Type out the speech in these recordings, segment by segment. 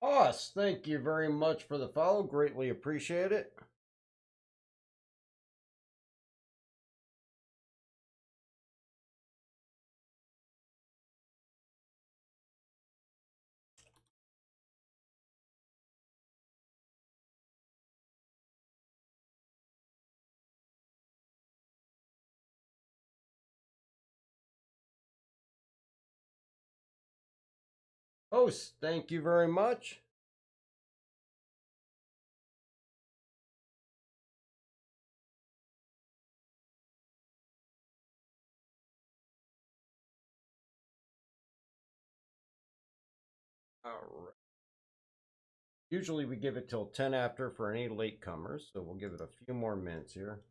Us, thank you very much for the follow. Greatly appreciate it. Host, thank you very much. All right. Usually we give it till 10 after for any latecomers, so we'll give it a few more minutes here.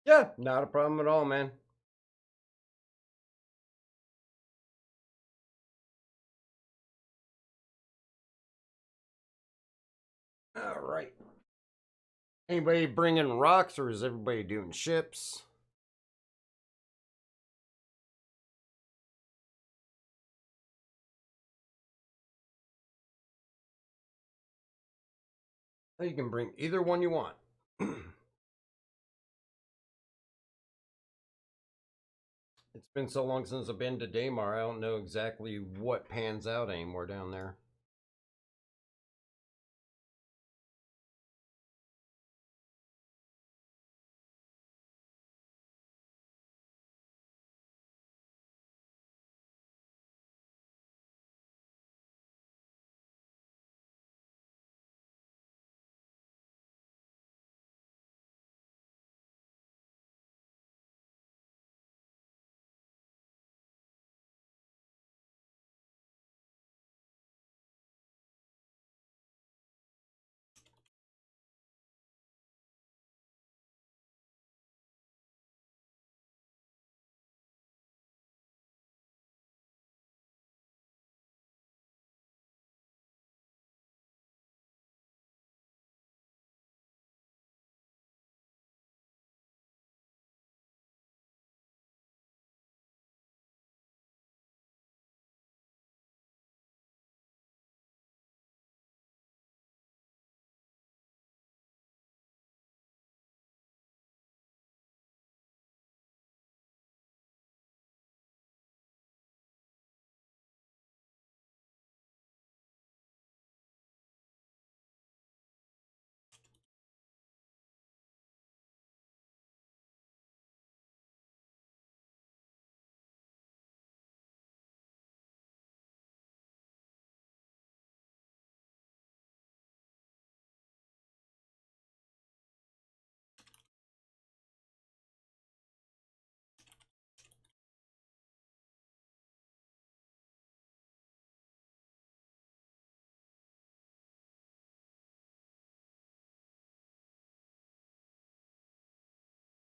Yeah, not a problem at all, man. All right. Anybody bringing rocks or is everybody doing ships? You can bring either one you want. It's been so long since I've been to Daymar, I don't know exactly what pans out anymore down there.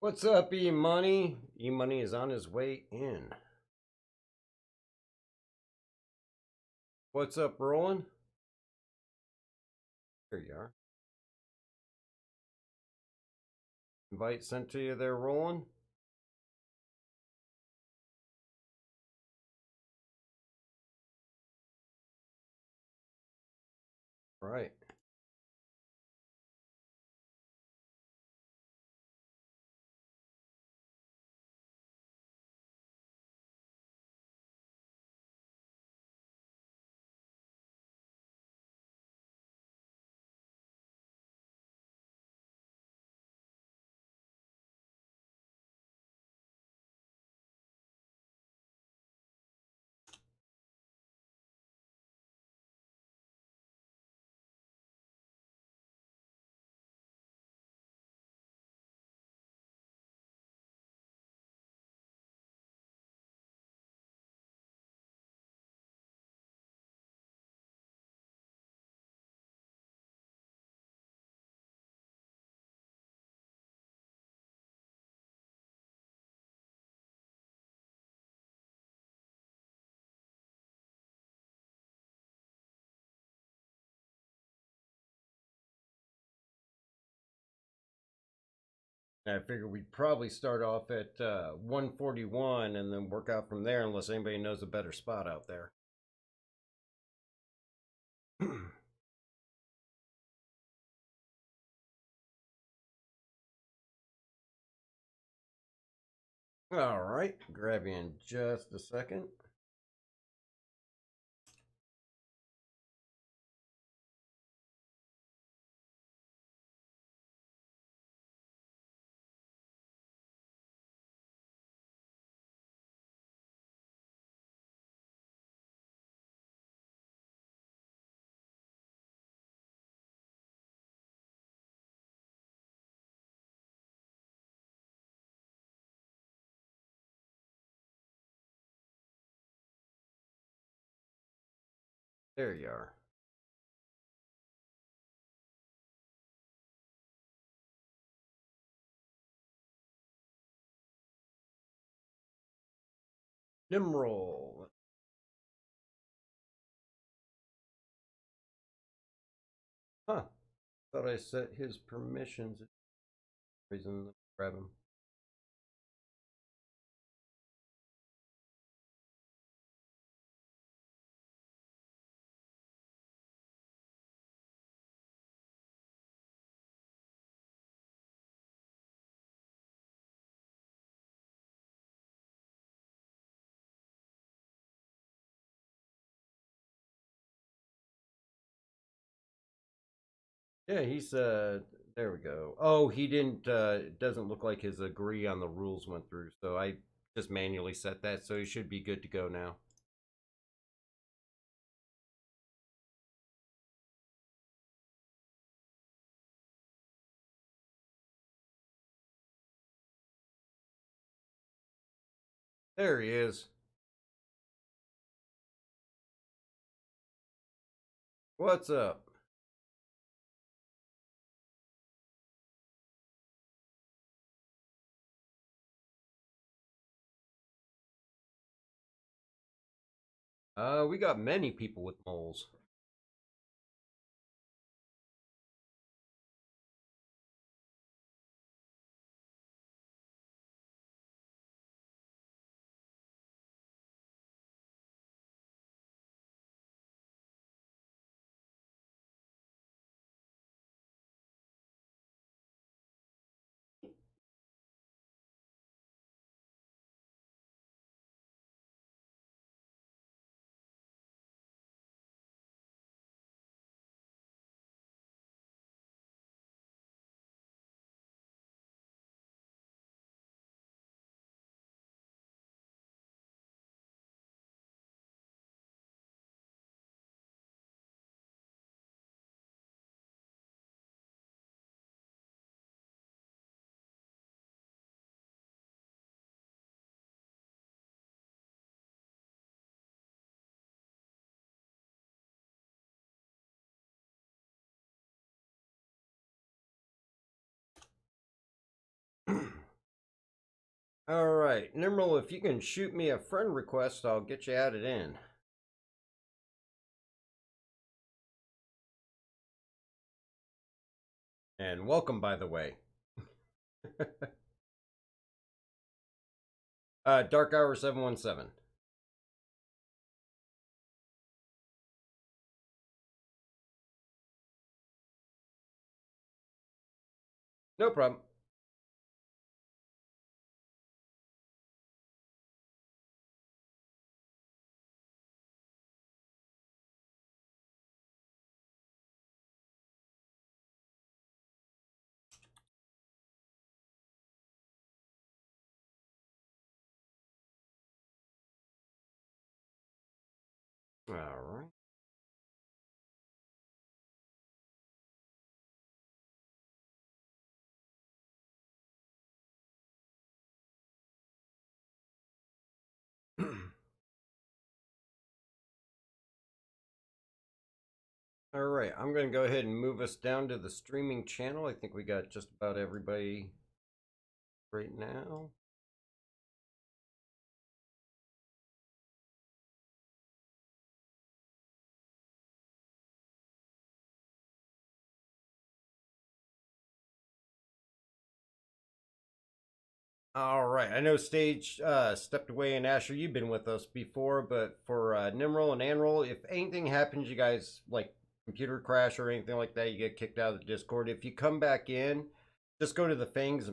What's up, E Money? E Money is on his way in. What's up, Roland? Here you are. Invite sent to you there, Roland. Right. I figured we'd probably start off at 141 and then work out from there unless anybody knows a better spot out there. All right, grab you in just a second. There you are. Nimrol. Huh. Thought I set his permissions. Reason to grab him. Yeah, he's there we go. Oh, he didn't it doesn't look like his agree on the rules went through, so I just manually set that, so he should be good to go now. There he is. What's up? We got many people with moles. All right, Nimrel, if you can shoot me a friend request, I'll get you added in. And welcome, by the way. Dark Hour 717. No problem. All right. All right, I'm going to go ahead and move us down to the streaming channel. I think we got just about everybody right now. All right. I know Stage stepped away, and Asher, you've been with us before, but for Nimrol and Anrol, if anything happens, you guys like computer crash or anything like that, you get kicked out of the Discord. If you come back in, just go to the Fangs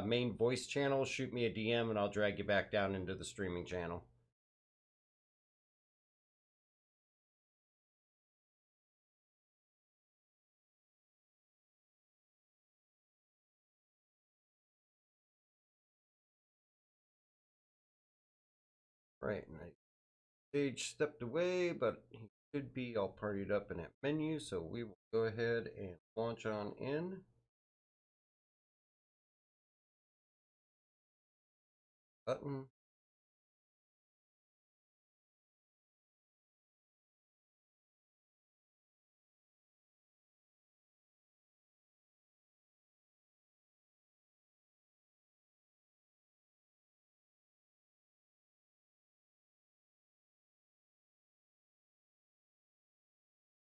main voice channel, shoot me a DM, and I'll drag you back down into the streaming channel. Right. And Sage stepped away, but he should be all partied up in that menu, so we will go ahead and launch on in. Button.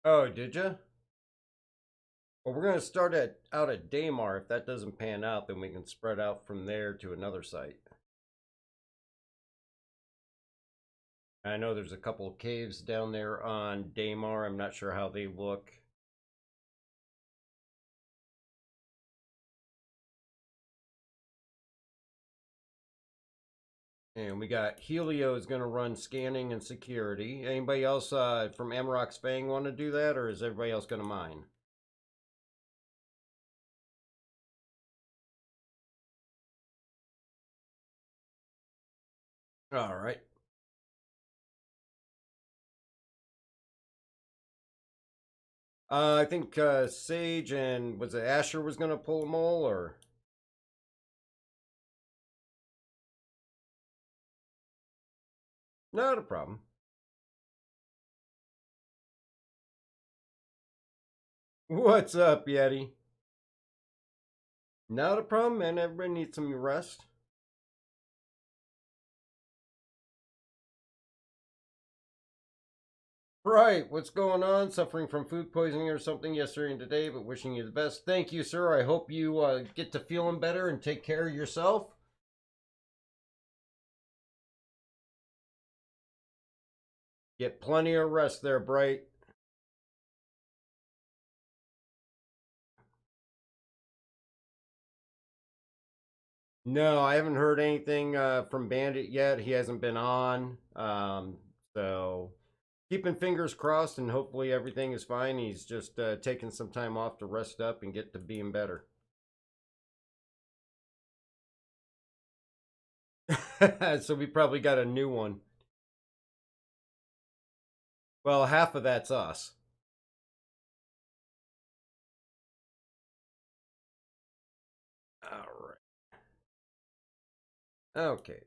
Oh, did you? Well, we're going to start out at Daymar. If that doesn't pan out, then we can spread out from there to another site. I know there's a couple of caves down there on Daymar. I'm not sure how they look. And we got Helio is going to run scanning and security. Anybody else from Amarok's Fang want to do that, or is everybody else going to mine? All right. I think Sage and was it Asher was going to pull them all, or not a problem. What's up, Yeti? Not a problem, man. Everybody needs some rest. Right, what's going on? Suffering from food poisoning or something yesterday and today, but wishing you the best. Thank you, sir. I hope you get to feeling better and take care of yourself. Get plenty of rest there, Bright. No, I haven't heard anything from Bandit yet. He hasn't been on. So keeping fingers crossed, and hopefully everything is fine. He's just taking some time off to rest up and get to being better. So we probably got a new one. Well, half of that's us. All right. Okay.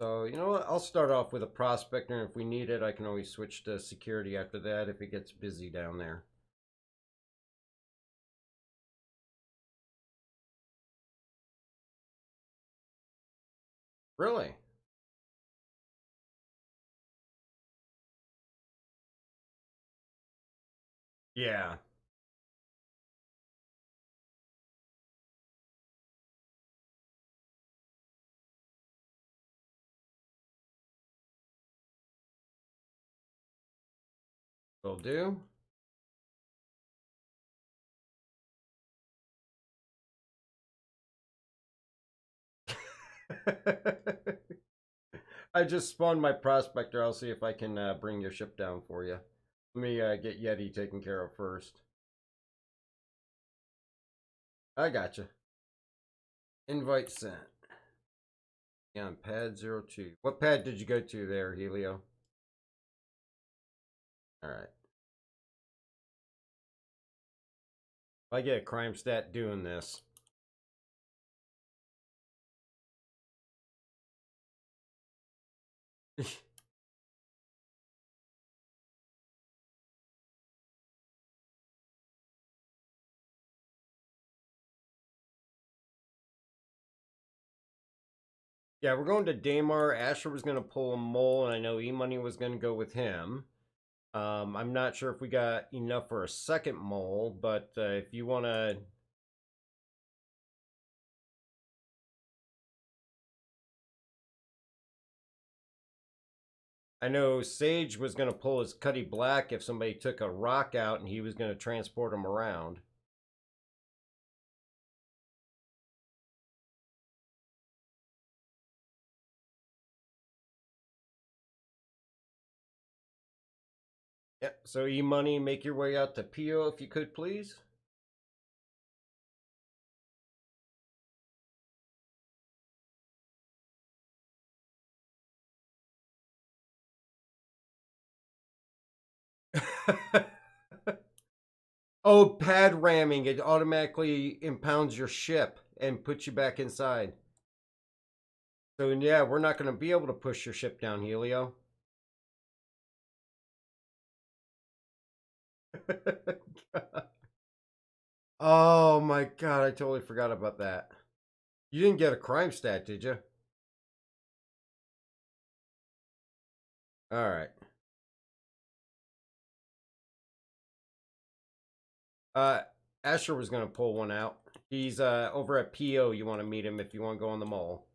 So, you know what? I'll start off with a prospector. If we need it, I can always switch to security after that if it gets busy down there. Really? Yeah. Will do. I just spawned my prospector. I'll see if I can bring your ship down for you. Let me get Yeti taken care of first. I gotcha. Invite sent. Yeah, on pad 02. What pad did you go to there, Helio? All right. I get a crime stat doing this. Yeah, we're going to Daymar. Asher was going to pull a mole, and I know E-Money was going to go with him. I'm not sure if we got enough for a second mole, but if you want to... I know Sage was going to pull his Cuddy Black if somebody took a rock out and he was going to transport him around. Yep. So E-Money, make your way out to PO if you could, please. Oh, pad ramming. It automatically impounds your ship and puts you back inside. So, yeah, we're not going to be able to push your ship down, Helio. Oh, my God. I totally forgot about that. You didn't get a crime stat, did you? All right. Uh, Asher was going to pull one out. He's over at PO. You want to meet him if you want to go on the mall.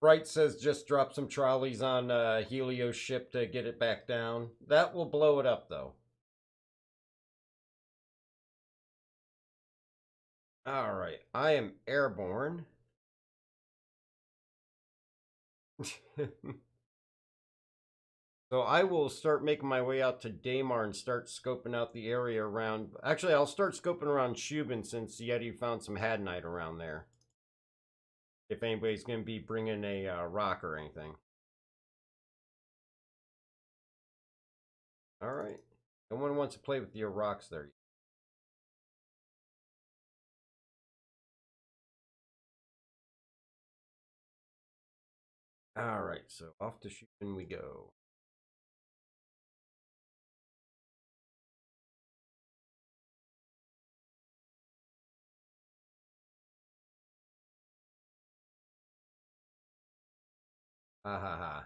Bright says just drop some trolleys on Helio's ship to get it back down. That will blow it up, though. All right. I am airborne. So I will start making my way out to Daymar and start scoping out the area around. Actually, I'll start scoping around Shubin since Yeti found some Hadnite around there. If anybody's going to be bringing a rock or anything. All right. No one wants to play with your rocks there. All right. So off to Shubin we go. Ha ha ha.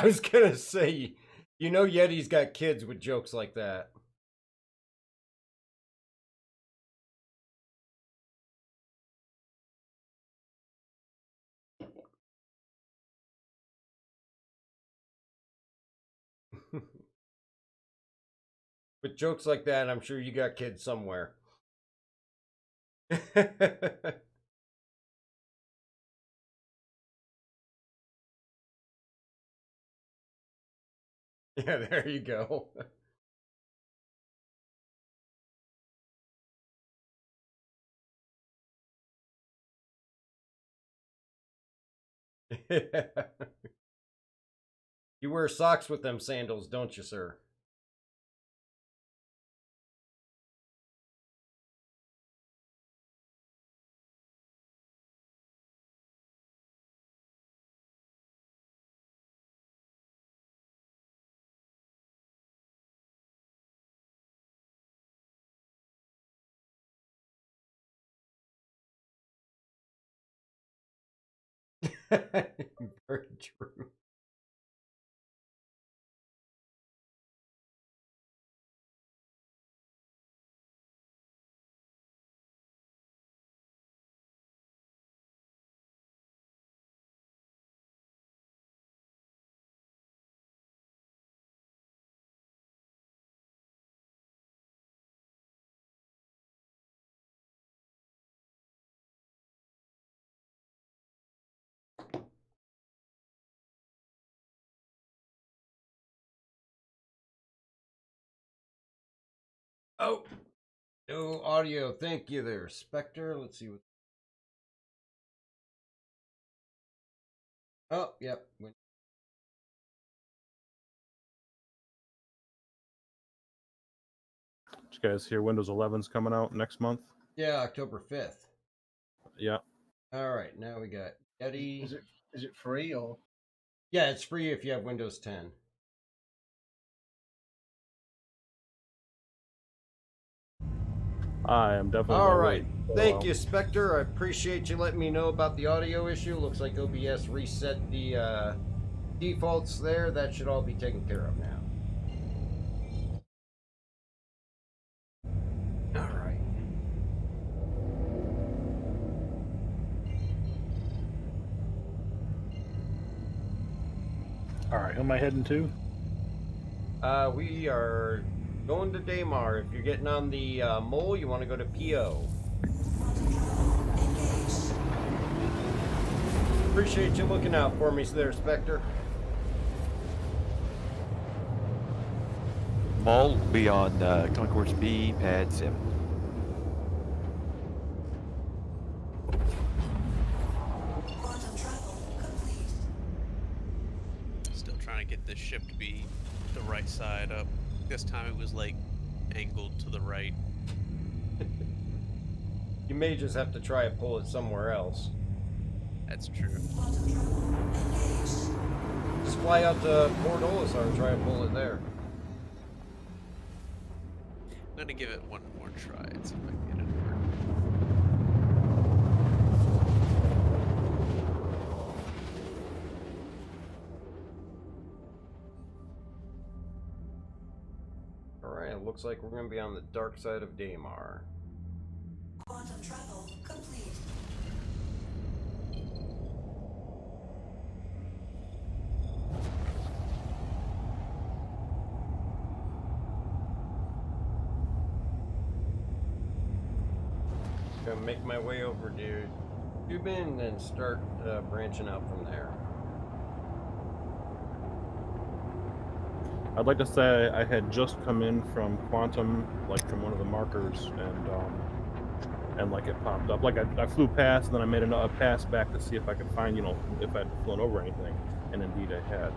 I was gonna say, you know, Yeti's got kids with jokes like that. With jokes like that, I'm sure you got kids somewhere. Yeah, there you go. You wear socks with them sandals, don't you, sir? Very true. Oh, no audio. Thank you there, Spectre. Let's see what. Oh, yep. Did you guys hear Windows 11's coming out next month? Yeah, October 5th. Yeah. All right, now we got Eddie. Is it free or? Yeah, it's free if you have Windows 10. I am definitely All gonna right. wait for a Thank while. you, Spectre. I appreciate you letting me know about the audio issue. Looks like OBS reset the defaults there. That should all be taken care of now. All right. All right, who am I heading to? We are going to Daymar. If you're getting on the mole, you want to go to PO. Appreciate you looking out for me there, Spectre. Mall will be on Concourse B, pad 7. Still trying to get this ship to be the right side up. This time it was like angled to the right. You may just have to try and pull it somewhere else. That's true. Just fly out to Port Olisar and try and pull it there. I'm gonna give it one more try and see if I can get it to work. Alright, it looks like we're going to be on the dark side of Daymar. Quantum travel complete. Gonna make my way over to Cuban and start branching out from there. I'd like to say I had just come in from Quantum, like from one of the markers, and like it popped up. Like I flew past, and then I made another pass back to see if I could find, if I'd flown over anything, and indeed I had.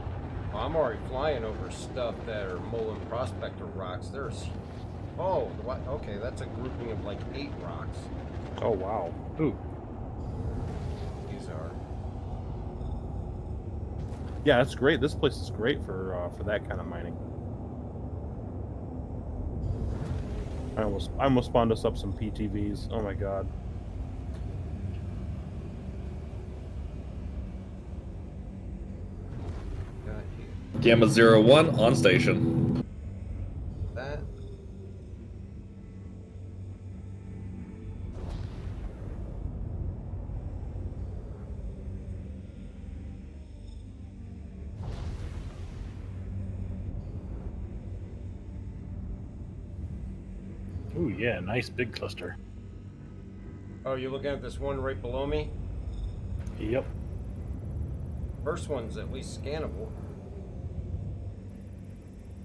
Well, I'm already flying over stuff that are Mullen Prospector rocks. There's... Oh, what? Okay, that's a grouping of like 8 rocks. Oh wow! Ooh, These are... yeah, that's great. This place is great for that kind of mining. I almost spawned us up some PTVs. Oh my god! Got you. Gamma 01 on station. That... Ooh, yeah, nice big cluster. Oh, you're looking at this one right below me? Yep. First one's at least scannable.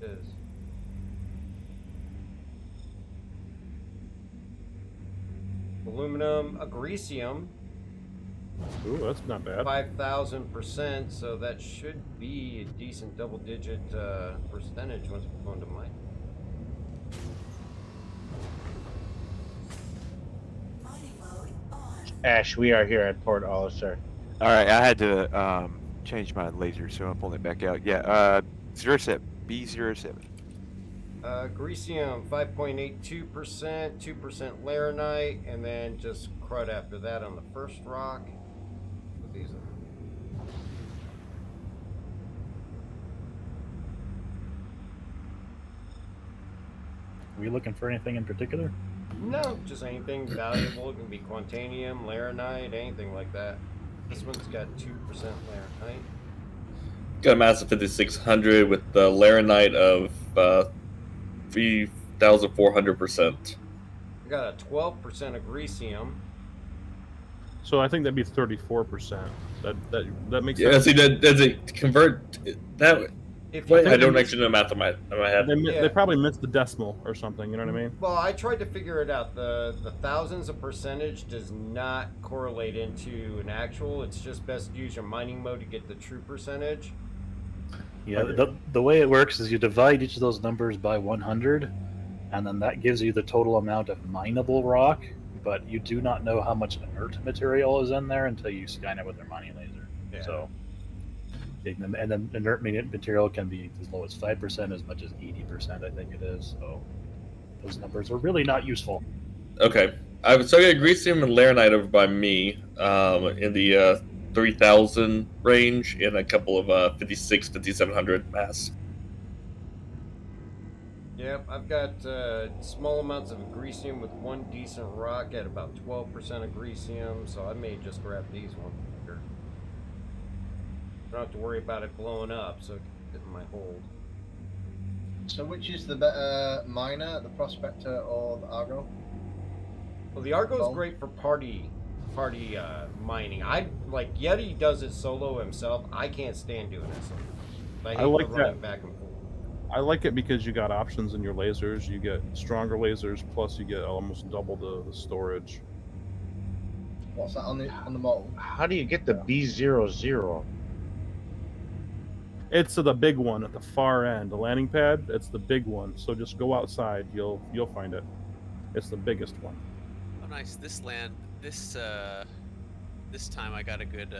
It is. Aluminum, agresium, Ooh, that's not bad. 5,000%, so that should be a decent double-digit percentage once we go into mine. Mining mode on. Ash, we are here at Port Olisar. All right, I had to change my laser, so I'm pulling it back out. Yeah, 07, B07. Agresium, 5.82%, 2% laranite, and then just crud after that on the first rock. What these are. Are we looking for anything in particular? No, just anything valuable. It can be quantanium, laranite, anything like that. This one's got 2% laranite. Got a mass of 5600 with the laranite of 3400%. We got a 12% agresium. So I think that'd be 34%. That makes Yeah, sense. see, does it convert that? If Wait, you I don't actually know math in my head. They probably missed the decimal or something. You know what I mean? Well, I tried to figure it out. The thousands of percentage does not correlate into an actual. It's just best to use your mining mode to get the true percentage. Yeah, the way it works is you divide each of those numbers by 100, and then that gives you the total amount of mineable rock, but you do not know how much inert material is in there until you scan it with your mining laser. Yeah. So, and then inert material can be as low as 5%, as much as 80%, I think it is. So those numbers are really not useful. Okay. So I got Grecium and Laranite over by me in the 3,000 range in a couple of 56, 5,700 mass. Yep, I've got small amounts of Grecium with one decent rock at about 12% of Grecium, so I may just grab these ones here. I don't have to worry about it blowing up, so it can fit in my hold. So which is the better miner, the Prospector or the Argo? Well, the Argo is Gold? great for party mining. I like Yeti does it solo himself. I can't stand doing it solo. I hate like the running that. back and forth. I like it because you got options in your lasers. You get stronger lasers, plus you get almost double the storage. What's that on the mold? How do you get the B00? It's the big one at the far end, the landing pad. It's the big one. So just go outside. You'll find it. It's the biggest one. Oh, nice. This time I got a good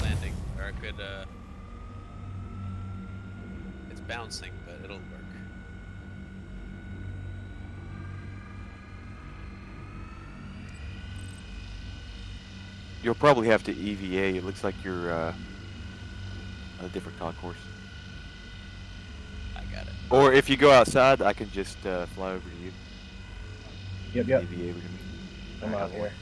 landing, or a good. It's bouncing, but it'll work. You'll probably have to EVA. It looks like you're on a different concourse. I got it. Or if you go outside, I can just fly over to you. Yep. EVA over to me. I'm out here.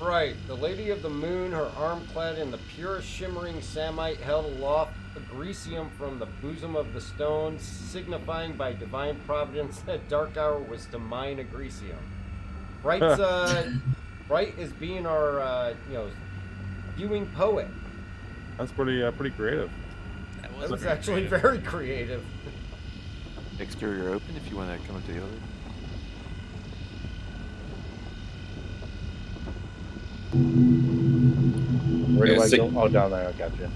Right, the Lady of the Moon, her arm clad in the purest shimmering samite, held aloft a Grecium from the bosom of the stone, signifying by divine providence that Dark Hour was to mine a Grecium. Right's, Right is being our, viewing poet. That's pretty creative. That was actually very creative. Exterior open if you want to come up to the other. Where do Yeah, I go? Oh, down there. I got you.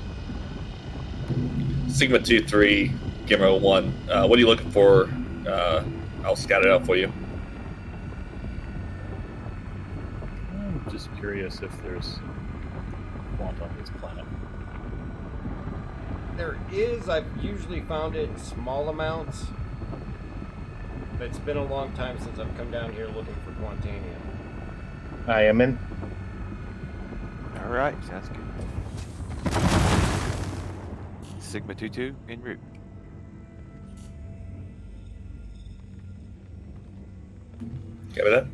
Sigma 2-3, Gamma 1. What are you looking for? I'll scout it out for you. I'm just curious if there's quantum on this planet. There is, I've usually found it in small amounts. But it's been a long time since I've come down here looking for Quantanium. I am in. All right, sounds good. Sigma 2-2 en route. Copy that.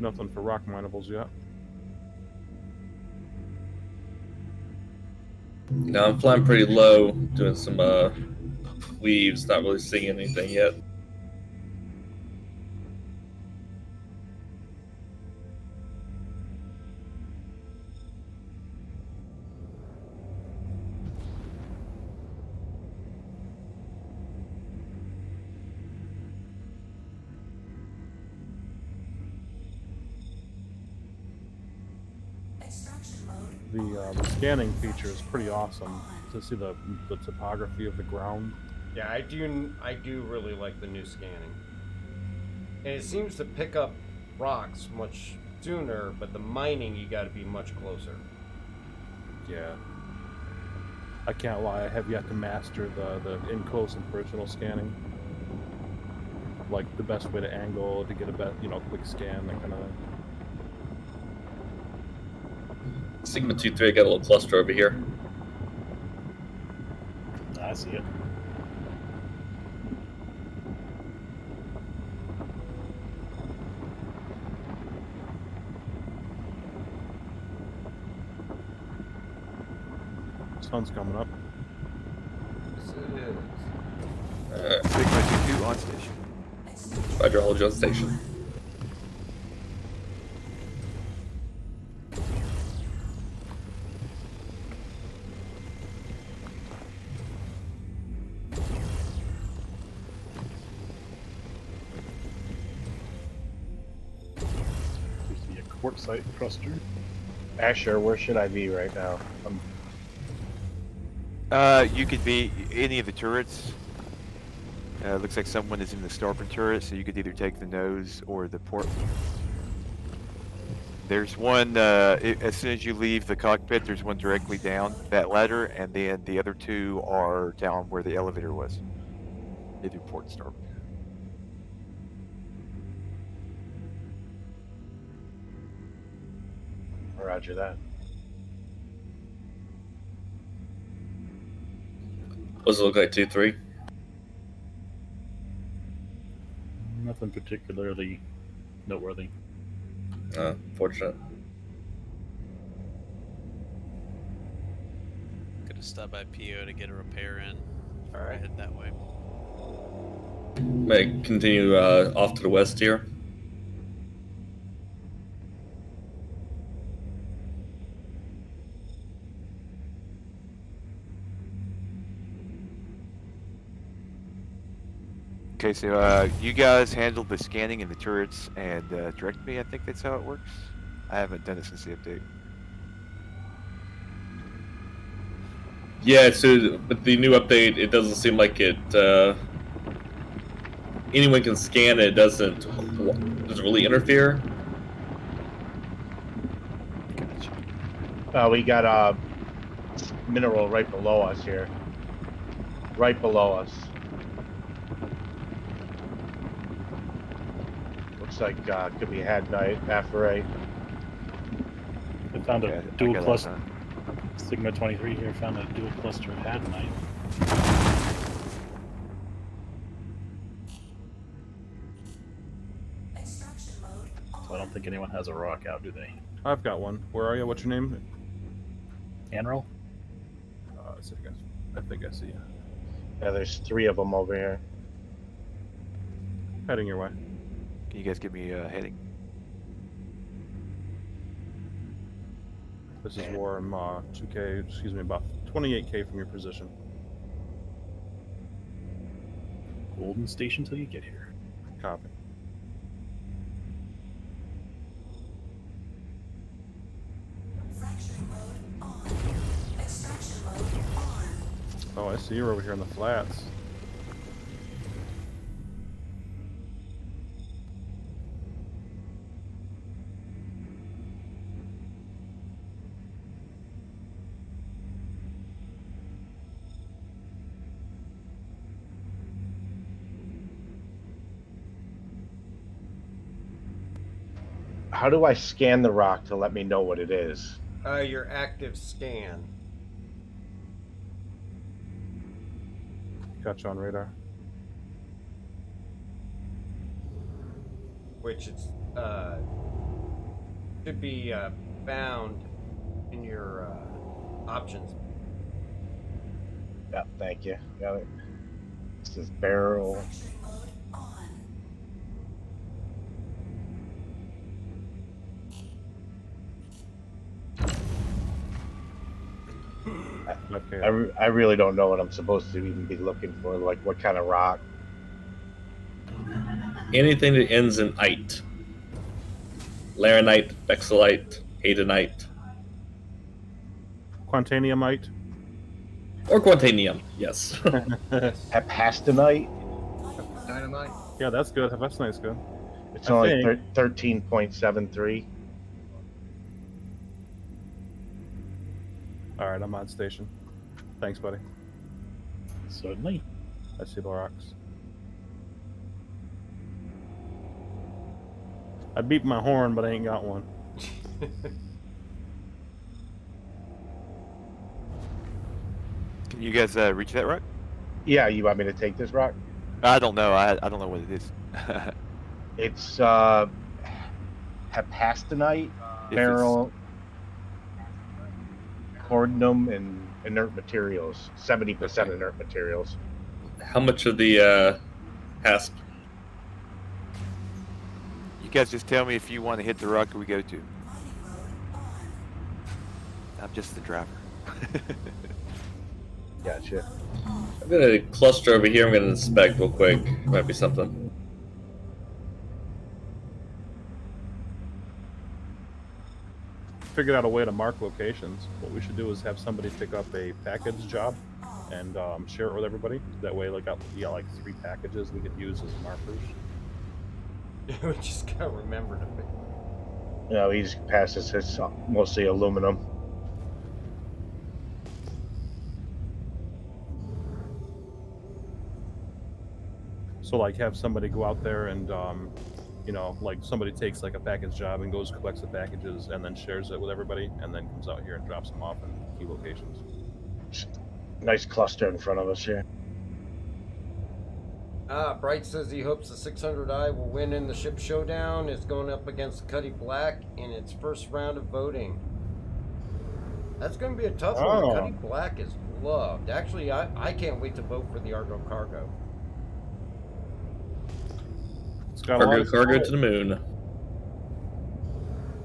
Nothing for rock minables yet. Now I'm flying pretty low, doing some weaves, not really seeing anything yet. Extraction mode. The scanning feature is pretty awesome to see the topography of the ground. Yeah, I do really like the new scanning. And it seems to pick up rocks much sooner, but the mining you gotta be much closer. Yeah. I can't lie, I have yet to master the in-close and personal scanning. Like the best way to angle to get a quick scan, that kind of thing. Sigma 2-3, got a little cluster over here. I see it. Sun's coming up. Yes, it is. Sigma 2-2 on station. Roger, hold you on station. Seems to be a quartzite cluster. Asher, where should I be right now? You could be any of the turrets. Looks like someone is in the starboard turret, so you could either take the nose or the port. there's one. As soon as you leave the cockpit, there's one directly down that ladder, and then the other two are down where the elevator was. They do port starboard. Roger that. What does it look like, 2-3? Nothing particularly noteworthy. Fortunate. Gonna stop by PO to get a repair in. All right. Head that way. May continue off to the west here. Okay, so you guys handled the scanning and the turrets and direct me. I think that's how it works. I haven't done it since the update. Yeah, so with the new update, it doesn't seem like it. Anyone can scan it. Doesn't really interfere. Gotcha. We got a mineral right below us here. Right below us. Looks like could be Hadnite, Apherate. I found a Okay, I dual got that cluster. done. Sigma 23 here found a dual cluster of Hadnite. Extraction mode So I don't think anyone has a rock out, do they? I've got one. Where are you? What's your name? Anral? I think I see you. Yeah, there's 3 of them over here. Heading your way. Can you guys give me a heading? This is Warren 2K, excuse me, about 28K from your position. Golden Station till you get here. Copy. fracturing mode on. Extraction mode on. Oh, I see you're over here in the flats. How do I scan the rock to let me know what it is? Your active scan. Got you on radar. Which is should be found in your options. Yeah, thank you. Got it. This is barrel. Fracturing mode on. Okay. I really don't know what I'm supposed to even be looking for. Like what kind of rock? Anything that ends in "ite." Laranite, Vexilite, Hadenite, Quantaniumite. or Quantanium. Yes. Hepastonite? Dynamite. Yeah, that's good. That's nice. Good. It's I only think- 13.73. All right, I'm on station. Thanks, buddy. Certainly. I see the rocks. I beat my horn, but I ain't got one. Can you guys reach that rock? Yeah, you want me to take this rock? I don't know. I don't know what it is. It's hepastonite, If barrel, corundum, and inert materials. 70% Okay. inert materials. How much of the hasp? You guys just tell me if you want to hit the rock we go to. Mining mode on. I'm just the driver. Gotcha. I'm gonna cluster over here. I'm gonna inspect real quick. Might be something. Figured out a way to mark locations. What we should do is have somebody pick up a package job and share it with everybody. That way, like, you got like 3 packages we could use as markers. We just gotta remember to pick. No, he's passes his mostly aluminum. So like have somebody go out there and you know, like somebody takes like a package job and goes collects the packages and then shares it with everybody and then comes out here and drops them off in key locations. Nice cluster in front of us here. Bright says he hopes the 600i will win in the ship showdown. It's going up against Cuddy Black in its first round of voting. That's going to be a tough one. Oh. Cuddy Black is loved. Actually, I can't wait to vote for the Argo Cargo. It's got a lot Cargo of to the moon.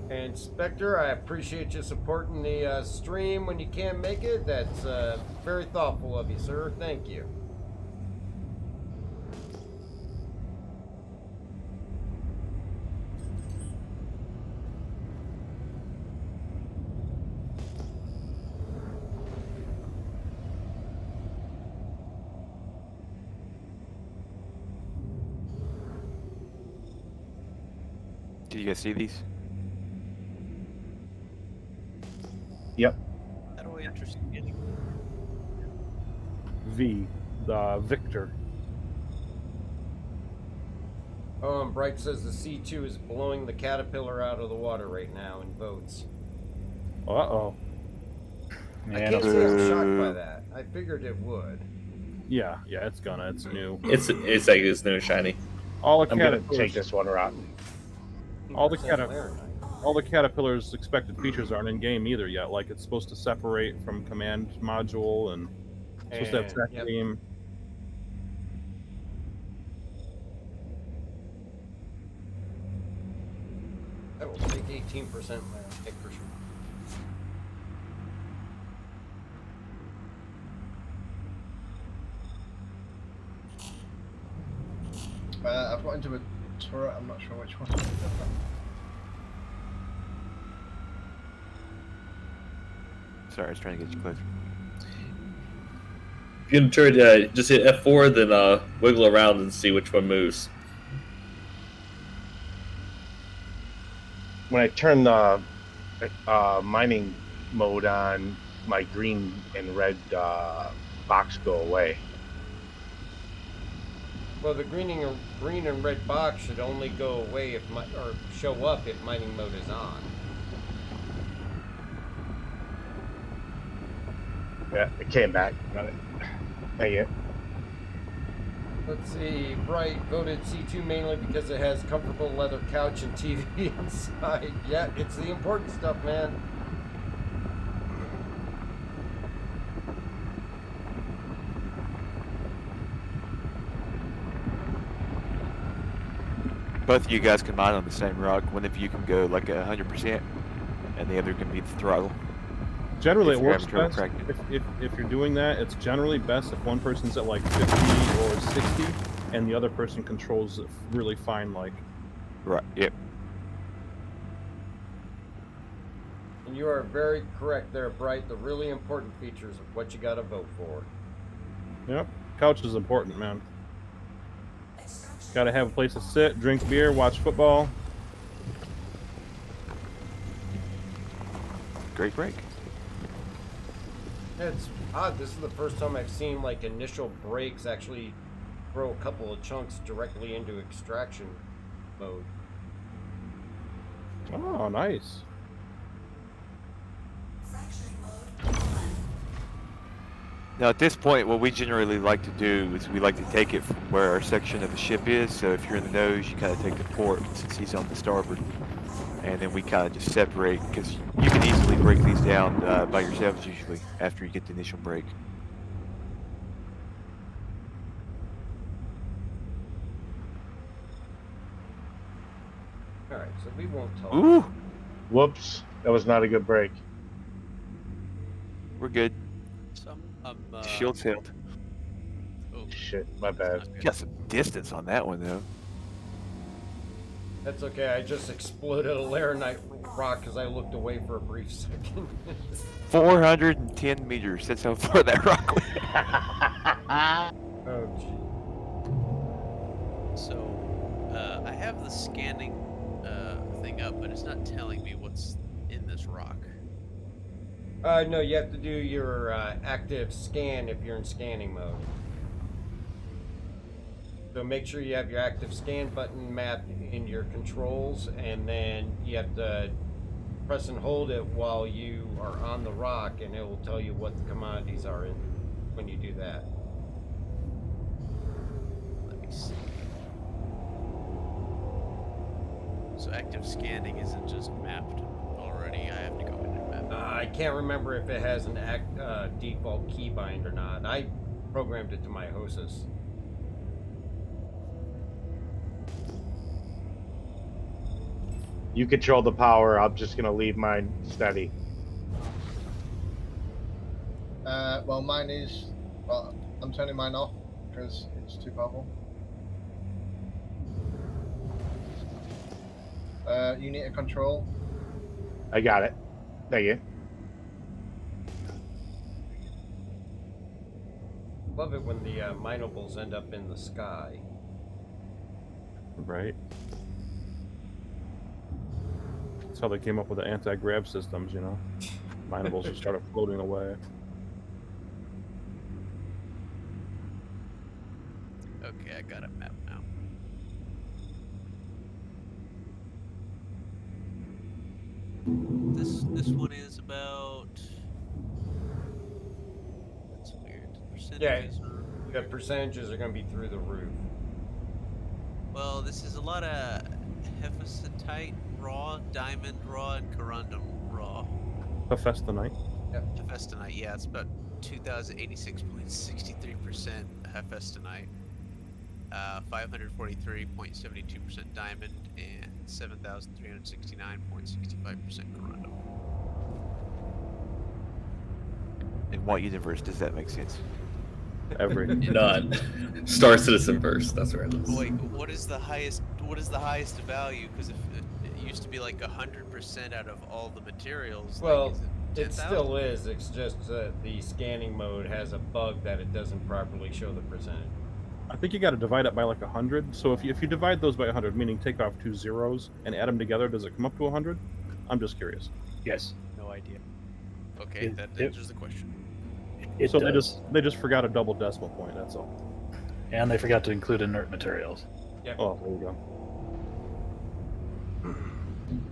And Spectre, I appreciate you supporting the stream when you can't make it. That's very thoughtful of you, sir. Thank you. Did you guys see these? Yep. That'll be interesting getting. V, the Victor. Oh, and Bright says the C2 is blowing the Caterpillar out of the water right now in votes. Uh-oh. I Yeah, can't say I'm shocked by that. I figured it would. Yeah, it's gonna. It's new. It's like it's new and shiny. All the I'm gonna caterpillars. take this one around. All the 10% Laranite. All the caterpillars' expected features aren't in game either yet. Like it's supposed to separate from command module and it's supposed to have track yep. beam. I will take 18% Laranite for sure. I've got into a turret, I'm not sure which one. Sorry, I was trying to get you closer. If you're in the turret, just hit F4, then wiggle around and see which one moves. When I turn the mining mode on, my green and red box go away. Well, the green and red box should only go away if or show up if mining mode is on. Yeah, it came back. Got it. Thank you. Let's see. Bright voted C2 mainly because it has comfortable leather couch and TV inside. Yeah, it's the important stuff, man. Both of you guys can mine on the same rock. One of you can go like 100%, and the other can beat the throttle. Generally, If it you're works having trouble best cracking it. if you're doing that. It's generally best if one person's at like 50 or 60, and the other person controls it really fine. Like, Right. Yep. And you are very correct there, Bright. The really important features of what you got to vote for. yep, couch is important, man. Got to have a place to sit, drink beer, watch football. Great break. Yeah, it's odd. This is the first time I've seen like initial brakes actually throw a couple of chunks directly into extraction mode. Oh, nice. Fracturing mode on. Now, at this point, what we generally like to do is we like to take it from where our section of the ship is. So if you're in the nose, you kind of take the port since he's on the starboard. And then we kind of just separate because you can easily break these down by yourselves usually after you get the initial break. Alright, so we won't talk. Ooh, Whoops, that was not a good break. we're good. So Shield sailed. Oh, Shit, my bad. that's not You good. got some distance on that one though. That's okay, I just exploded a Laranite rock because I looked away for a brief second. 410 meters. That's how far that rock went. Oh, gee. So, I have the scanning thing up, but it's not telling me what's in this rock. No, you have to do your active scan if you're in scanning mode. So make sure you have your active scan button mapped in your controls, and then you have to press and hold it while you are on the rock, and it will tell you what the commodities are in when you do that. Let me see. So active scanning isn't just mapped already. I have to go in and map. I can't remember if it has an default keybind or not. I programmed it to my hostess. You control the power. I'm just gonna leave mine steady. Well, mine is. Well, I'm turning mine off because it's too powerful. You need a control. I got it. Thank you. Love it when the mineables end up in the sky. Right. That's how they came up with the anti-grav systems, you know. Mineables just started floating away. Okay, I got a map now. This one is about. That's weird. Percentages are The weird. percentages are going to be through the roof. Well, this is a lot of hephaestite raw, diamond raw, and corundum raw. Hephaestonite. Hephaestonite, yeah, it's about 2,086.63% hephaestonite, 543.72% diamond, and 7,369.65% corundum. In what universe does that make sense? Every. None. Star Citizen verse. That's where it is. Wait, what is the highest? What is the highest value? Because if it used to be like 100% out of all the materials. Well, like, is it it 10,000? still is. It's just the scanning mode has a bug that it doesn't properly show the percentage. I think you got to divide it by like 100. So if you divide those by 100, meaning take off 2 zeros and add them together, does it come up to 100? I'm just curious. Yes. No idea. Okay, It- that it- answers the question. It So does. they just forgot a double decimal point. That's all. And they forgot to include inert materials. Yep. Oh, there you go.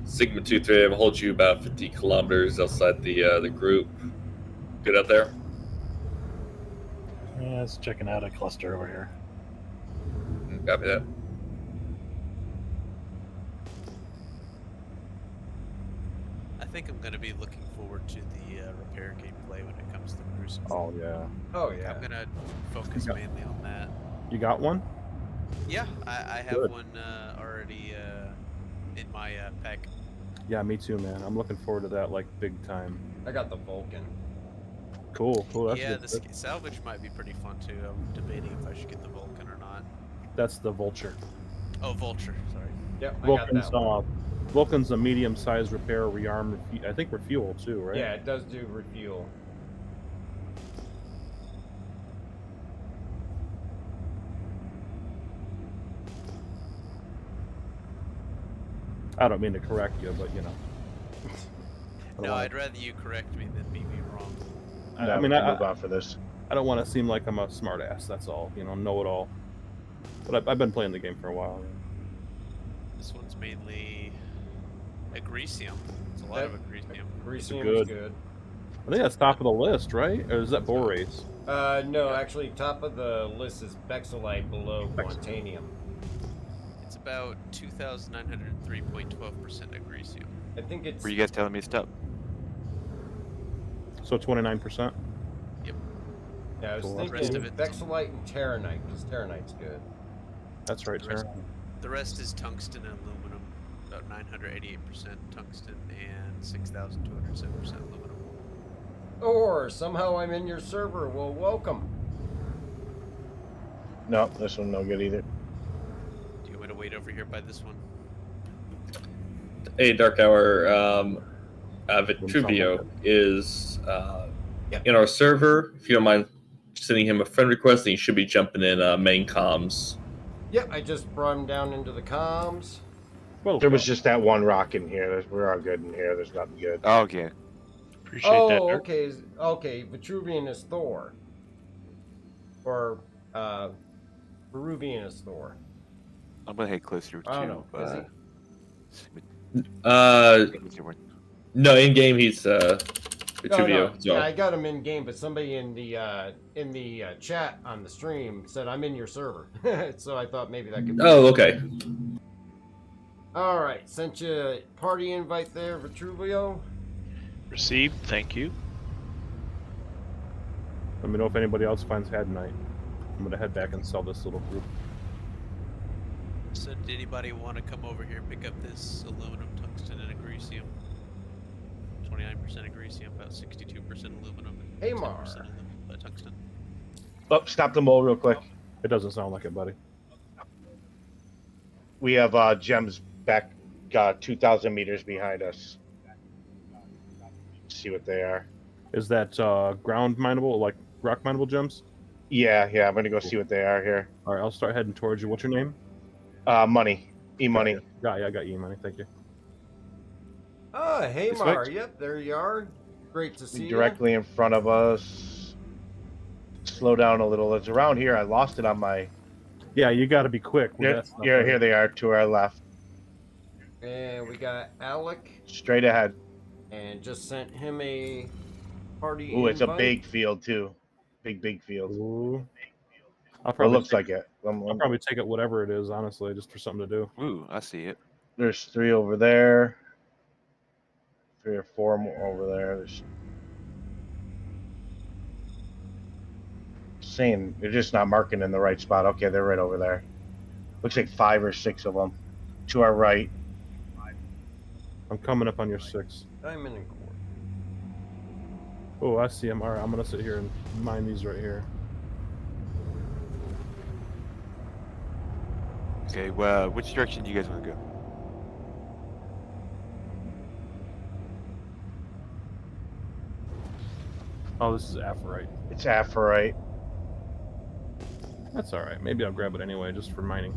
Sigma 2-3 will hold you about 50 kilometers outside the group. Good out there? Yeah, it's checking out a cluster over here. Copy that. I think I'm gonna be looking forward to the repair gameplay when it comes to Crucible. Oh yeah. Oh yeah. I'm gonna focus Yeah. mainly on that. You got one? Yeah, I have Good. one already in my pack. Yeah, me too, man. I'm looking forward to that like big time. I got the Vulcan. Cool. That's Yeah, good. the salvage might be pretty fun too. I'm debating if I should get the Vulcan or not. That's the Vulture. Oh, Vulture. Sorry. Yep, I got Vulcan's that one. Vulcan's a medium-sized repair, rearm, I think refuel too, right? Yeah, it does do refuel. I don't mean to correct you, but you know. I don't No, wanna- I'd rather you correct me than be wrong. I mean, I- move on for this. I don't want to seem like I'm a smartass. That's all. You know it all. But I've been playing the game for a while. This one's mainly agresium. It's a lot of agresium. Greasium good. is good. I think that's top of the list, right? Or is that Borace? No, actually, top of the list is Bexolite below Quantanium. It's about 2,903.12% agresium. I think it's. Were you guys telling me to stop? So 29%. Yeah, I was Cool. thinking Rest of it- Bexolite and Terranite, because Terranite's good. That's right, The rest- Sarah. The rest is tungsten and aluminum. About 988% tungsten and 6,207% aluminum. Or somehow I'm in your server. Well, welcome. No, this one no good either. Do you want me to wait over here by this one? Hey, Dark Hour. Vitruvio is in our server. If you don't mind sending him a friend request, then he should be jumping in main comms. Yep, I just brought him down into the comms. Well, There was just that one rock in here. We're all good in here. There's nothing good. Oh, okay. Appreciate that. Oh, Dirt. okay. Okay, Vitruvian is Thor. Or Peruvian is Thor. I'm gonna head closer I don't to. know. Is he? No, in game he's No, Vitruvio. no. So. Yeah, I got him in game, but somebody in the chat on the stream said I'm in your server, so I thought maybe that could be. Oh, okay. All right, sent you a party invite there, Vitruvio. Received. Thank you. Let me know if anybody else finds Head Knight. I'm gonna head back and sell this little group. So, did anybody want to come over here and pick up this aluminum, tungsten, and agresium? 29% agresium, about 62% aluminum, and Daymar. 10% tungsten. Oh, stop the mole real quick. It doesn't sound like it, buddy. We have gems back 2,000 meters behind us. See what they are. Is that ground mineable, like rock mineable gems? Yeah, I'm gonna go see what they are here. All right, I'll start heading towards you. What's your name? Money. E-money. Yeah, I got E-money. Thank you. Oh, hey, Respect. Mar. Yep, there you are. Great to see you. Directly in front of us. Slow down a little. It's around here. I lost it on my... Yeah, you got to be quick. Here they are to our left. And we got Alec, Straight ahead. and just sent him a party Ooh, it's a invite. big field, too. Big field. Ooh. I'll Well, it probably looks like it. I'll probably take it whatever it is, honestly, just for something to do. Ooh, I see it. There's 3 over there. 3 or 4 more over there. There's... Saying they're just not marking in the right spot. Okay, they're right over there. Looks like 5 or 6 of them. To our right. I'm coming up on your 6. Diamond and core. Oh, I see him. All right, I'm gonna sit here and mine these right here. Okay, well, which direction do you guys want to go? Oh, this is Aphorite. It's Aphorite. That's all right. Maybe I'll grab it anyway, just for mining.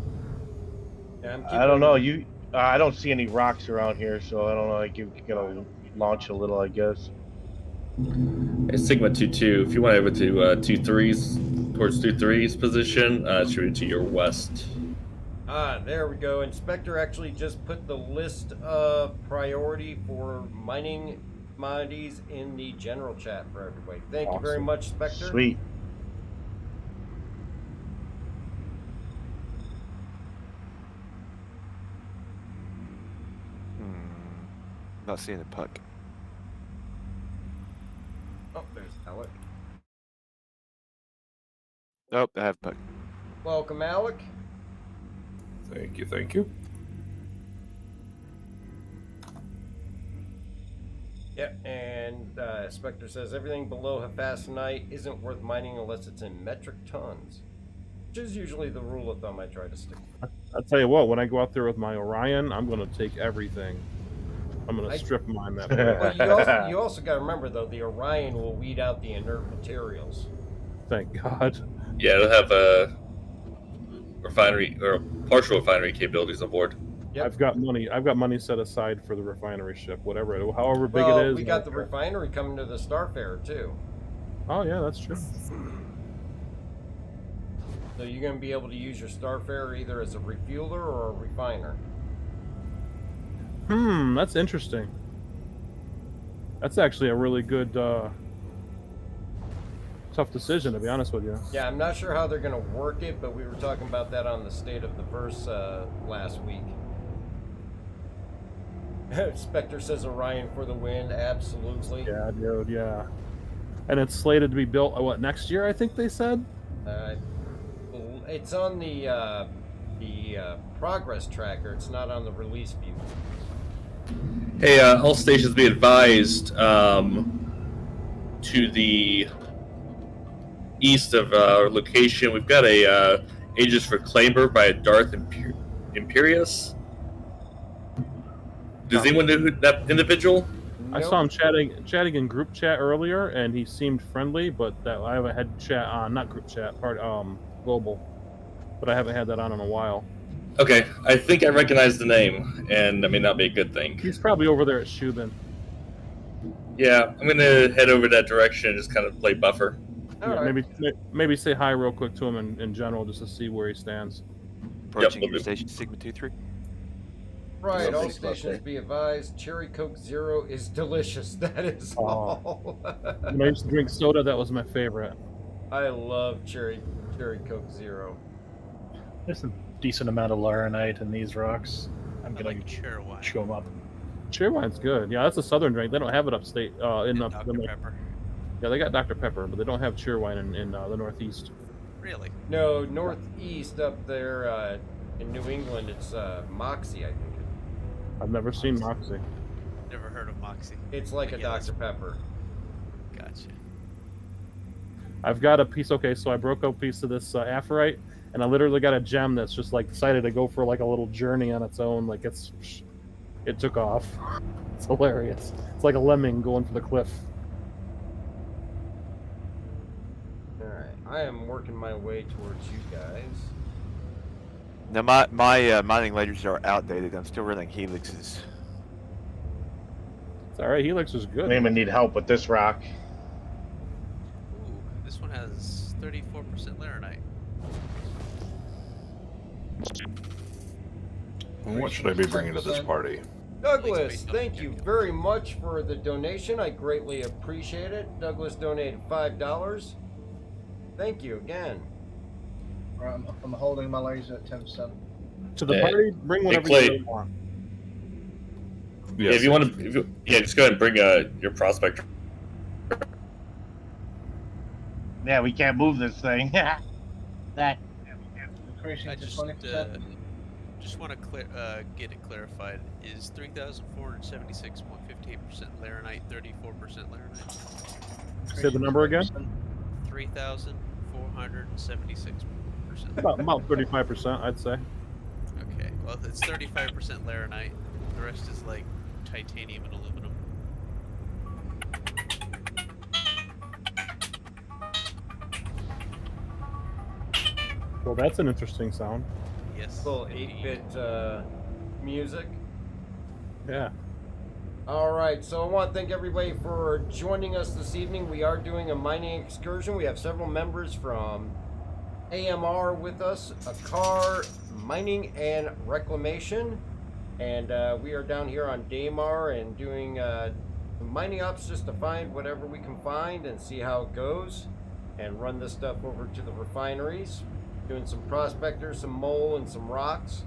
Yeah, I'm I don't know. I don't see any rocks around here, so I don't know. Like you gotta launch a little, I guess. It's Sigma 2-2. If you want over to 2-3's, towards 2-3's position, it should be to your west. Ah, there we go. Inspector actually just put the list of priority for mining commodities in the general chat for everybody. Thank you very Awesome. much, Spectre. Sweet. Not seeing the puck. Oh, there's Alec. Nope, I have puck. Welcome, Alec. Thank you, thank you. Yep, and Spectre says everything below Hephaestonite isn't worth mining unless it's in metric tons, which is usually the rule of thumb I try to stick to. I'll tell you what, when I go out there with my Orion, I'm gonna take everything. I'm gonna strip mine that way. Well, you also got to remember though, the Orion will weed out the inert materials. Thank God. Yeah, it'll have a refinery or partial refinery capabilities on board. Yep. I've got money set aside for the refinery ship, however big Well, it is. we got the refinery coming to the Starfarer too. Oh yeah, that's true. So you're going to be able to use your Starfarer either as a refueler or a refiner. That's interesting. That's actually a really good, tough decision, to be honest with you. Yeah, I'm not sure how they're going to work it, but we were talking about that on the State of the Verse last week. Spectre says Orion for the win, absolutely. Yeah, dude, yeah. And it's slated to be built, what, next year, I think they said? It's on the progress tracker. It's not on the release view. Hey, all stations be advised, to the east of our location, we've got a Aegis Reclaimer by Darth Imperius. Does anyone know who that individual? I saw him chatting in group chat earlier, and he seemed friendly, but that I haven't had chat on, not group chat, global, but I haven't had that on in a while. Okay, I think I recognize the name, and that may not be a good thing. He's probably over there at Shubin. Yeah, I'm gonna head over that direction and just kind of play buffer. All Yeah, right. maybe say hi real quick to him in general just to see where he stands. Approaching will your do. station Sigma 2-3. Right, all Thanks, stations Buster. be advised, Cherry Coke Zero is delicious. That is all. When I used to drink soda, that was my favorite. I love Cherry Coke Zero. There's a decent amount of laurinite in these rocks. I'm I gonna like cherry wine. chew them up. Cheerwine's good. Yeah, that's a southern drink. They don't have it upstate. And Dr. Pepper. Yeah, they got Dr. Pepper, but they don't have Cheerwine in the Northeast. Really? No, northeast up there in New England, it's Moxie, I think. I've never seen Moxie. Never heard of Moxie. It's like But a yeah, Dr. Pepper. Gotcha. I've got a piece. Okay, so I broke a piece of this aphrite, and I literally got a gem that's just like decided to go for like a little journey on its own. Like it took off. It's hilarious. It's like a lemming going for the cliff. Alright, I am working my way towards you guys. Now my mining ledgers are outdated. I'm still running helixes. It's all right. Helix is good. I'm gonna need help with this rock. Ooh, this one has 34% larinite. What should I be bringing to this party? Douglas, thank you very much for the donation. I greatly appreciate it. Douglas donated $5. Thank you again. Right, I'm holding my laser at 10%. To the party, bring whatever Clay. you really want. Yeah, if you want to, just go ahead and bring your prospector. Yeah, we can't move this thing. that. Increasing I to just 20%. just want to get it clarified. Is 3,476.58% larinite 34% larinite? Say the number again. 3,476%. About 35%, I'd say. Okay, well it's 35% larinite. The rest is like titanium and aluminum. Well, that's an interesting sound. Yes. Little indeed. 8-bit music. Yeah. All right, so I want to thank everybody for joining us this evening. We are doing a mining excursion. We have several members from AMR with us, Akar, Mining and Reclamation, and we are down here on Daymar and doing mining ops just to find whatever we can find and see how it goes, and run this stuff over to the refineries. Doing some prospectors, some mole, and some rocks.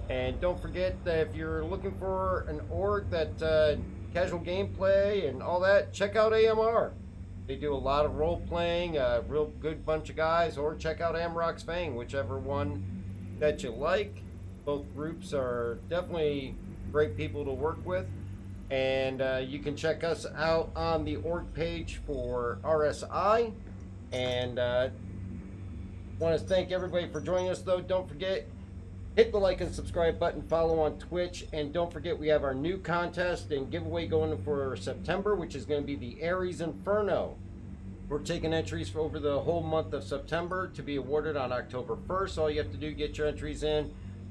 And don't forget that if you're looking for an org that casual gameplay and all that, check out AMR. They do a lot of role playing, a real good bunch of guys, or check out Amrock's Fang, whichever one that you like. Both groups are definitely great people to work with. And you can check us out on the org page for RSI. And want to thank everybody for joining us, though. Don't forget, hit the like and subscribe button, follow on Twitch, and don't forget we have our new contest and giveaway going for September, which is going to be the Ares Inferno. We're taking entries for over the whole month of September to be awarded on October 1st. All you have to do, get your entries in,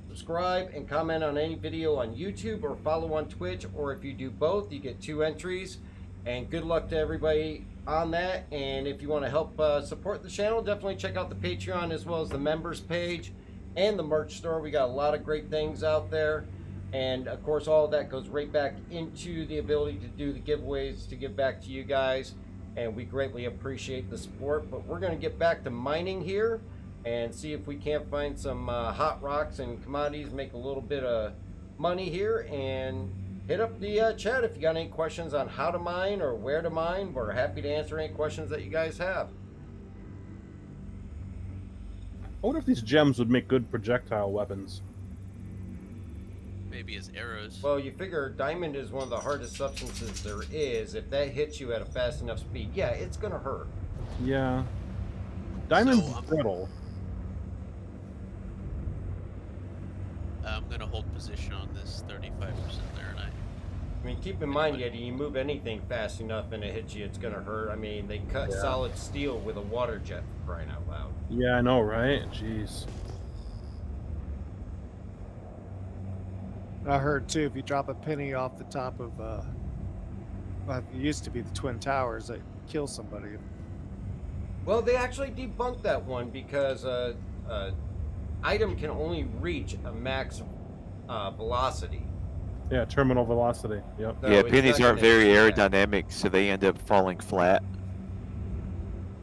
subscribe, and comment on any video on YouTube or follow on Twitch, or if you do both, you get 2 entries. And good luck to everybody on that. And if you want to help support the channel, definitely check out the Patreon as well as the members page and the merch store. We got a lot of great things out there, and of course all of that goes right back into the ability to do the giveaways to give back to you guys, and we greatly appreciate the support. But we're going to get back to mining here and see if we can't find some hot rocks and commodities, make a little bit of money here, and hit up the chat if you got any questions on how to mine or where to mine. We're happy to answer any questions that you guys have. I wonder if these gems would make good projectile weapons. Maybe as arrows. Well, you figure diamond is one of the hardest substances there is. If that hits you at a fast enough speed, yeah, it's gonna hurt. Yeah. Diamond's So, brittle. I'm gonna hold position on this 35% larinite. I mean, keep in mind, Yeti, you move anything fast enough and it hits you, it's gonna hurt. I mean, they cut solid steel with a water jet, for crying out loud. Yeah, I know, right? Jeez. I heard too, if you drop a penny off the top of, well, it used to be the Twin Towers, that kill somebody. Well, they actually debunked that one because item can only reach a max velocity. Yeah, terminal velocity. Yep. So Yeah, it's pennies not aren't gonna very exceed that. aerodynamic, so they end up falling flat.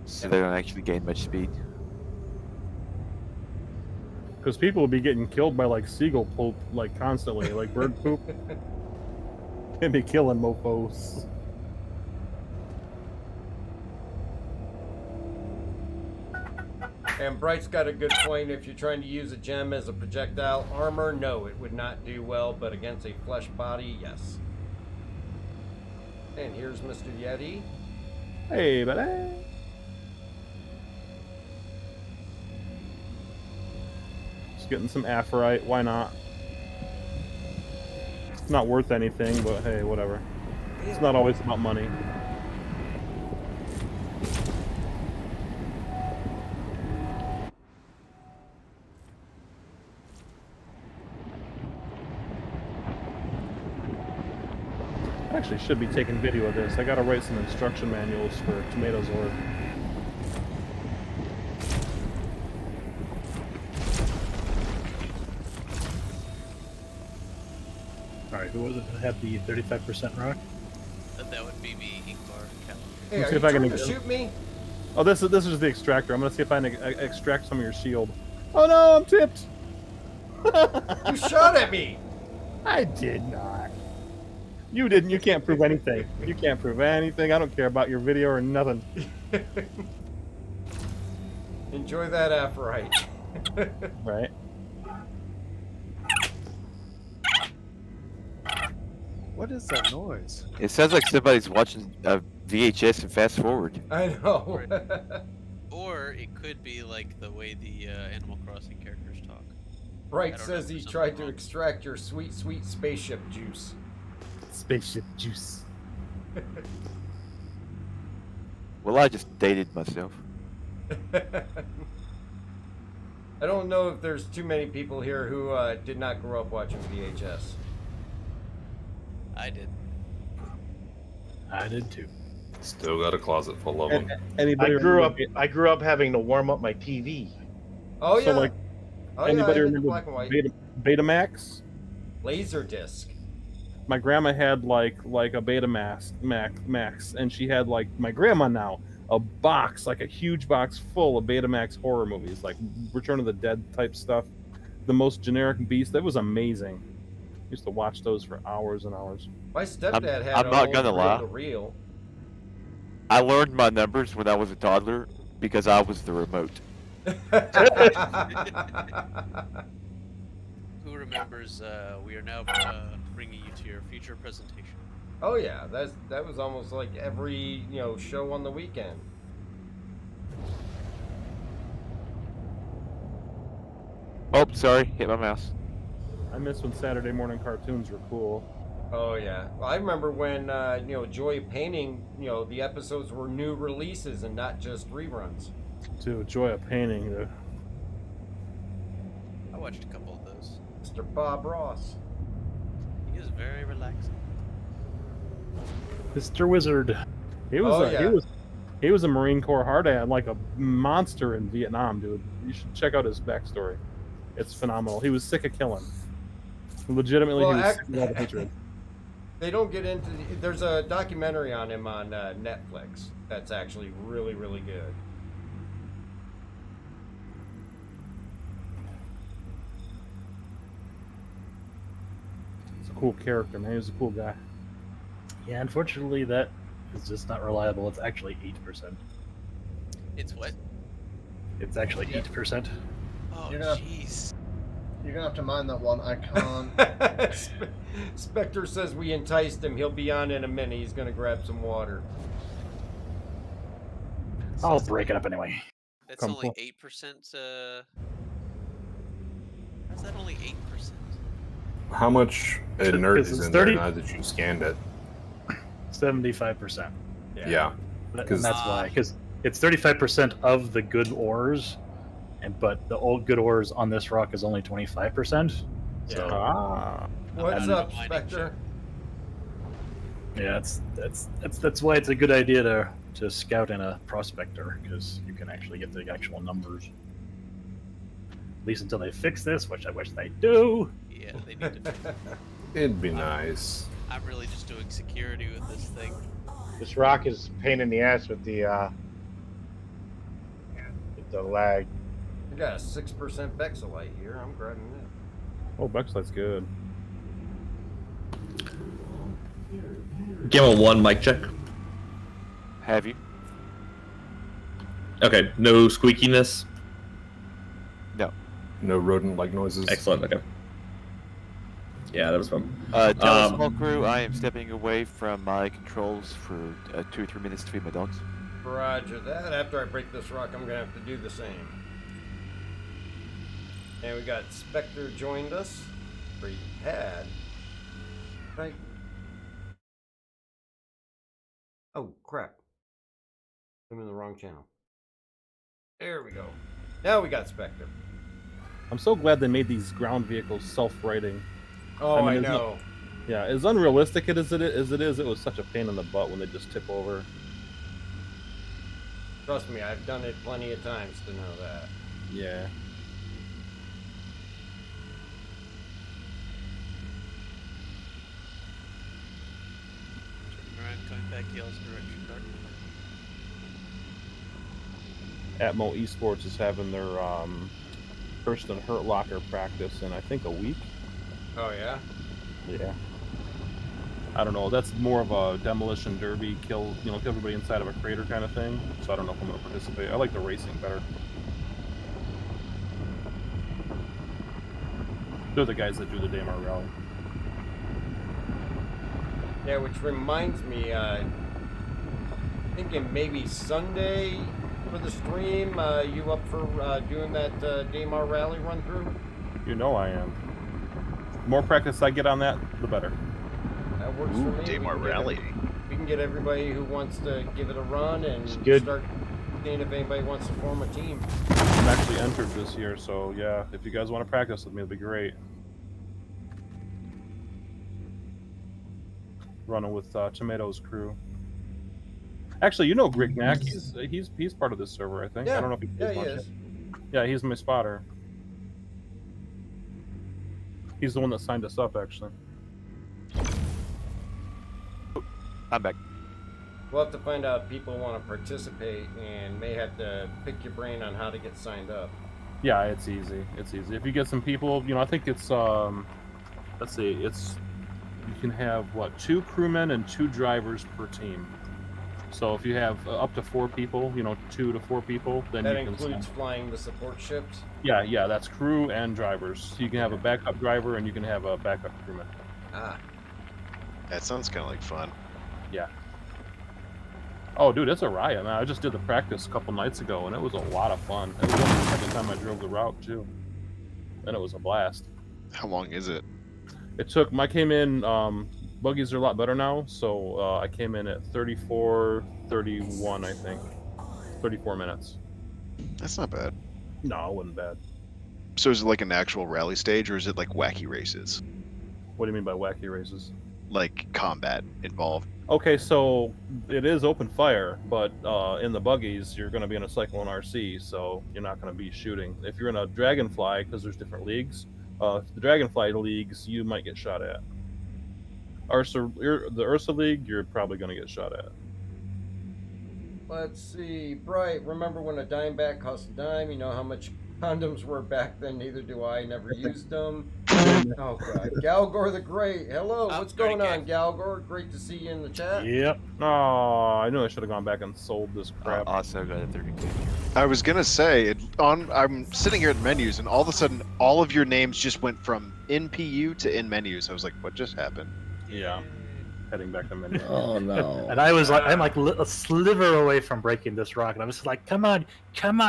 So they don't actually gain much speed. Because people will be getting killed by like seagull poop like constantly, like bird poop. They'd be killing mofos. And Bright's got a good point. If you're trying to use a gem as a projectile armor, no, it would not do well, but against a flesh body, yes. And here's Mr. Yeti. Hey, buddy. Just getting some Aphorite. Why not? It's not worth anything, but hey, whatever. It's not always about money. I actually should be taking video of this. I gotta write some instruction manuals for Tomatoes Org. Alright, who was it that had the 35% rock? That would be me, Ingvar. Hey, Let's are see you if I trying can- to shoot me? Oh, this is just the extractor. I'm gonna see if I can extract some of your shield. Oh no, I'm tipped. You shot at me. I did not. You didn't. You can't prove anything. You can't prove anything. I don't care about your video or nothing. Enjoy that Aphorite. Right. What is that noise? It sounds like somebody's watching a VHS and fast forward. I know. Or it could be like the way the Animal Crossing characters talk. Bright I don't says know, he there's tried something to wrong. extract your sweet, sweet spaceship juice. Spaceship juice. Well, I just dated myself. I don't know if there's too many people here who did not grow up watching VHS. I did. I did too. Still got a closet full of them. Anybody I grew remember- up having to warm up my TV. Oh yeah. So, like, oh, anybody yeah, remember black and white. Betamax? Laser disc. My grandma had like a Betamax Max, and she had like my grandma now a box, like a huge box full of Betamax horror movies, like Return of the Dead type stuff. The most generic beast. That was amazing. Used to watch those for hours and hours. My stepdad had I'm a not whole gonna lie. reel. I learned my numbers when I was a toddler because I was the remote. Who remembers? We are now bringing you to your future presentation. Oh yeah, that was almost like every show on the weekend. Oh, sorry, hit my mouse. I miss when Saturday morning cartoons were cool. Oh yeah, well, I remember when Joy of Painting, the episodes were new releases and not just reruns. Dude, Joy of Painting. I watched a couple of those. Mr. Bob Ross. He is very relaxing. Mr. Wizard. He was Oh, a, yeah. he was a Marine Corps hard ad, like a monster in Vietnam, dude. You should check out his backstory. It's phenomenal. He was sick of killing. Legitimately, Well, he was sick of all the hatred. They don't get into. There's a documentary on him on Netflix that's actually really, really good. It's a cool character, man. He was a cool guy. Yeah, unfortunately, that is just not reliable. It's actually 8%. It's what? It's actually 8%. Oh, You're gonna- jeez. You're gonna have to mind that one. I can't. Spectre says we enticed him. He'll be on in a minute. He's gonna grab some water. I'll break it up anyway. That's Come only on. 8%. How's that only 8%? How much inert Because is it's in 30 there now that you scanned it? 75%. Yeah. And 'Cause- that's why, because it's 35% of the good ores, but the old good ores on this rock is only 25%. So Ah. What's And- up, Spectre? Yeah, that's why it's a good idea to scout in a prospector, because you can actually get the actual numbers. At least until they fix this, which I wish they do. Yeah, they need to. It'd be nice. I'm really just doing security with this thing. This rock is a pain in the ass with the lag. I got a 6% Bexelite here. I'm grabbing it. Oh, Bexlight's good. Gamma 1, mic check. Have you? Okay, no squeakiness. No. No rodent-like noises. Excellent. Okay. Yeah, that was fun. Tell the small crew I am stepping away from my controls for 2 or 3 minutes to feed my dogs. Roger that. After I break this rock, I'm gonna have to do the same. And we got Spectre joined us. Or he had. Right. Oh crap. I'm in the wrong channel. There we go. Now we got Spectre. I'm so glad they made these ground vehicles self-righting. Oh, I it's know. Yeah, as unrealistic as it is, it was such a pain in the butt when they just tip over. Trust me, I've done it plenty of times to know that. Yeah. Turning around, coming back Yale's direction, Dark. Atmo Esports is having their first and hurt locker practice in I think a week. Oh yeah? Yeah. I don't know. That's more of a demolition derby, kill everybody inside of a crater kind of thing. So I don't know if I'm going to participate. I like the racing better. They're the guys that do the Daymar rally. Yeah, which reminds me, thinking maybe Sunday for the stream. You up for doing that Daymar rally run through? You know I am. The more practice I get on that, the better. That works for me. Daymar rally. We can get everybody who wants to give it a run and start seeing if anybody wants to form a team. I'm actually entered this year, so yeah, if you guys want to practice with me, it'll be great. Running with Tomato's crew. Actually, you know Greg Mack. He's part of this server, I think. Yeah. I don't know if he plays much. is. Yeah, he's my spotter. He's the one that signed us up, actually. I'm back. We'll have to find out if people want to participate and may have to pick your brain on how to get signed up. Yeah, it's easy. It's easy. If you get some people, I think it's let's see, you can have 2 crewmen and 2 drivers per team. So if you have up to 4 people, 2 to 4 people, then That you can includes flying the support ships. Yeah, that's crew and drivers. So you can have a backup driver and you can have a backup crewman. Ah. That sounds kind of like fun. Yeah. Oh, dude, it's a riot, man. I just did the practice a couple nights ago, and it was a lot of fun. It was only the second time I drove the route, too. And it was a blast. How long is it? I came in, buggies are a lot better now, so I came in at 34:31, I think. 34 minutes. That's not bad. No, it wasn't bad. So is it like an actual rally stage, or is it like wacky races? What do you mean by wacky races? Like combat involved? Okay, so it is open fire, but in the buggies, you're going to be in a Cyclone RC, so you're not going to be shooting. If you're in a Dragonfly, because there's different leagues, the Dragonfly leagues, you might get shot at. The Ursa League, you're probably going to get shot at. Let's see. Bright, remember when a dime back cost a dime? You know how much condoms were back then? Neither do I. Never used them. Oh, God. Galgor the Great. Hello. What's going on, Galgor? Great to see you in the chat. Yep. Oh, I knew I should have gone back and sold this crap. Also got a 30K. I was gonna say, I'm sitting here at menus, and all of a sudden, all of your names just went from in PU to in menus. I was like, what just happened? Yeah. Heading back to menu. Oh no! And I'm like a sliver away from breaking this rock, and I was like, "Come on,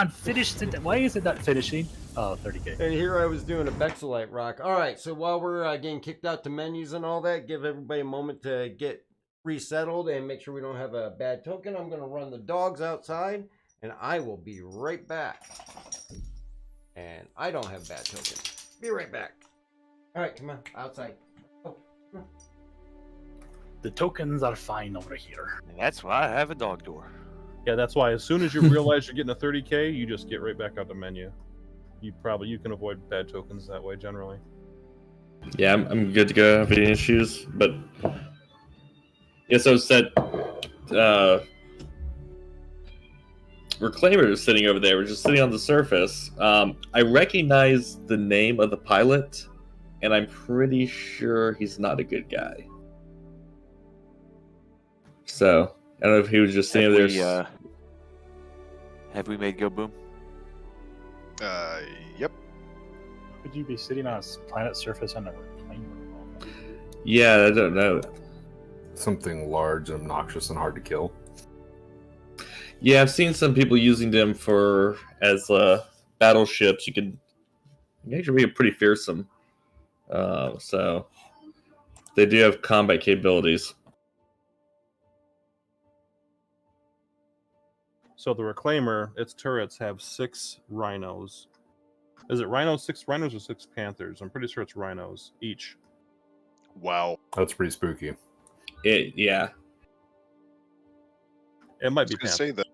finish it! Why is it not finishing?" Oh, 30K. And here I was doing a Bexelite rock. All right, so while we're getting kicked out to menus and all that, give everybody a moment to get resettled and make sure we don't have a bad token. I'm going to run the dogs outside, and I will be right back. And I don't have bad tokens. Be right back. All right, come on, outside. The tokens are fine over here. And that's why I have a dog door. Yeah, that's why as soon as you realize you're getting a 30k, you just get right back out the menu. You can avoid bad tokens that way generally. Yeah, I'm good to go. Have any issues? But yeah, so said Reclaimer is sitting over there. We're just sitting on the surface. I recognize the name of the pilot, and I'm pretty sure he's not a good guy. So I don't know if he was just sitting there. Have we made go boom? Yep. Would you be sitting on a planet's surface on a reclaimer? Yeah, I don't know. Something large, obnoxious, and hard to kill. Yeah, I've seen some people using them as battleships. You can actually be pretty fearsome. So they do have combat capabilities. So the Reclaimer, its turrets have 6 rhinos. Is it rhinos? 6 rhinos or 6 panthers? I'm pretty sure it's rhinos each. Wow. That's pretty spooky. Yeah. It might I be was gonna panthers. say that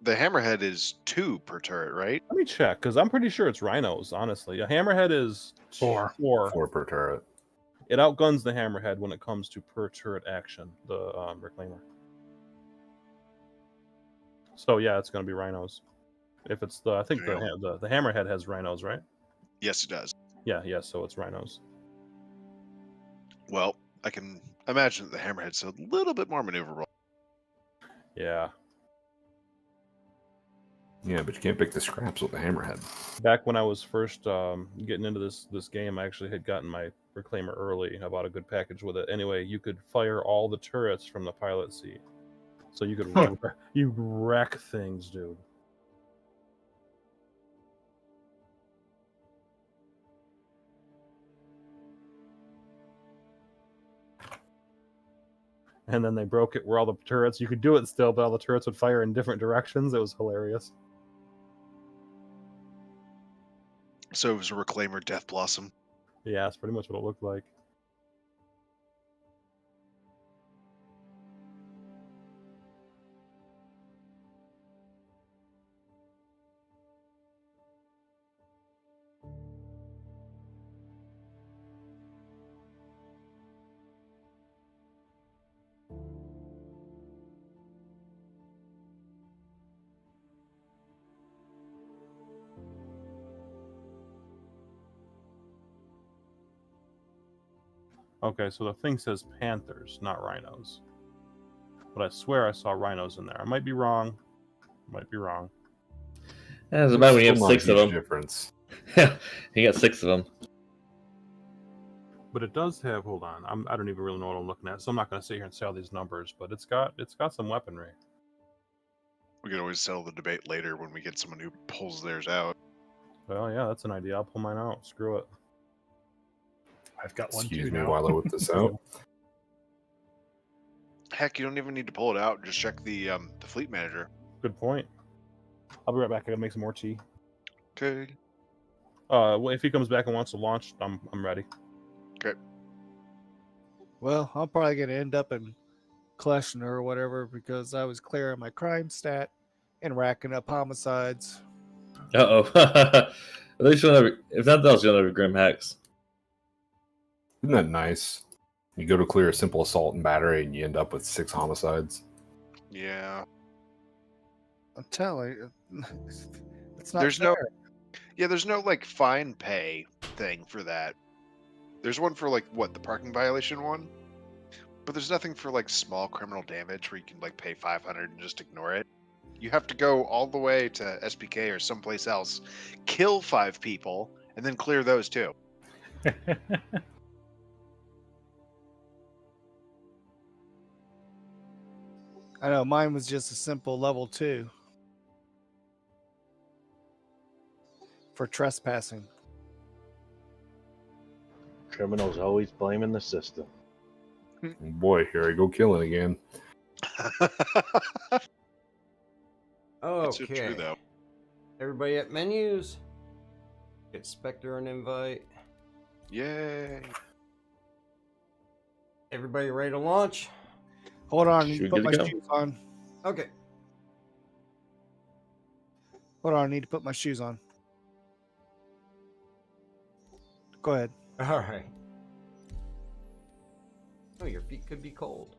the hammerhead is 2 per turret, right? Let me check, because I'm pretty sure it's rhinos, honestly. A hammerhead is 4. 4 per turret. It outguns the hammerhead when it comes to per turret action, the Reclaimer. So yeah, it's going to be rhinos. If it's I think the hammerhead has rhinos, right? Yes, it does. Yeah, so it's rhinos. Well, I can imagine that the hammerhead's a little bit more maneuverable. Yeah. Yeah, but you can't pick the scraps with the hammerhead. Back when I was first getting into this game, I actually had gotten my Reclaimer early. I bought a good package with it. Anyway, you could fire all the turrets from the pilot seat, so you could you wreck things, dude. And then they broke it where all the turrets, you could do it still, but all the turrets would fire in different directions. It was hilarious. So it was a Reclaimer Death Blossom. Yeah, that's pretty much what it looked like. Okay, so the thing says panthers, not rhinos. But I swear I saw rhinos in there. I might be wrong. That's about when you have Still not a 6 of huge them. difference. You got 6 of them. But it does have. Hold on, I don't even really know what I'm looking at, so I'm not going to sit here and say all these numbers. But it's got some weaponry. We could always settle the debate later when we get someone who pulls theirs out. Well, yeah, that's an idea. I'll pull mine out. Screw it. I've got one Excuse too me now. while I whip this out. Heck, you don't even need to pull it out. Just check the fleet manager. Good point. I'll be right back. I gotta make some more tea. Okay. Well, if he comes back and wants to launch, I'm ready. Okay. Well, I'm probably going to end up in Kleshner or whatever because I was clearing my crime stat and racking up homicides. Uh-oh. At least you'll never, if nothing else, you'll never Grim Hex. Isn't that nice? You go to clear a simple assault and battery, and you end up with 6 homicides. Yeah. I'm telling you, it's not There's fair. there's no like fine pay thing for that. There's one for like the parking violation one, but there's nothing for like small criminal damage where you can like pay 500 and just ignore it. You have to go all the way to SPK or someplace else, kill 5 people, and then clear those too. I know mine was just a simple level 2 for trespassing. Criminals always blaming the system. Boy, here I go killing again. That's so Okay. true though. Everybody at menus. Get Spectre an invite. Yay. Everybody ready to launch? Hold on, I need Should to we put my get to go? shoes on. Okay. Hold on, I need to put my shoes on. Go ahead. All right. Oh, your feet could be cold.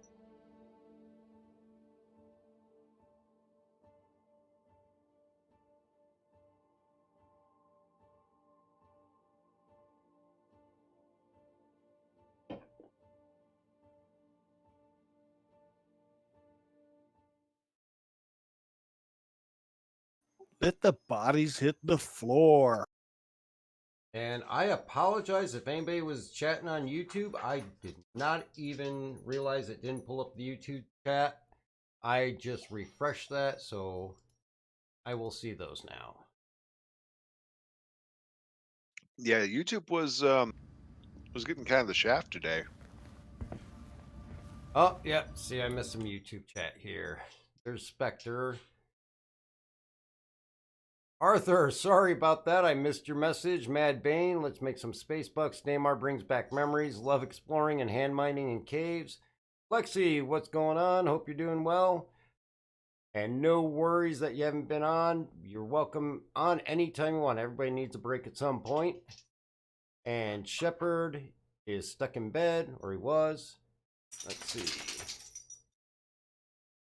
Let the bodies hit the floor. And I apologize if anybody was chatting on YouTube. I did not even realize it didn't pull up the YouTube chat. I just refreshed that, so I will see those now. Yeah, YouTube was getting kind of the shaft today. Oh, yeah. See, I missed some YouTube chat here. There's Spectre. Arthur, sorry about that. I missed your message. Mad Bane, let's make some space bucks. Daymar brings back memories. Love exploring and hand mining in caves. Lexi, what's going on? Hope you're doing well. And no worries that you haven't been on. You're welcome on anytime you want. Everybody needs a break at some point. And Shepard is stuck in bed, or he was. Let's see.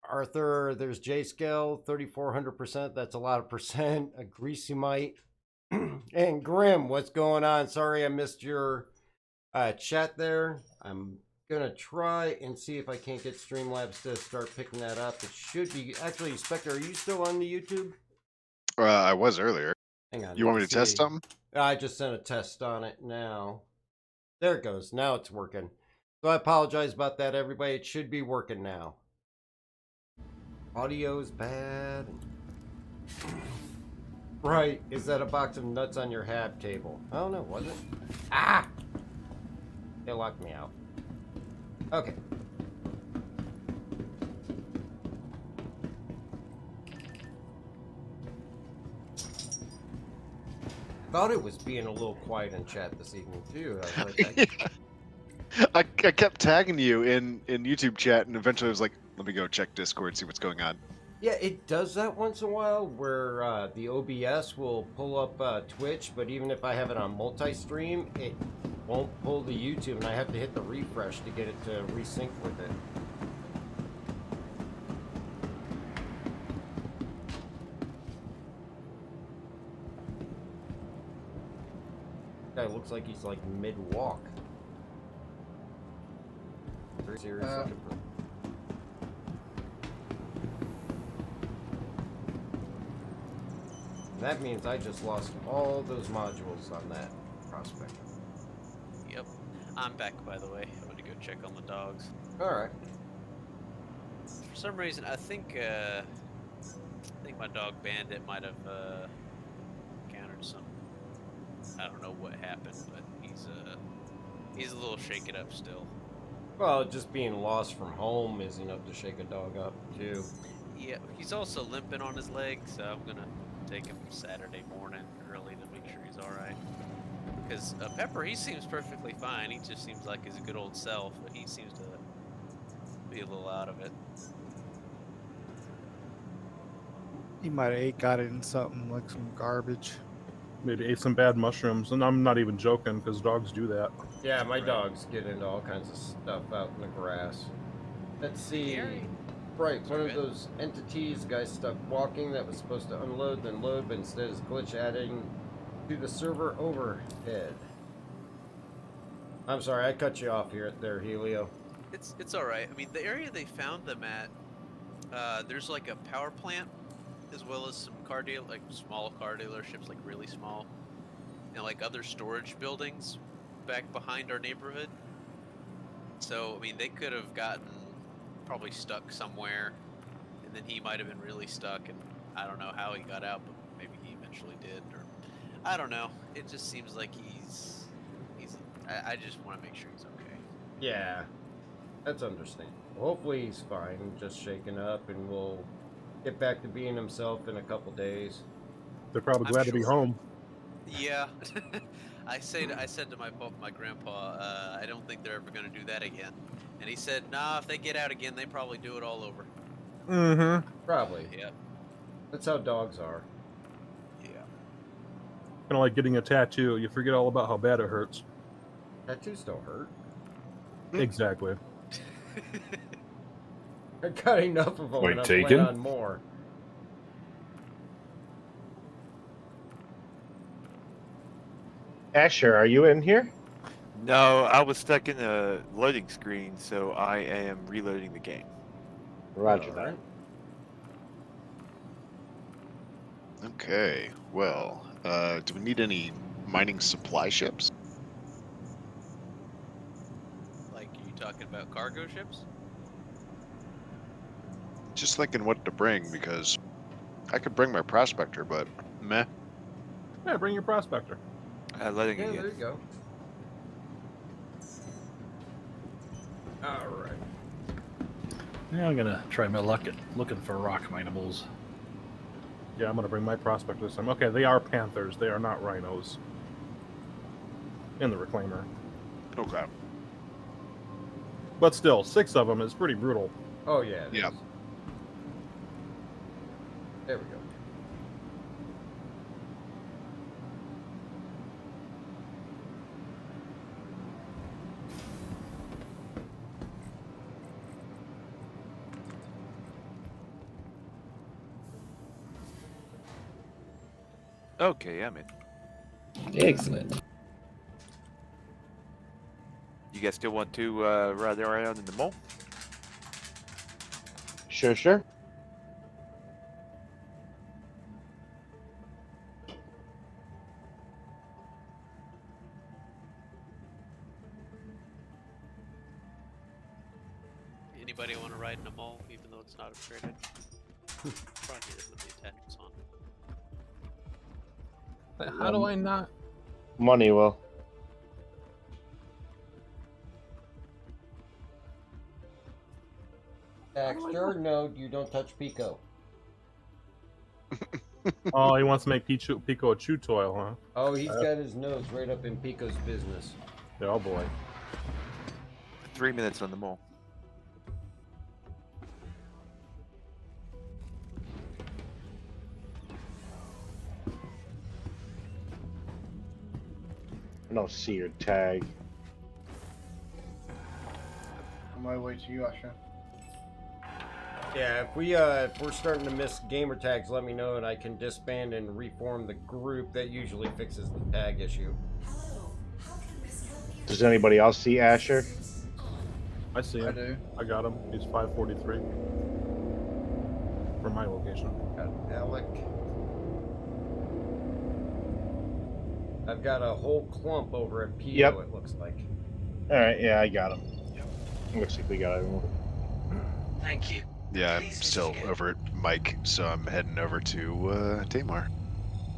Arthur, there's J Scale, 3,400%. That's a lot of percent. A Greasy Mite. And Grim, what's going on? Sorry I missed your chat there. I'm going to try and see if I can't get Streamlabs to start picking that up. It should be. Actually, Spectre, are you still on the YouTube? I was earlier. Hang on. You want me let's to test see. something? I just sent a test on it now. There it goes. Now it's working. So I apologize about that, everybody. It should be working now. Audio's bad. Right. Is that a box of nuts on your hab table? Oh no, was it? Ah! It locked me out. Okay. Thought it was being a little quiet in chat this evening too. I was like, I kept tagging you in YouTube chat, and eventually I was like, let me go check Discord, see what's going on. yeah, it does that once in a while where the OBS will pull up Twitch, but even if I have it on multi-stream, it won't pull the YouTube, and I have to hit the refresh to get it to resync with it. Guy looks like he's like mid-walk. Very serious looking for. That means I just lost all those modules on that prospect. Yep. I'm back, by the way. I'm gonna go check on the dogs. Alright. For some reason, I think my dog Bandit might have encountered some. I don't know what happened, but he's a little shaken up still. Well, just being lost from home is enough to shake a dog up, too. Yeah, he's also limping on his leg, so I'm gonna take him Saturday morning early to make sure he's alright. Because Pepper, he seems perfectly fine. He just seems like his good old self, but he seems to be a little out of it. He might have got it in something like some garbage. Maybe ate some bad mushrooms, and I'm not even joking because dogs do that. Yeah, my dogs get into all kinds of stuff out in the grass. Let's see. Right, one of those entities, guy stuck walking that was supposed to unload then load, but instead is glitch adding to the server overhead. I'm sorry, I cut you off here there, Helio. It's alright. I mean, the area they found them at, there's like a power plant, as well as some small car dealerships, like really small, and like other storage buildings back behind our neighborhood. So, I mean, they could have gotten probably stuck somewhere, and then he might have been really stuck, and I don't know how he got out, but maybe he eventually did, or I don't know. It just seems like I just want to make sure he's okay. Yeah, that's understandable. Hopefully he's fine, just shaken up, and we'll get back to being himself in a couple days. They're probably glad to be home. Yeah. I said to my grandpa, I don't think they're ever going to do that again. And he said, nah, if they get out again, they probably do it all over. Mm-hmm. Probably. Yeah. That's how dogs are. Yeah. Kind of like getting a tattoo. You forget all about how bad it hurts. Tattoos don't hurt. Exactly. I got enough of them Point and I taken. plan on more. Asher, are you in here? No, I was stuck in a loading screen, so I am reloading the game. Roger All that. right. Okay. Well, do we need any mining supply ships? Like, you talking about cargo ships? Just thinking what to bring because I could bring my prospector, but meh. Yeah, bring your prospector. Loading Yeah, again. there you go. All right. Yeah, I'm gonna try my luck at looking for rock mineables. Yeah, I'm gonna bring my prospector this time. Okay, they are panthers. They are not rhinos. In the reclaimer. Okay. But still, 6 of them is pretty brutal. Oh yeah. it Yeah. is. There we go. Okay, I'm in. Excellent. You guys still want to ride around in the mall? Sure. Anybody want to ride in a mall, even though it's not upgraded? Probably just put the attachments on. How do I not? Money will. Baxter, no, you don't touch Pico. Oh, he wants to make Pico a chew toy, huh? Oh, he's got his nose right up in Pico's business. Oh boy. 3 minutes on the mall. I don't see your tag. On my way to you, Asher. Yeah, if we're starting to miss gamer tags, let me know and I can disband and reform the group. That usually fixes the tag issue. Does anybody else see Asher? I see him. I do. I got him. He's 543. From my location. Got Alec. I've got a whole clump over at Pico, Yep. it looks like. Alright, yeah, I got him. Looks like we got everyone. Thank you. Yeah, I'm still over at Mike, so I'm heading over to Daymar.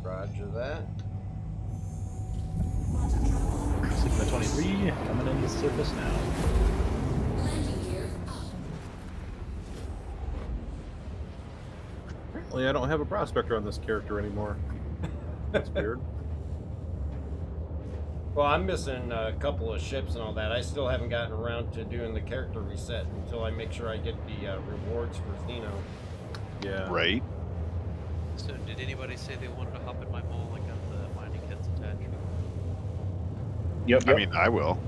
Roger that. Sigma 23 coming in the surface now. Apparently, I don't have a prospector on this character anymore. That's weird. Well, I'm missing a couple of ships and all that. I still haven't gotten around to doing the character reset until I make sure I get the rewards for Xeno. Yeah. Right? So, did anybody say they wanted to hop in my mall? I got the mining kits attached. Yep. I mean, I will.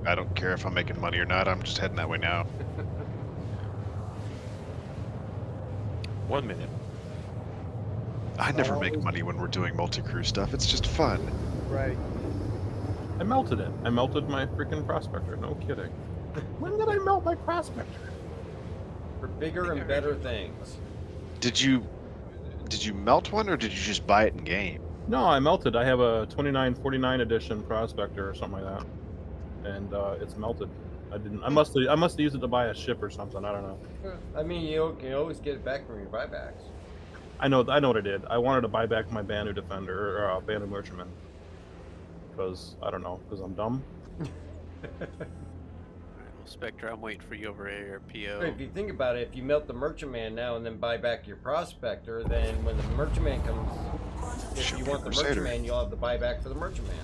I don't care if I'm making money or not. I'm just heading that way now. 1 minute. I never make money when we're doing multi-crew stuff. It's just fun. Right. I melted it. I melted my freaking prospector. No kidding. When did I melt my prospector? For bigger and better things. Did you melt one or did you just buy it in game? No, I melted. I have a 2949 edition prospector or something like that, and it's melted. I didn't. I must have used it to buy a ship or something. I don't know. I mean, you can always get it back from your buybacks. I know what I did. I wanted to buy back my Banu Defender or Banu Merchantman. Because I don't know. Because I'm dumb. Well, Spectre, I'm waiting for you over here, PO. If you think about it, if you melt the Merchantman now and then buy back your Prospector, then when the Merchantman comes, if you want the Merchantman, you'll have the buyback for the Merchantman.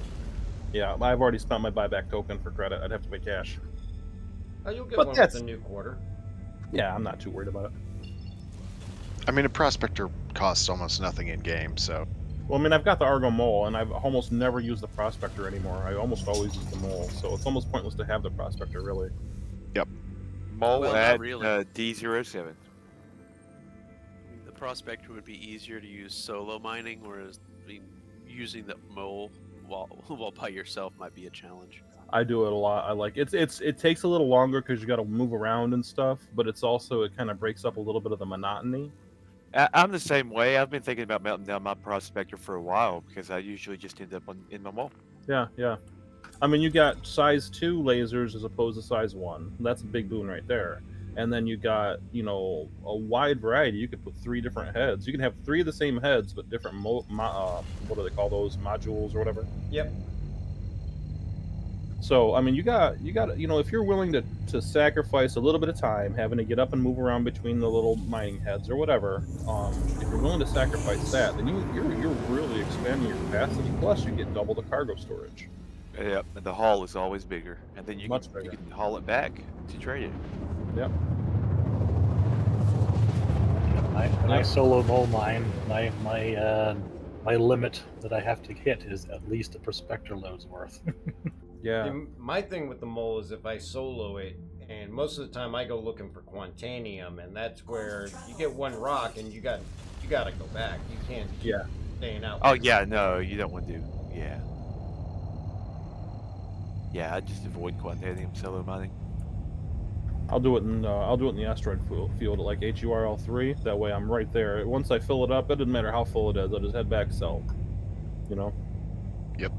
Yeah, I've already spent my buyback token for credit. I'd have to pay cash. Oh, you'll get But one that's- with a new quarter. Yeah, I'm not too worried about it. I mean, a prospector costs almost nothing in game, so. Well, I mean, I've got the Argo Mole, and I've almost never used the Prospector anymore. I almost always use the Mole, so it's almost pointless to have the Prospector, really. Yep. Mole Well, not at really. D07. The prospector would be easier to use solo mining, whereas using the mole while by yourself might be a challenge. I do it a lot. I like it takes a little longer because you got to move around and stuff, but it's also it kind of breaks up a little bit of the monotony. I'm the same way. I've been thinking about melting down my prospector for a while because I usually just end up in my mole. Yeah, yeah. I mean, you got size 2 lasers as opposed to size 1. That's a big boon right there. And then you got, you know, a wide variety. You could put 3 different heads. You can have 3 of the same heads, but different what do they call those, modules or whatever? Yep. So I mean, you got you know, if you're willing to sacrifice a little bit of time having to get up and move around between the little mining heads or whatever, if you're willing to sacrifice that, then you're really expanding your capacity. Plus, you get double the cargo storage. Yep, and the haul is always bigger, and then you Much can, you bigger. can haul it back to trade it. Yep. When I solo mole mine, my limit that I have to hit is at least a prospector load's worth. Yeah. And my thing with the mole is if I solo it, and most of the time I go looking for Quantanium, and that's where you get one rock and you gotta go back. You can't keep staying out. Oh yeah, no, you don't want to do. Yeah. Yeah, I just avoid quantanium solo mining. I'll do it in the asteroid field at like HURL3. That way I'm right there. Once I fill it up, it doesn't matter how full it is. I'll just head back south. You know. Yep.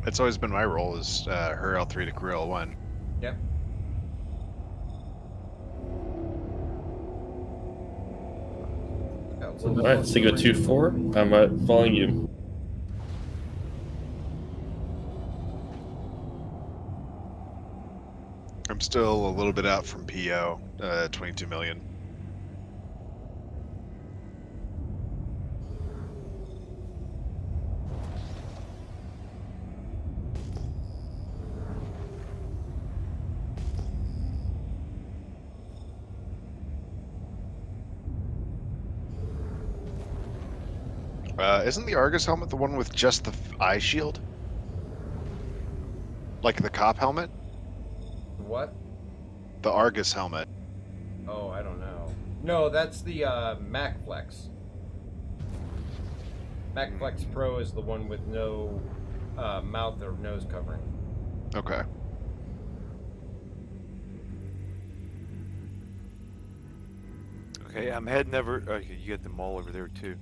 It's always been my role is her L3 to crew L1. Yep. Alright, Sigma 2-4. I'm following you. I'm still a little bit out from PO, 22 million. Isn't the Argus helmet the one with just the eye shield? Like the cop helmet? What? The Argus helmet. Oh, I don't know. No, that's the MacFlex. MacFlex Pro is the one with no mouth or nose covering. Okay. Okay, I'm heading over. Okay, you got the mole over there too.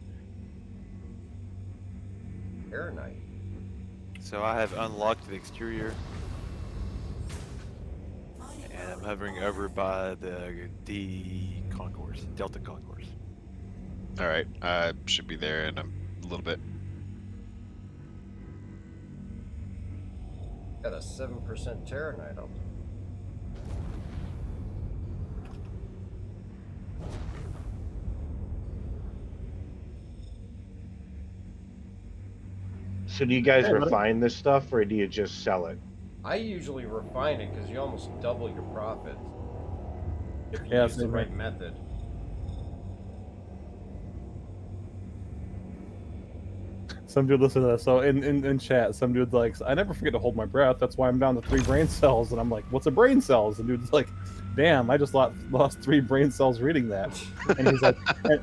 Aeronite. So I have unlocked the exterior, and I'm hovering over by the D concourse, Delta concourse. All right. I should be there in a little bit. Got a 7% Terranite up. So do you guys Hey, buddy. refine this stuff, or do you just sell it? I usually refine it because you almost double your profits if you Yeah, use the same right here. method. Some dude listen to this. So in chat, some dude's like, I never forget to hold my breath. That's why I'm down to 3 brain cells. And I'm like, what's a brain cells? And dude's like, damn, I just lost 3 brain cells reading that. And he's like,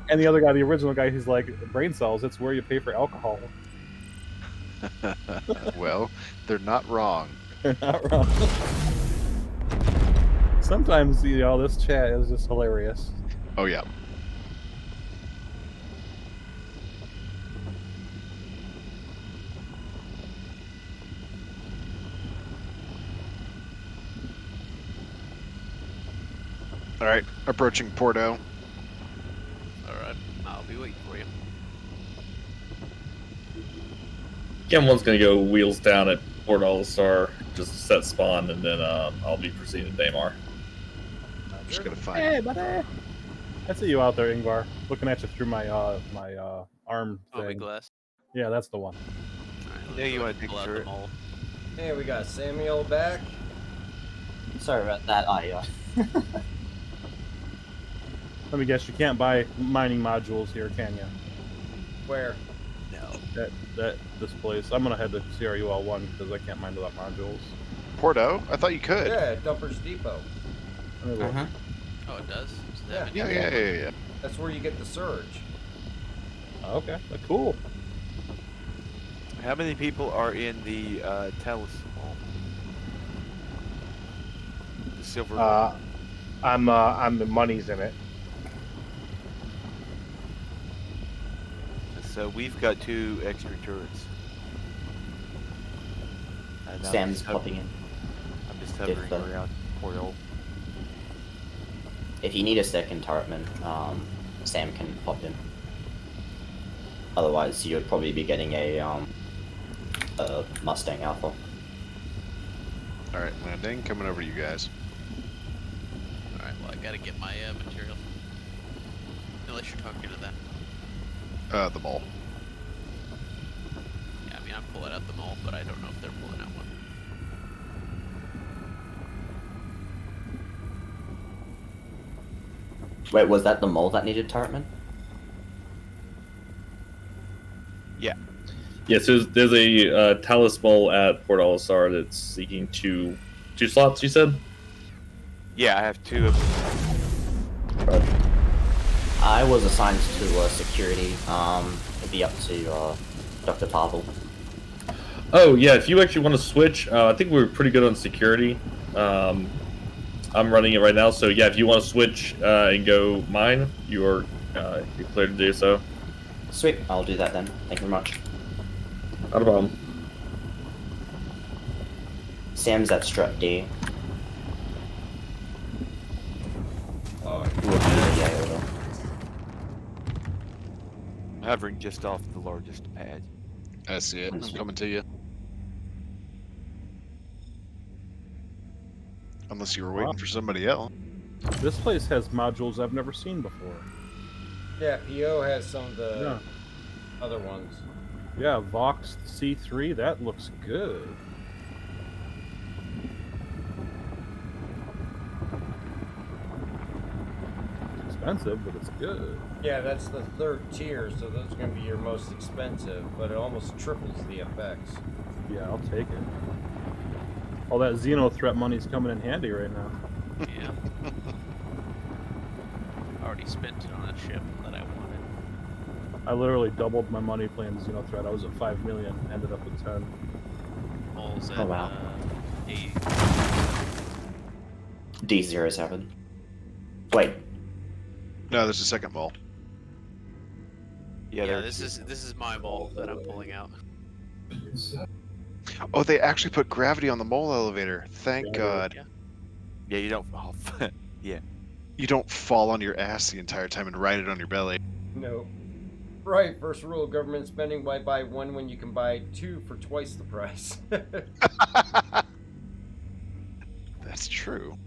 and the other guy, the original guy, he's like, brain cells, it's where you pay for alcohol. Well, they're not wrong. They're not wrong. Sometimes, you know, this chat is just hilarious. Oh yeah. All right, approaching Porto. Alright, I'll be waiting for you. Chem 1's gonna go wheels down at Port All-Star, just set spawn, and then I'll be proceeding to Daymar. I'm just gonna find. Hey, buddy. I see you out there, Ingvar, looking at you through my my arm Oh, big thing. glass. Yeah, that's the one. Alright, Yeah, you go wanna ahead and dig pull out through the it. mole. Hey, we got Samuel back. Sorry about that. Let me guess, you can't buy mining modules here, can you? Where? No. This place. I'm gonna head to CRUL1 because I can't mine without modules. Porto? I thought you could. Yeah, Dumpers Depot. Let me look. Oh, it does? Is Yeah. that Yeah. That's where you get the surge. Okay, cool. How many people are in the Talus Mall? The silver. I'm the money's in it. So we've got 2 extra turrets. And I'm Sam's just popping in. I'm just hovering around Portal. If you need a second turretman, Sam can pop in. Otherwise, you'd probably be getting a Mustang Alpha. Alright, landing. Coming over to you guys. Alright, well, I gotta get my material. Unless you're talking to them. The mall. Yeah, I mean, I'm pulling out the mall, but I don't know if they're pulling out one. Wait, was that the mole that needed turretman? Yeah. Yes, there's a Talus Mall at Port Olisar that's seeking two slots, you said? Yeah, I have 2 of them. Right. I was assigned to security. It'd be up to Dr. Pavel. Oh, yeah, if you actually want to switch, I think we're pretty good on security. I'm running it right now, so yeah, if you want to switch and go mine, you're clear to do so. Sweet, I'll do that then. Thank you very much. Not a problem. Sam's at strap D. I'm hovering just off the largest pad. I see it. I'm coming to you. Unless you were waiting for somebody else. This place has modules I've never seen before. Yeah, PO has some of the other ones. Yeah, Vox C3, that looks good. It's expensive, but it's good. Yeah, that's the 3rd tier, so those are going to be your most expensive, but it almost triples the effects. Yeah, I'll take it. All that Xeno threat money's coming in handy right now. Yeah. I already spent it on a ship that I wanted. I literally doubled my money playing Xeno threat. I was at 5 million, ended up with 10. Malls at, Oh, wow. 80. D07. Wait. No, there's a second mall. Yeah, this is my mall that I'm pulling out. Oh, they actually put gravity on the mole elevator. Thank God. Yeah, you don't fall. Yeah. You don't fall on your ass the entire time and ride it on your belly. No. Right, first rule of government spending, why buy one when you can buy 2 for twice the price? That's true.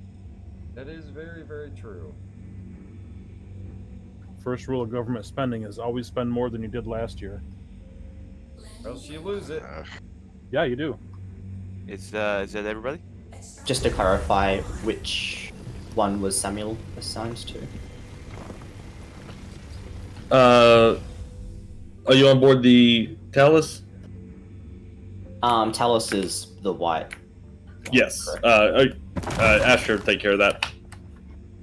That is very, very true. First rule of government spending is always spend more than you did last year. Or else you lose it. Yeah, you do. Is that everybody? Just to clarify, which one was Samuel assigned to? Are you on board the Talus? Talus is the white. Yes. Asher, take care of that.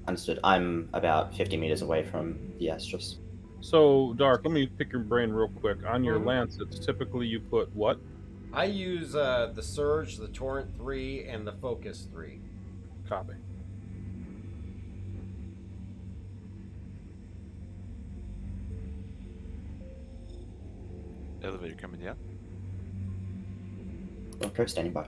Understood. I'm about 50 meters away from the Astrus. So, Dark, let me pick your brain real quick. On your lance, it's typically you put what? I use the Surge, the Torrent 3, and the Focus 3. Copy. Elevator coming down. Okay, standing by.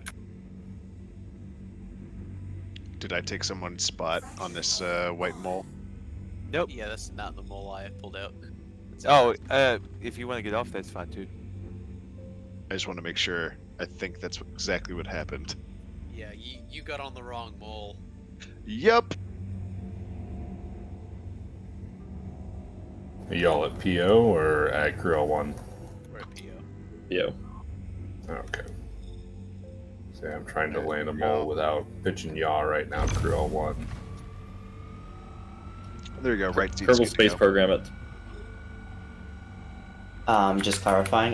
Did I take someone's spot on this white mole? Nope. Yeah, that's not the mole I pulled out. If you want to get off, that's fine too. I just want to make sure. I think that's exactly what happened. Yeah, you got on the wrong mole. Yep. Are y'all at PO or at Creole 1? We're at PO. Yeah. Okay. Yeah, I'm trying to land them all without pitching yaw right now, crew L1. There you go. Right. Kerbal space program it. Just clarifying,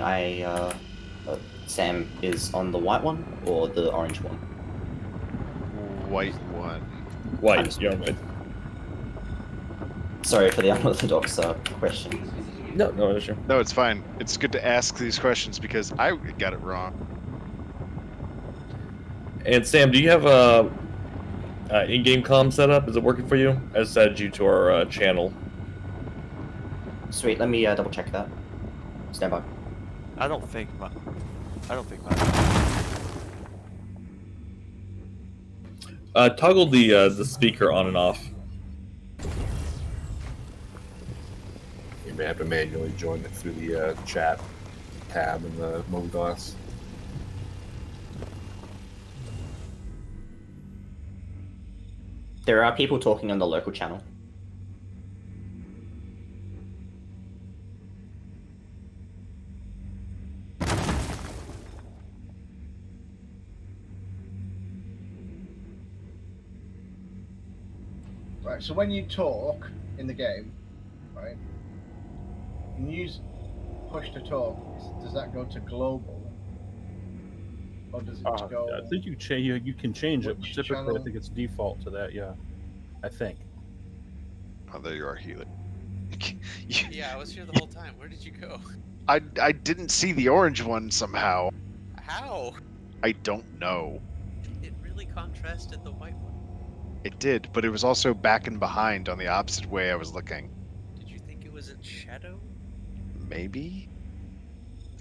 Sam is on the white one or the orange one? White one. White. You're on white. Sorry for the unorthodox question. No issue. No, it's fine. It's good to ask these questions because I got it wrong. And Sam, do you have a in-game comm setup? Is it working for you? I just added you to our channel. Sweet. Let me double check that. Stand by. I don't think mine. Toggle the speaker on and off. You may have to manually join it through the chat tab in the mode glass. There are people talking on the local channel. Right, so when you talk in the game, right, when you use push to talk, does that go to global? Or does it just go... I think you can change it, but Which typically channel? I think it's default to that, yeah. I think. Oh, there you are, Healy. Yeah, I was here the whole time. Where did you go? I didn't see the orange one somehow. How? I don't know. It really contrasted the white one. It did, but it was also back and behind on the opposite way I was looking. Did you think it was in shadow? Maybe?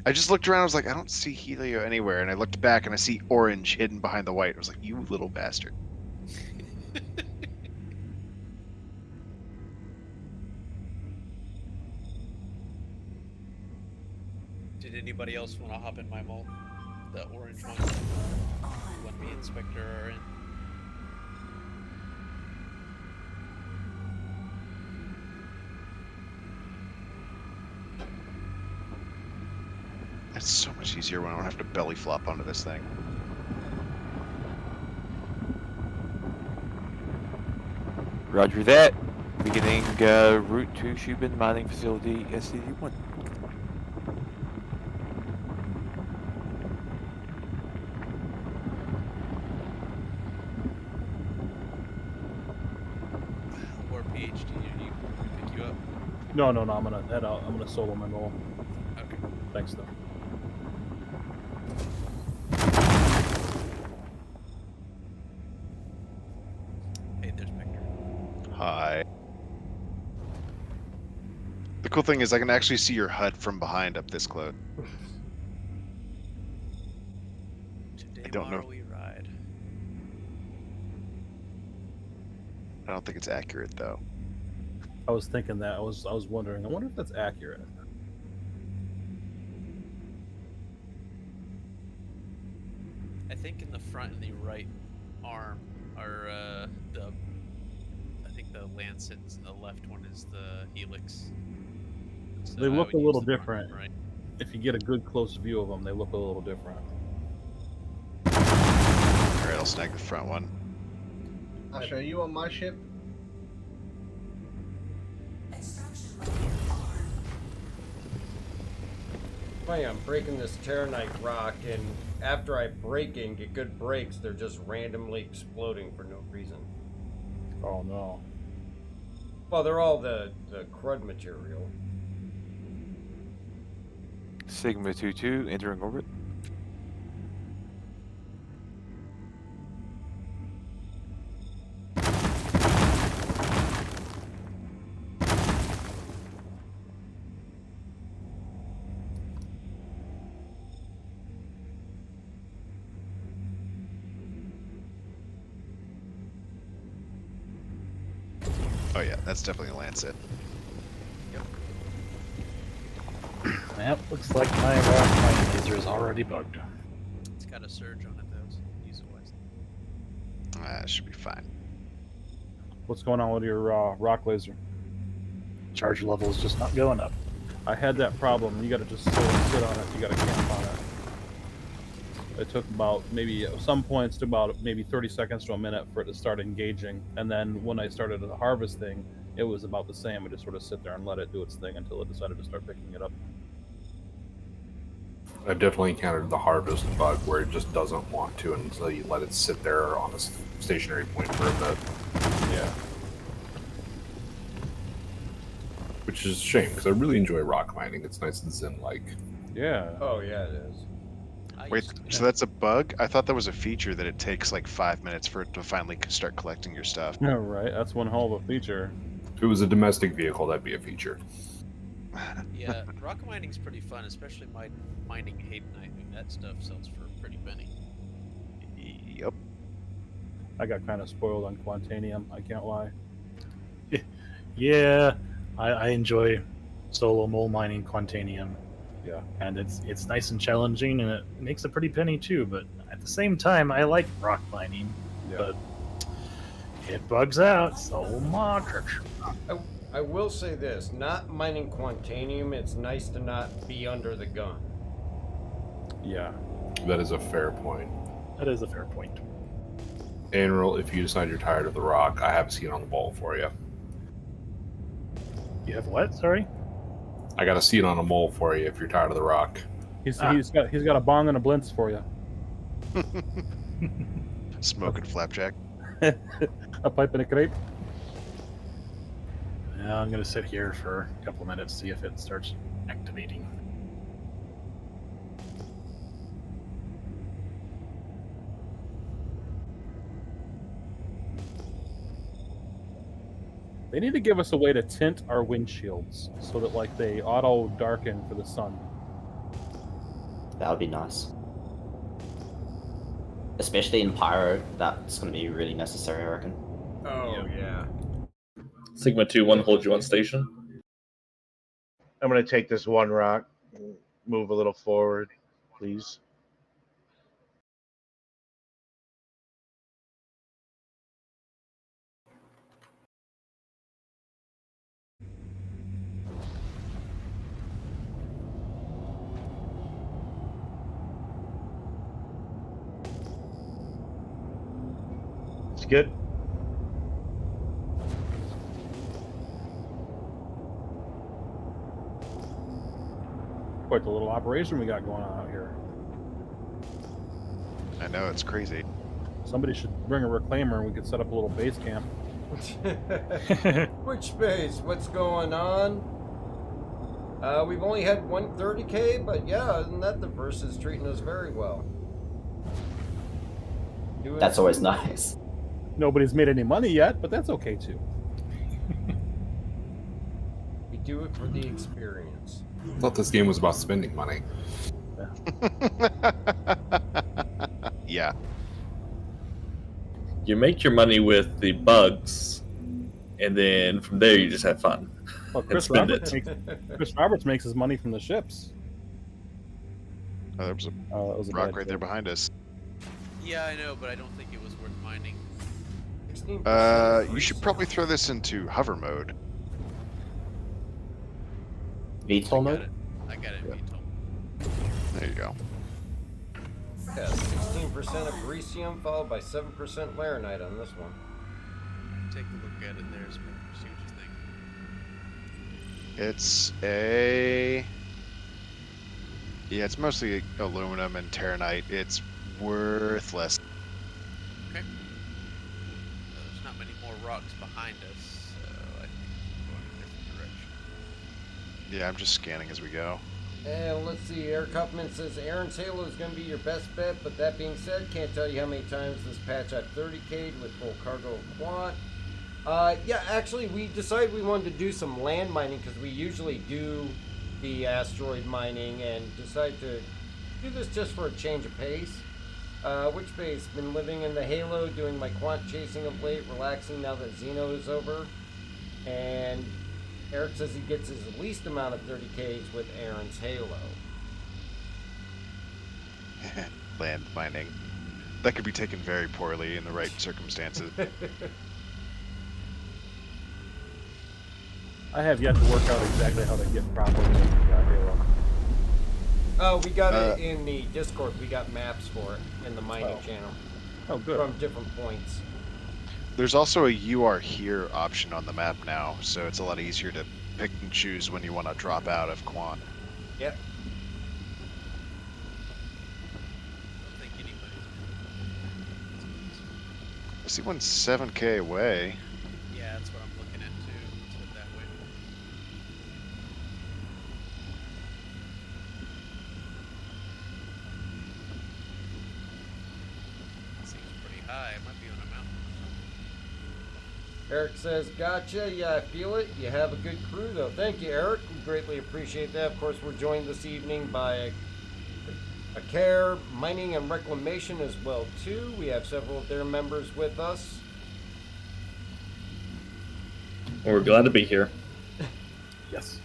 I just looked around, I was like, I don't see Helio anywhere, and I looked back and I see orange hidden behind the white. I was like, you little bastard. Did anybody else want to hop in my mold? The orange one? When me and Spectre are in. It's so much easier when I don't have to belly flop onto this thing. Roger that. Beginning route to Shubin Mining Facility SCD-1. Or PhD, you pick you up. No, I'm gonna head out. I'm gonna solo my mole. Okay. Thanks though. Hey, there's Spectre. Hi. The cool thing is I can actually see your HUD from behind up this close. To I don't know. Daymar we ride. I don't think it's accurate though. I was thinking that. I was wondering. I wonder if that's accurate. I think in the front and the right arm are I think the lancets, and the left one is the helix. So They I look would a use little the front different. and right. If you get a good close view of them, they look a little different. Alright, I'll snag the front one. Asher, are you on my ship? Funny, I'm breaking this Terranite rock, and after I break and get good breaks, they're just randomly exploding for no reason. Oh no. Well, they're all the crud material. Sigma 22 entering orbit. Oh yeah, that's definitely a Lancet. Yep, looks like my rock mining laser is already bugged. It's got a surge on it though, so use it wisely. That should be fine. What's going on with your rock laser? Charge level is just not going up. I had that problem. You gotta just sit on it. You gotta camp on it. It took about maybe at some points took about maybe 30 seconds to a minute for it to start engaging, and then when I started the harvesting, it was about the same. I just sort of sit there and let it do its thing until it decided to start picking it up. I've definitely encountered the harvest bug where it just doesn't want to until you let it sit there on a stationary point for a bit. Yeah. Which is a shame, because I really enjoy rock mining. It's nice and zen-like. Yeah. Oh yeah, it is. Wait, so that's a bug? I thought that was a feature that it takes like 5 minutes for it to finally start collecting your stuff. Yeah, right. That's one hell of a feature. If it was a domestic vehicle, that'd be a feature. Yeah, rock mining's pretty fun, especially mining Haydenite. I mean, that stuff sells for a pretty penny. Yep. I got kind of spoiled on Quantanium, I can't lie. Yeah, I enjoy solo mole mining Quantanium. Yeah. And it's nice and challenging, and it makes a pretty penny too. But at the same time, I like rock mining. Yeah. But it bugs out so much. I will say this: not mining Quantanium, it's nice to not be under the gun. Yeah. That is a fair point. That is a fair point. Annual, if you decide you're tired of the rock, I have a seat on the ball for you. You have what? Sorry. I got a seat on a mole for you if you're tired of the rock. He's got a bong and a blintz for you. Smoking flapjack. A pipe and a crepe. Yeah, I'm gonna sit here for a couple of minutes, see if it starts activating. They need to give us a way to tint our windshields so that like they auto darken for the sun. That would be nice. Especially in Pyro, that's going to be really necessary, I reckon. Oh yeah. Sigma 2-1 hold you on station. I'm going to take this one rock, move a little forward, please. It's good. Quite the little operation we got going on out here. I know, it's crazy. Somebody should bring a reclaimer and we could set up a little base camp. Which base? What's going on? We've only had 130K, but yeah, other than that, the verse is treating us very well. That's always nice. Nobody's made any money yet, but that's okay too. We do it for the experience. I thought this game was about spending money. Yeah. You make your money with the bugs, and then from there you just have fun. Well, and spend it. Chris Roberts makes his money from the ships. Oh, there was a rock right there behind us. Yeah, I know, but I don't think it was worth mining. You should probably throw this into hover mode. VTOL mode? I got it, VTOL. There you go. Yeah, 16% of Bericium followed by 7% Laranite on this one. Take a look at it there, see what you think. It's it's mostly aluminum and terranite. It's worthless. Okay. There's not many more rocks behind us, so I think we're going in a different direction. Yeah, I'm just scanning as we go. And let's see, Eric Huffman says Aaron's Halo is going to be your best bet, but that being said, can't tell you how many times this patch I've 30k'd with full cargo of quant. Yeah, actually, we decided we wanted to do some land mining because we usually do the asteroid mining and decided to do this just for a change of pace. Which base? Been living in the Halo, doing my quant chasing of late, relaxing now that Xeno is over. And Eric says he gets his least amount of 30Ks with Aaron's Halo. Land mining. That could be taken very poorly in the right circumstances. I have yet to work out exactly how to get properly into Halo. Oh, we got it in the Discord. We got maps for it in the mining channel. Oh, good. From different points. There's also a "You Are Here" option on the map now, so it's a lot easier to pick and choose when you want to drop out of Quan. Yep. I see one 7K away. Yeah, that's what I'm looking at too. Let's head that way. That seems pretty high. It might be on a mountain. Eric says, gotcha. Yeah, I feel it. You have a good crew, though. Thank you, Eric. We greatly appreciate that. Of course, we're joined this evening by a Care Mining and Reclamation as well, too. We have several of their members with us. We're glad to be here. Yes.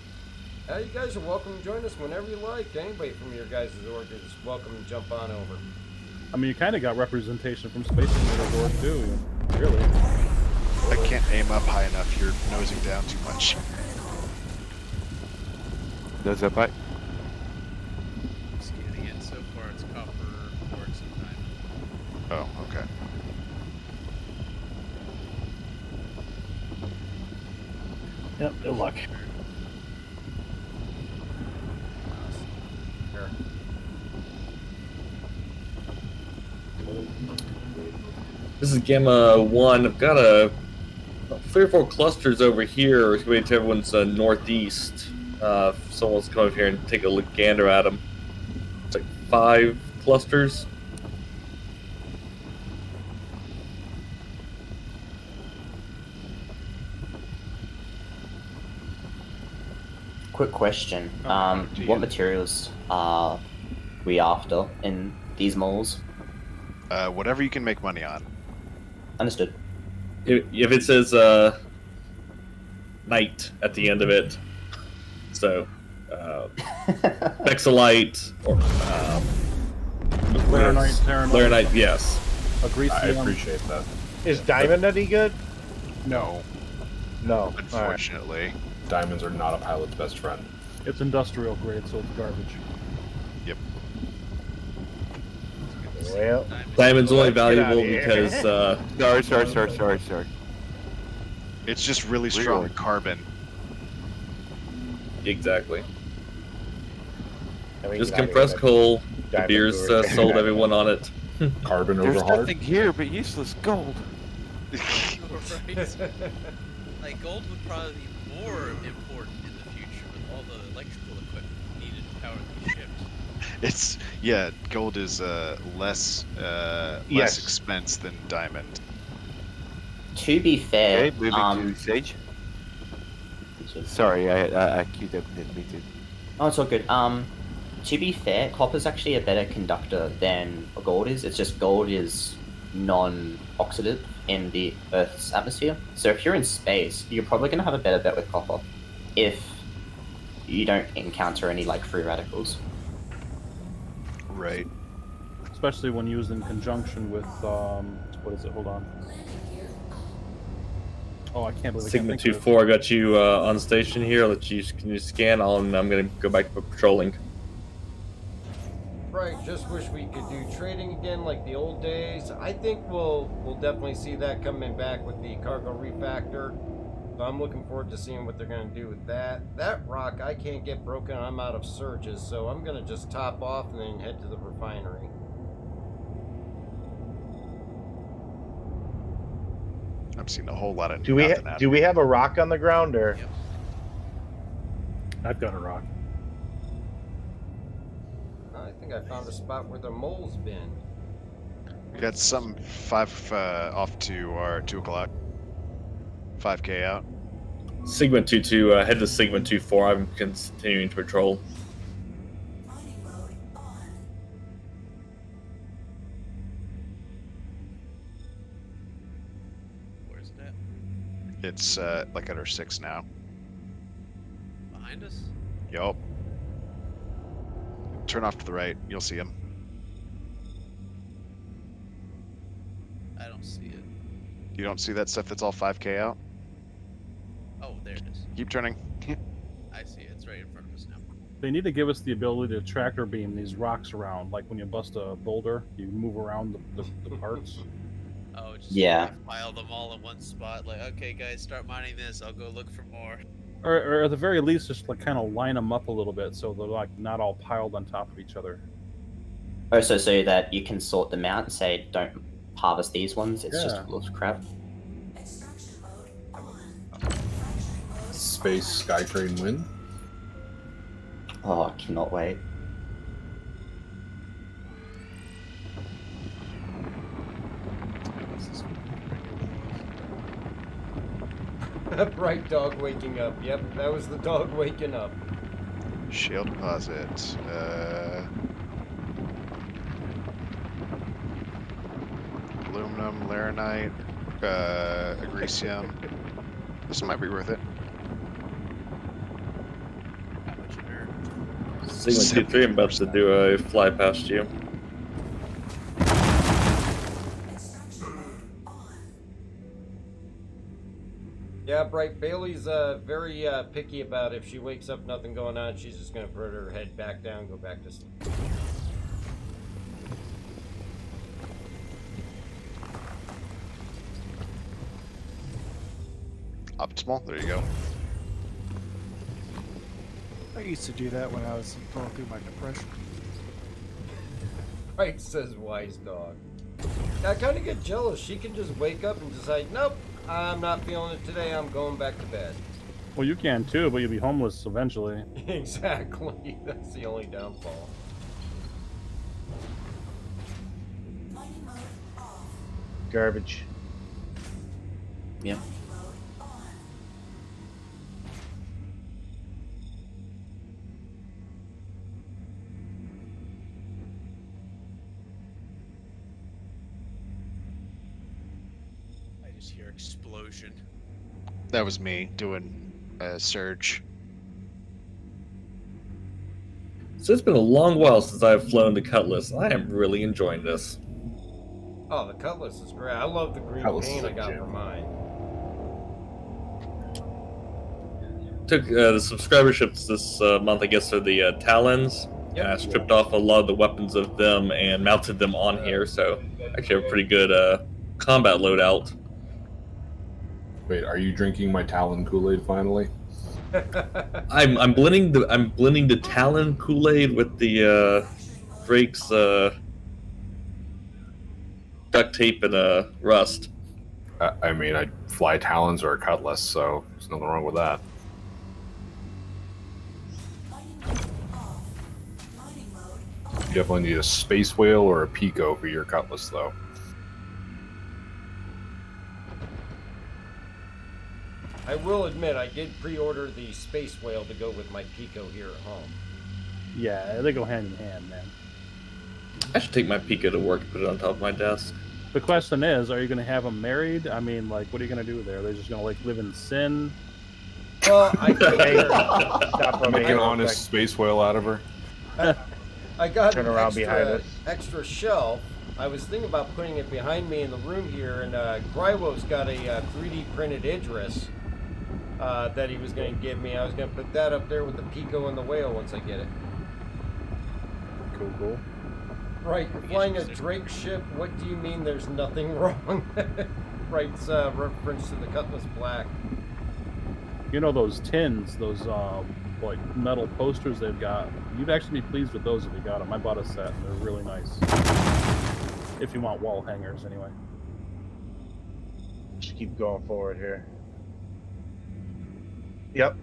You guys are welcome to join us whenever you like. Anybody from your guys' org is welcome to jump on over. I mean, you kind of got representation from Space Invaders org too, really. I can't aim up high enough. You're nosing down too much. Nose up high. Scanning it. So far, it's copper, quartz, and diamond. Oh, okay. Yep, good luck. This is Gamma 1. I've got about 3 or 4 clusters over here. Wait till everyone's northeast. If someone's come over here and take a look gander at them. It's like 5 clusters. Quick question. What materials are we after in these moles? Whatever you can make money on. Understood. If it says night at the end of it, so Vexilite or Laranite, yes. I appreciate that. Is diamond any good? No. No. Unfortunately. Diamonds are not a pilot's best friend. It's industrial grade, so it's garbage. Yep. Well, Diamond's only Let's get valuable outta here. because Sorry. It's just really strong carbon. exactly. I mean, Just not even compressed a coal. The diamond beers ore. sold everyone on it. Carbon There's over hard. nothing here but useless gold. Right. Like gold would probably be more important in the future with all the electrical equipment needed to power these ships. Gold is less Yes. expense than diamond. To be fair, Okay, moving to Sage. Sorry, I queued up and didn't mean to. Oh, it's all good. To be fair, copper's actually a better conductor than gold is. It's just gold is non-oxidative in the Earth's atmosphere. So if you're in space, you're probably going to have a better bet with copper if you don't encounter any like free radicals. Right. Especially when used in conjunction with what is it? Hold on. Oh, I can't believe I Sigma can't think of 2-4, I got you on station here. I'll let you can you scan. I'm gonna go back to patrolling. Right, just wish we could do trading again like the old days. I think we'll definitely see that coming back with the cargo refactor. So I'm looking forward to seeing what they're going to do with that. That rock I can't get broken. I'm out of surges, so I'm going to just top off and then head to the refinery. I'm seeing a whole lot of Do we have a rock on the ground or? Yep. I've got a rock. I think I found a spot where the mole's been. We got some 5 off to our 2 o'clock. 5K out. Sigma 2-2, head to Sigma 2-4. I'm continuing to patrol. Where's it at? It's like at our 6 now. Behind us? Yup. Turn off to the right. You'll see him. I don't see it. You don't see that stuff that's all 5K out? Oh, there it is. Keep turning. I see it. It's right in front of us now. They need to give us the ability to tractor beam these rocks around. Like when you bust a boulder, you move around the parts. Oh, just Yeah. file them all in one spot. Like, okay, guys, start mining this. I'll go look for more. Or at the very least, just like kind of line them up a little bit so they're like not all piled on top of each other. Also, so that you can sort them out and say, don't harvest these ones. It's just full of crap. Space Skytrain win. Oh, I cannot wait. Bright dog waking up. Yep, that was the dog waking up. Shield deposit. Aluminum, laranite, agricium. This might be worth it. Sigma 2-3, I'm about to do a fly past you. Yeah, Bright. Bailey's very picky about if she wakes up nothing going on, she's just gonna put her head back down and go back to sleep. Optimal. There you go. I used to do that when I was going through my depression. Bright says wise dog. I kind of get jealous. She can just wake up and decide, nope, I'm not feeling it today. I'm going back to bed. Well, you can too, but you'll be homeless eventually. Exactly. That's the only downfall. Garbage. Yeah. I just hear explosion. That was me doing a surge. So it's been a long while since I've flown the Cutlass. I am really enjoying this. Oh, the Cutlass is great. I love the green Cutlass paint is I got legit. for mine. Took the subscriberships this month, I guess, are the Talons. Yep. And I stripped off a lot of the weapons of them and mounted them on here, so actually have a pretty good combat loadout. Wait, are you drinking my Talon Kool-Aid finally? I'm blending the Talon Kool-Aid with the Drake's duct tape and rust. I mean, I fly Talons or a Cutlass, so there's nothing wrong with that. You definitely need a Space Whale or a Pico for your Cutlass, though. I will admit, I did pre-order the Space Whale to go with my Pico here at home. Yeah, they go hand in hand, man. I should take my Pico to work and put it on top of my desk. The question is, are you going to have them married? I mean, like, what are you going to do there? They're just going to, like, live in sin? Well, I Make an honest Space Whale out of her. I got Turn an around behind us. extra shelf. I was thinking about putting it behind me in the room here, and Grywo's got a 3D printed Idris that he was going to give me. I was going to put that up there with the Pico and the whale once I get it. Cool. Right, you're flying a Drake ship. What do you mean there's nothing wrong? Right's reference to the Cutlass Black. You know those tins, those like metal posters they've got? You'd actually be pleased with those if you got them. I bought a set, and they're really nice. If you want wall hangers, anyway. Just keep going forward here. Yep.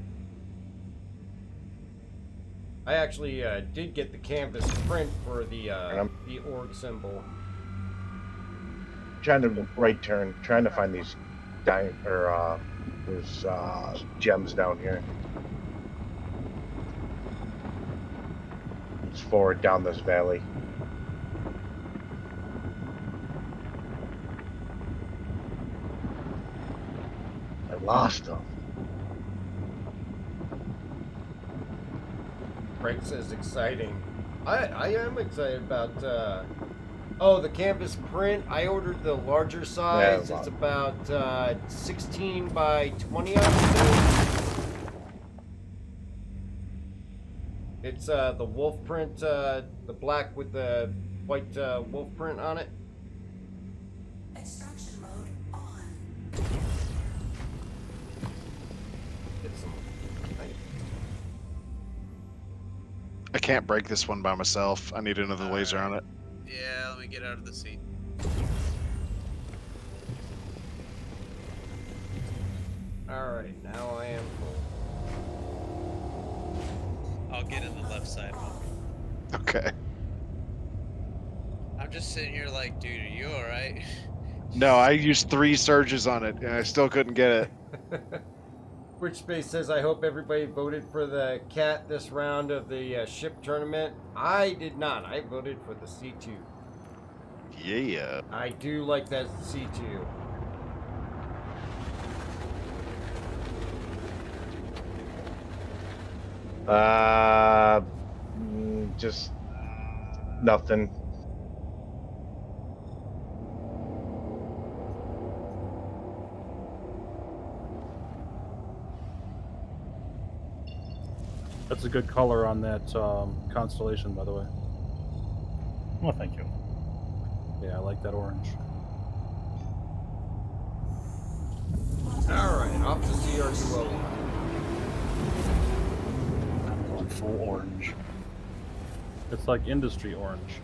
I actually did get the canvas print for the org symbol. Trying to right turn, trying to find these gems down here. It's forward down this valley. I lost them. Frank says exciting. I am excited about oh, the canvas print. I ordered the larger size. Yeah, it's about 16 by 20, I would say. It's the wolf print, the black with the white wolf print on it. Extraction mode on. It's some. I can't break this one by myself. I need another laser on it. Yeah, let me get out of the seat. Alright, now I am full. I'll get in the left side one. Okay. I'm just sitting here like, dude, are you alright? No, I used 3 surges on it, and I still couldn't get it. Which space says, I hope everybody voted for the cat this round of the ship tournament. I did not. I voted for the C2. Yeah. I do like that C2. Just nothing. That's a good color on that constellation, by the way. Well, thank you. Yeah, I like that orange. Alright, off to CRUO. I'm going full orange. It's like industry orange.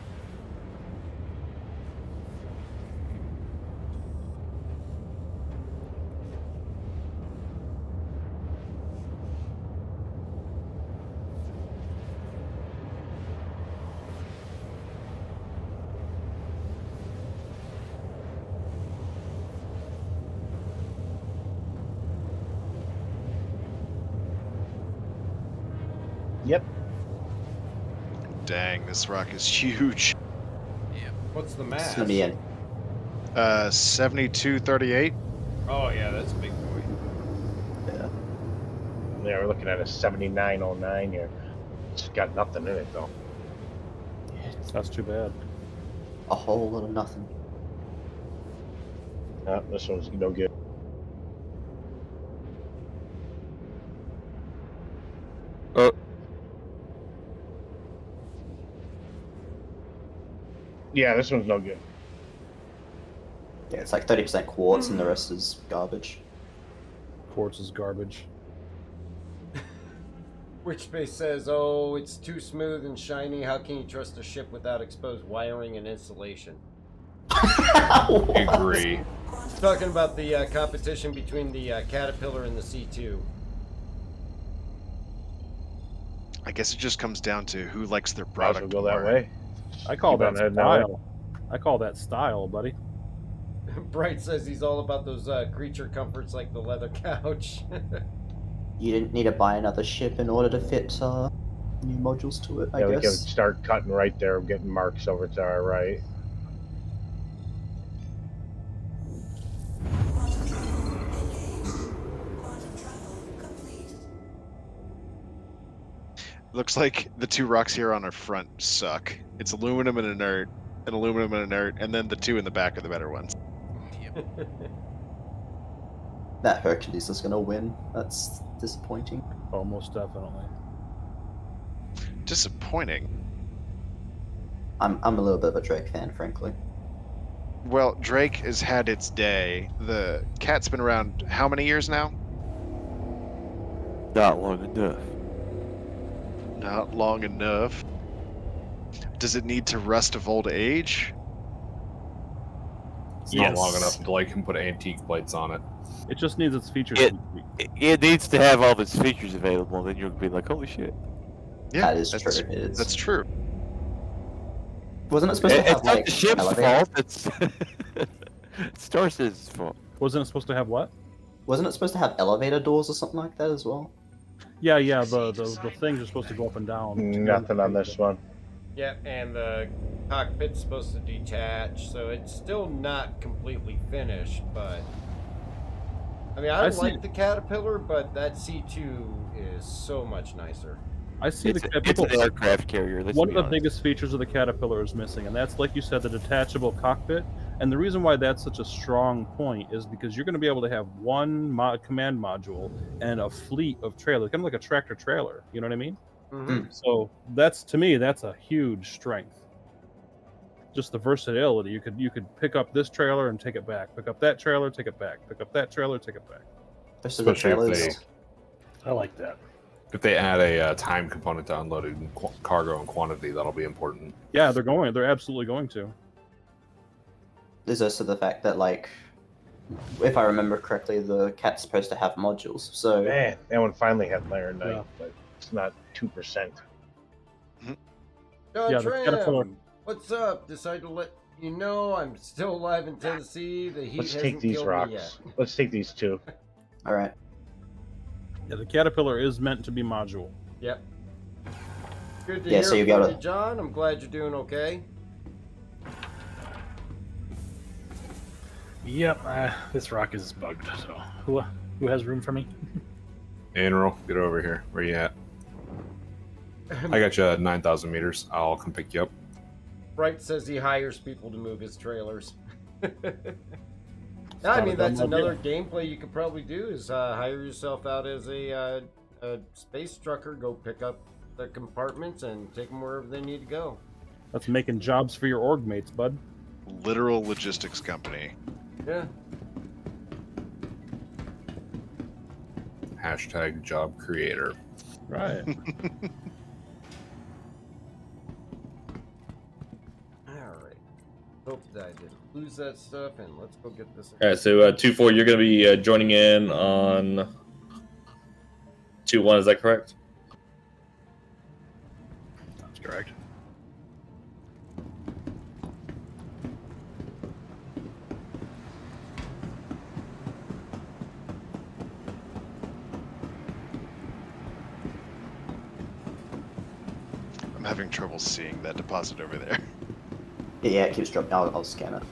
Yep. Dang, this rock is huge. Yeah. What's the mass? It's gonna be an 7238. Oh, yeah, that's a big boy. yeah. Yeah, we're looking at a 7909 here. It's got nothing in it though. That's too bad. A whole lot of nothing. This one's no good. Oh, Yeah, this one's no good. Yeah, it's like 30% quartz and the rest is garbage. Quartz is garbage. Which space says, oh, it's too smooth and shiny. How can you trust a ship without exposed wiring and insulation? Agree. Talking about the competition between the Caterpillar and the C2. I guess it just comes down to who likes their Might as well product go that more. way. I call Keep that on heading that way. style. I call that style, buddy. Bright says he's all about those creature comforts like the leather couch. You didn't need to buy another ship in order to fit new modules to it, I Yeah, we can guess. start cutting right there. We're getting marks over to our right. Looks like the 2 rocks here on our front suck. It's aluminum and inert, and then the 2 in the back are the better ones. That Hercules is gonna win. That's disappointing. Oh, most definitely. Disappointing. I'm a little bit of a Drake fan, frankly. Well, Drake has had its day. The cat's been around how many years now? Not long enough. Not long enough. Does it need to rust of old age? It's not long enough until I can put antique plates on it. It just needs its features. It needs to have all of its features available, then you'll be like, holy shit. Yeah, That is true. It is. That's true. Wasn't it supposed to have It's not like the ship's elevator? fault. It's Star Citizen's fault. Wasn't it supposed to have what? Wasn't it supposed to have elevator doors or something like that as well? Yeah, yeah. The things are supposed to go up and down. Nothing on this one. Yeah, and the cockpit's supposed to detach, so it's still not completely finished, but... I mean, I like the Caterpillar, but that C2 is so much nicer. I see It's people. an aircraft carrier. Let's One be of the honest. biggest features of the Caterpillar is missing, and that's, like you said, the detachable cockpit. And the reason why that's such a strong point is because you're going to be able to have one command module and a fleet of trailers, kind of like a tractor trailer. You know what I mean? Mhm. So that's, to me, that's a huge strength. Just the versatility. You could pick up this trailer and take it back. Pick up that trailer, take it back. Pick up that trailer, take it back. Especially the Especially if trailers. I like that. If they add a time component to unloading cargo and quantity, that'll be important. Yeah, they're absolutely going to. There's also the fact that, like, if I remember correctly, the cat's supposed to have modules. So Man, that one finally had Laranite, Yeah. but it's not 2%. John Yeah, the Caterpillar. Tram, what's up? Decided to let you know I'm still alive in Tennessee. The heat Let's hasn't take these killed me rocks. yet. Let's take these two. all right. Yeah, the Caterpillar is meant to be module. Yep. Good to Yeah, hear so you from gotta- you, John. I'm glad you're doing okay. Yep, this rock is bugged. So who has room for me? Anral, get over here. Where you at? I got you at 9,000 meters. I'll come pick you up. Bright says he hires people to move his trailers. I not mean, a that's dumb another gameplay you could probably do is hire yourself out as a space trucker, go pick up the compartments and take them wherever they need to go. That's making jobs for your org mates, bud. Literal logistics company. Yeah. Hashtag job creator. Right. Alright. Hope that I didn't lose that stuff, and let's go get this. All right, so 2-4, you're going to be joining in on 2-1. Is that correct? That's correct. I'm having trouble seeing that deposit over there. Yeah, it keeps dropping. I'll scan it.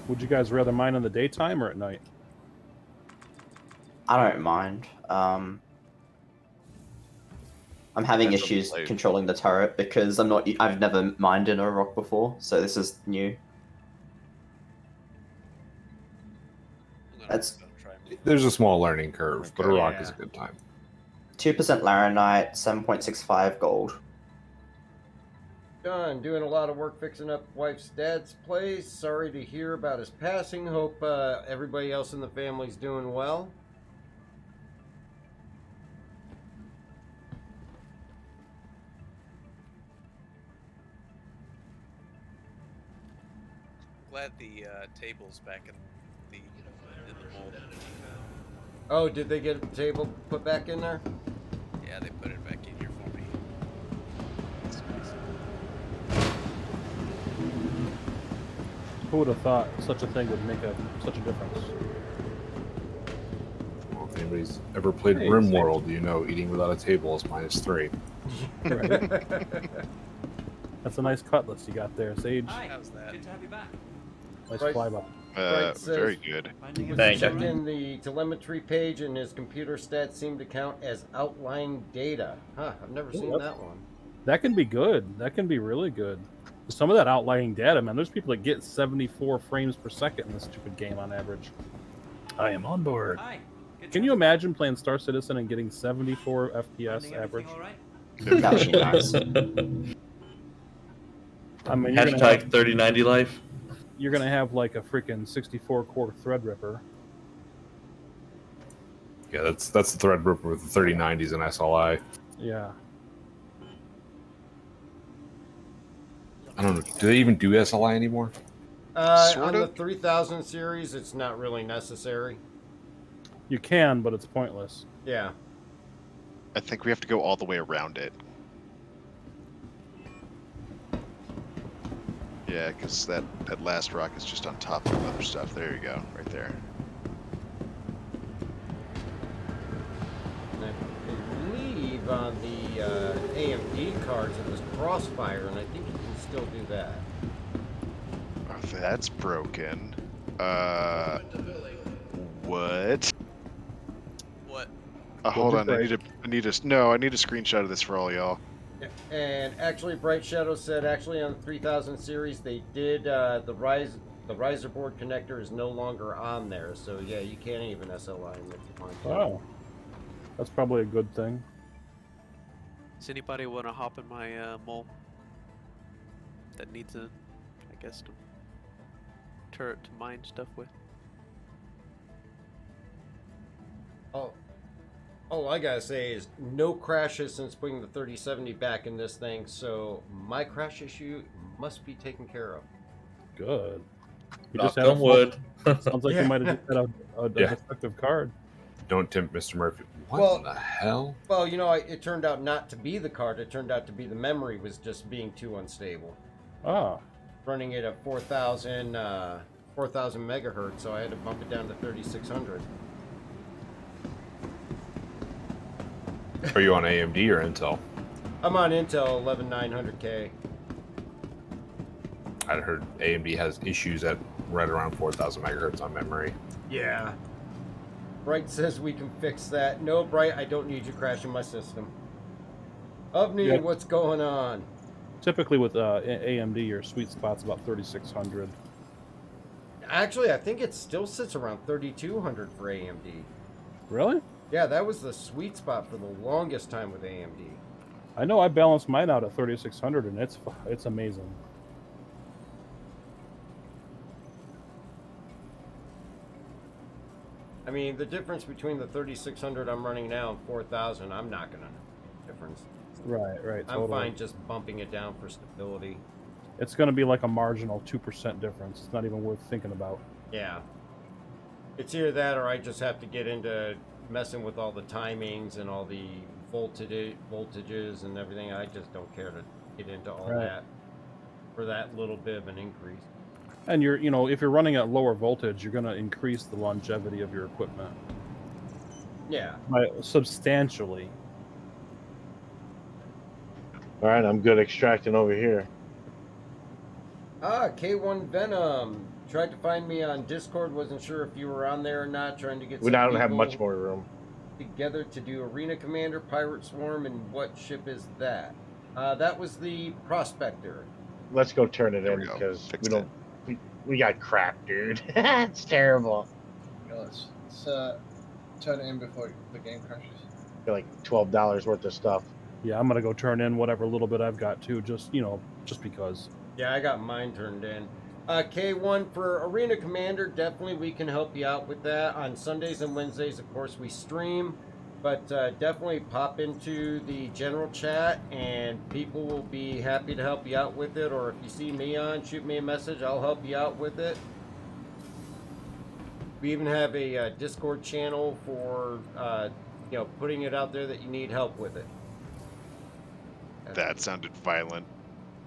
Would you guys rather mine in the daytime or at night? I don't mind. I'm having Depends on the issues blade. controlling the turret because I've never mined in a rock before, so this is new. That's There's a small learning curve, but a rock Yeah. is a good time. 2% laranite, 7.65 gold. John, doing a lot of work fixing up wife's dad's place. Sorry to hear about his passing. Hope everybody else in the family's doing well. Glad the table's back in the mold. Oh, did they get the table put back in there? Yeah, they put it back in here for me. Who would have thought such a thing would make such a difference? Well, if anybody's ever played Hey, RimWorld, you know eating without a table is -3. That's a nice cutlass you got there, Sage. How's that? Good to have you back. Nice Right. flyby. Right, says- Very good. Thank Checked you. in the telemetry page, and his computer stats seem to count as outlying data. Huh? I've never seen Yep. that one. That can be good. That can be really good. Some of that outlying data, man. There's people that get 74 frames per second in this stupid game on average. I am on board. Hi. Good Can to you have imagine playing Star Citizen and getting 74 FPS Finding average? everything all right? That would be nice. I mean, you're gonna, Hashtag have, 3090 life. you're gonna have like a freaking 64 core Threadripper. Yeah, that's the Threadripper with the 3090s and SLI. Yeah. I don't know. Do they even do SLI anymore? Sort On the of. 3000 series, it's not really necessary. You can, but it's pointless. Yeah. I think we have to go all the way around it. Yeah, because that last rock is just on top of other stuff. There you go, right there. And I believe on the AMD cards it was Crossfire, and I think you can still do that. Oh, that's broken. What? What? Hold What'd on, you I need a screenshot of this for all y'all. And actually, Bright Shadow said actually on the 3000 series they did the riser board connector is no longer on there, so yeah, you can't even SLI in it if you want to. Oh. That's probably a good thing. Does anybody want to hop in my mole? That needs a, I guess, turret to mine stuff with. Oh, all I gotta say is no crashes since putting the 3070 back in this thing, so my crash issue must be taken care of. Good. You Knock just had a on wood. Sounds like you might have just had a defective card. Don't tempt Mr. Murphy. What Well- in the hell? Well, you know, it turned out not to be the card. It turned out to be the memory was just being too unstable. Ah. Running it at 4,000 megahertz, so I had to bump it down to 3,600. Are you on AMD or Intel? I'm on Intel 11900K. I heard AMD has issues at right around 4,000 megahertz on memory. Yeah. Bright says we can fix that. No, Bright, I don't need you crashing my system. Ovni, Yeah. what's going on? Typically with AMD, your sweet spot's about 3,600. Actually, I think it still sits around 3,200 for AMD. Really? Yeah, that was the sweet spot for the longest time with AMD. I know I balanced mine out at 3,600, and it's amazing. I mean, the difference between the 3,600 I'm running now and 4,000, I'm not gonna know the difference. Right, I'm totally. fine just bumping it down for stability. It's going to be like a marginal 2% difference. It's not even worth thinking about. Yeah. It's either that or I just have to get into messing with all the timings and all the voltages and everything. I just don't care to get into all Right. that for that little bit of an increase. And if you're running at lower voltage, you're going to increase the longevity of your equipment Yeah. by substantially. All right, I'm good extracting over here. K1 Venom tried to find me on Discord. Wasn't sure if you were on there or not. Trying to get We some don't have people much more room. together to do Arena Commander, Pirate Swarm, and what ship is that? That was the Prospector. Let's go turn it There in we go. because we Fixed don't. We got crap, dude. It's terrible. Yeah, let's turn it in before the game crashes. For like $12 worth of stuff. Yeah, I'm going to go turn in whatever little bit I've got too, just because. Yeah, I got mine turned in. K1 for Arena Commander, definitely we can help you out with that. On Sundays and Wednesdays, of course, we stream, but definitely pop into the general chat and people will be happy to help you out with it. Or if you see me on, shoot me a message, I'll help you out with it. We even have a Discord channel for putting it out there that you need help with it. That sounded violent.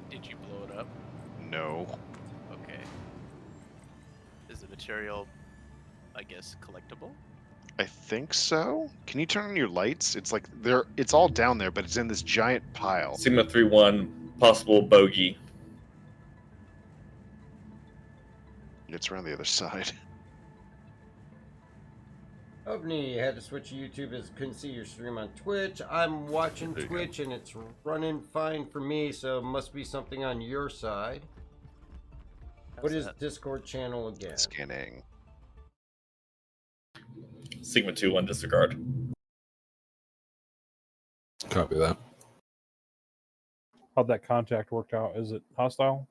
Did you blow it up? No. Okay. Is the material, I guess, collectible? I think so. Can you turn on your lights? It's like it's all down there, but it's in this giant pile. Sigma 3-1, possible bogey. It's around the other side. Ovni had to switch to YouTube as couldn't see your stream on Twitch. I'm watching There you Twitch and it's running fine for me, so it must be something on your side. What is Discord channel again? Scanning. Sigma 2-1 disregard. Copy that. How'd that contact work out? Is it hostile?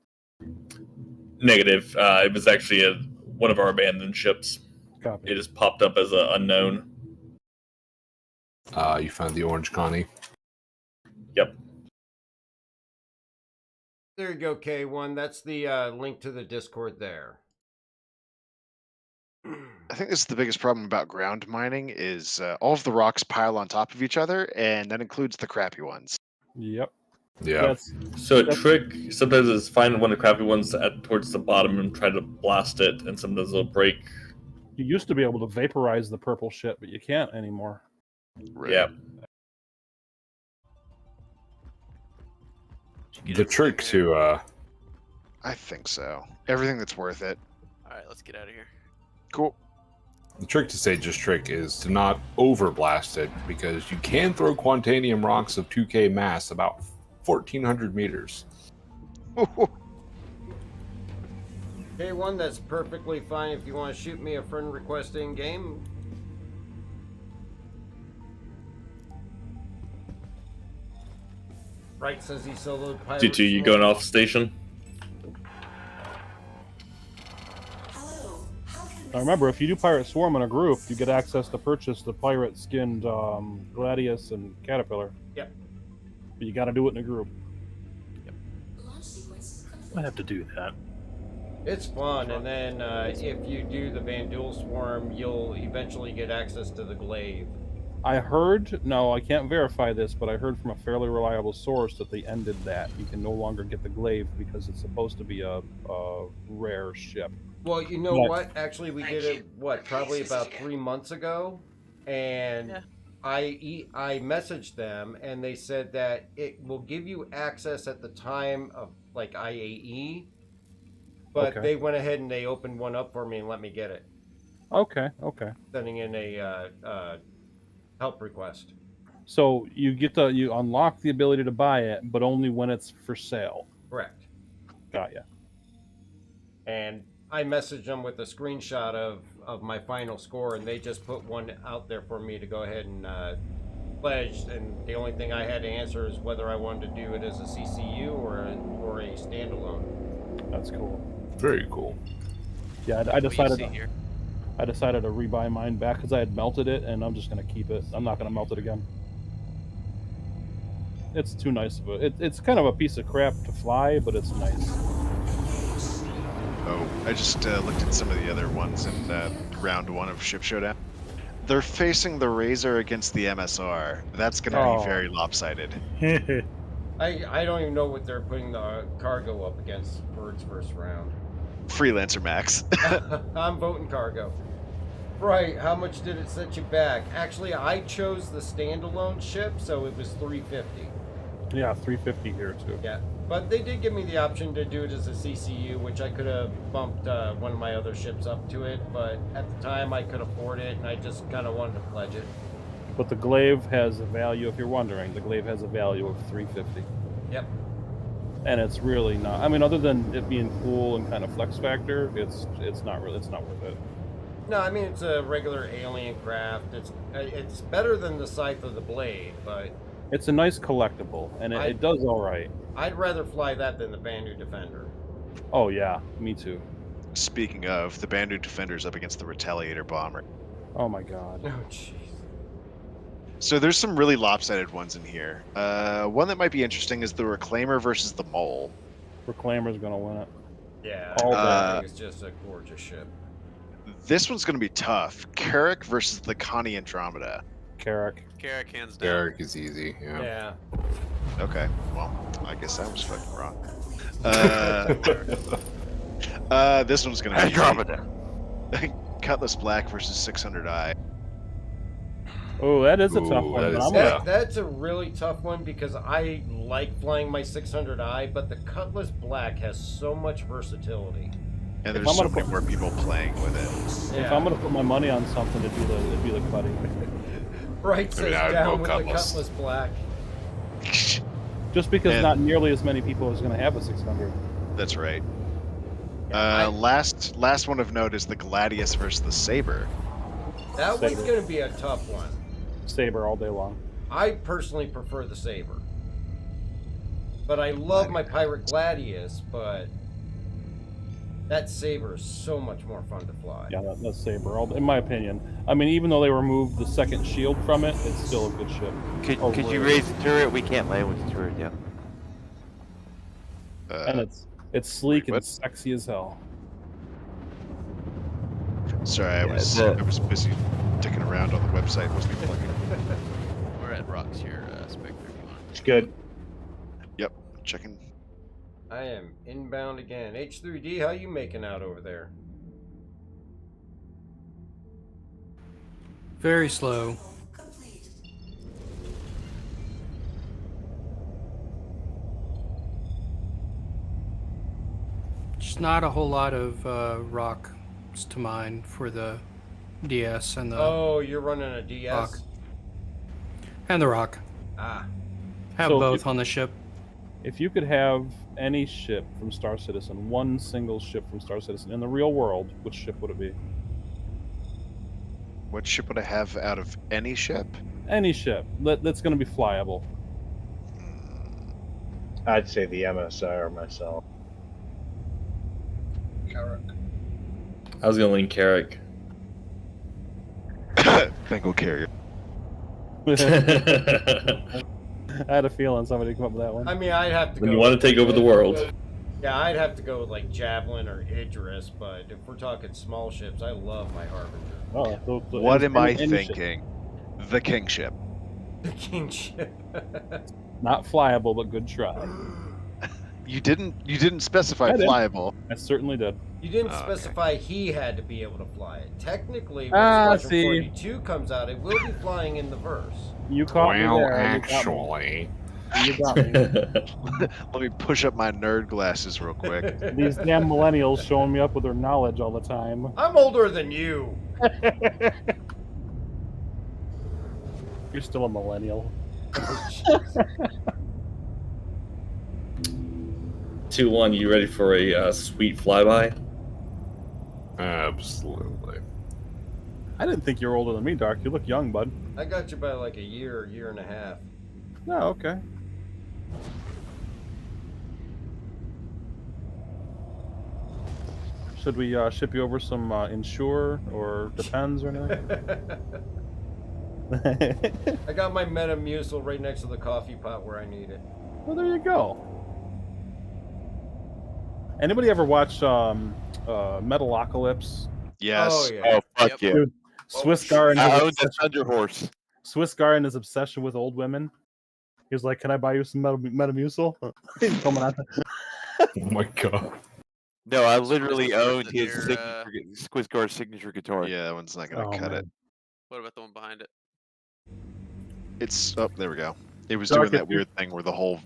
Negative. It was actually one of our abandoned ships. Copy. It just popped up as an unknown. You found the Orange Connie. Yep. There you go, K1. That's the link to the Discord there. I think this is the biggest problem about ground mining is all of the rocks pile on top of each other, and that includes the crappy ones. Yep. Yeah. So a trick sometimes is find one of the crappy ones towards the bottom and try to blast it, and sometimes it'll break. You used to be able to vaporize the purple shit, but you can't anymore. Right. Yeah. The trick to I think so. Everything that's worth it. Alright, let's get out of here. Cool. the trick to Sage's trick is to not overblast it, because you can throw Quantanium rocks of 2K mass about 1,400 meters. K1, that's perfectly fine if you want to shoot me a friend request in game. Right says he soloed pirate. T2, you going off station? Now remember, if you do Pirate Swarm in a group, you get access to purchase the pirate-skinned Gladius and Caterpillar. Yep. But you got to do it in a group. I have to do that. It's fun, and then if you do the Vandal Swarm, you'll eventually get access to the glaive. I heard, no, I can't verify this, but I heard from a fairly reliable source that they ended that. You can no longer get the glaive because it's supposed to be a rare ship. Well, you know what? Actually, we did it, probably about 3 months ago, and I messaged them, and they said that it will give you access at the time of, like, IAE, but they went ahead and they opened one up for me and let me get it. Okay. Sending in a help request. So you unlock the ability to buy it, but only when it's for sale. Correct. Got ya. And I messaged them with a screenshot of my final score, and they just put one out there for me to go ahead and pledge. And the only thing I had to answer is whether I wanted to do it as a CCU or a standalone. That's cool. Very cool. Yeah, I decided to rebuy mine back because I had melted it, and I'm just gonna keep it. I'm not gonna melt it again. It's too nice of it's kind of a piece of crap to fly, but it's nice. Oh, I just looked at some of the other ones in round 1 of Ship Showdown. They're facing the Razor against the MSR. That's going to be very lopsided. I don't even know what they're putting the cargo up against for its first round. Freelancer Max. I'm voting cargo. Right, how much did it set you back? Actually, I chose the standalone ship, so it was $350. Yeah, $350 here too. Yeah, but they did give me the option to do it as a CCU, which I could have bumped one of my other ships up to it, but at the time I could afford it, and I just kind of wanted to pledge it. But the glaive has a value, if you're wondering, the glaive has a value of $350. Yep. And it's really not. I mean, other than it being cool and kind of flex factor, it's not worth it. No, I mean it's a regular alien craft. It's better than the Scythe of the Blade, but it's a nice collectible, and it does all right. I'd rather fly that than the Bandu Defender. Oh yeah, me too. Speaking of, the Bandu Defender's up against the Retaliator Bomber. Oh my god. Oh jeez. So there's some really lopsided ones in here. One that might be interesting is the Reclaimer versus the Mole. Reclaimer's gonna win it. Yeah, all that is just a gorgeous ship. This one's going to be tough. Carrick versus the Connie Andromeda. Carrick, hands down. Carrick is easy. Yeah. Okay, well, I guess I was fucking wrong. This one's going to be Andromeda. Cutlass Black versus 600i. Oh, that is a tough one. That's a really tough one because I like flying my 600i, but the Cutlass Black has so much versatility. And there's so many more people playing with it. If I'm gonna put my money on something, it'd be the Cuddy. Right says down with the Cutlass Black. Just because not nearly as many people is gonna have a 600. That's right. Last one of note is the Gladius versus the Saber. That one's gonna be a tough one. Saber all day long. I personally prefer the Saber, but I love my Pirate Gladius, but that Saber is so much more fun to fly. Yeah, that Saber, in my opinion. I mean, even though they removed the second shield from it, it's still a good ship. Could you raise the turret? We can't land with the turret yet. And it's sleek and sexy as hell. Sorry, I was busy dicking around on the website. Wasn't even looking. We're at Rocks here, Spectre, if you want. It's good. Yep, checking. I am inbound again. H3D, how you making out over there? Very slow. Just not a whole lot of rocks to mine for the DS and the. Oh, you're running a DS? Rock. And the rock. Ah. Have both on the ship. If you could have any ship from Star Citizen, one single ship from Star Citizen in the real world, which ship would it be? What ship would I have out of any ship? Any ship that's going to be flyable. I'd say the MSR myself. Carrot. I was gonna lean Carrick. Bengal carrier. I had a feeling somebody would come up with that one. I mean, I'd have to When go. you want to take over the world. Yeah, I'd have to go with like Javelin or Idris, but if we're talking small ships, I love my Harbinger. Oh, What am I thinking? The kingship. The king ship. Not flyable, but good try. You didn't specify I did. flyable. I certainly did. You didn't Okay. specify he had to be able to fly it. Technically, when Ah, Squadron see. 42 comes out, it will be flying in the verse. You caught me Well, there. actually, You got me. Let me push up my nerd glasses real quick. These damn millennials showing me up with their knowledge all the time. I'm older than you. You're still a millennial. 2-1, you ready for a sweet flyby? absolutely. I didn't think you were older than me, Dark. You look young, bud. I got you by like a year and a half. No, okay. Should we ship you over some Insure or Depends or anything? I got my Metamucil right next to the coffee pot where I need it. Well, there you go. Anybody ever watch Metalocalypse? Yes. Oh, yeah. Oh, fuck yeah. Dude, Swiss Gar and I his own the obsession- Thunder Horse. Swiss Gar and his obsession with old women. He was like, "Can I buy you some Metamucil?" He's coming out. Oh my god. No, I literally owned that his they're, Squiz Guard's signature guitar. Yeah, that one's not gonna Oh, cut man. it. What about the one behind it? It's there we go. It was Dark, doing that if you- weird thing where the whole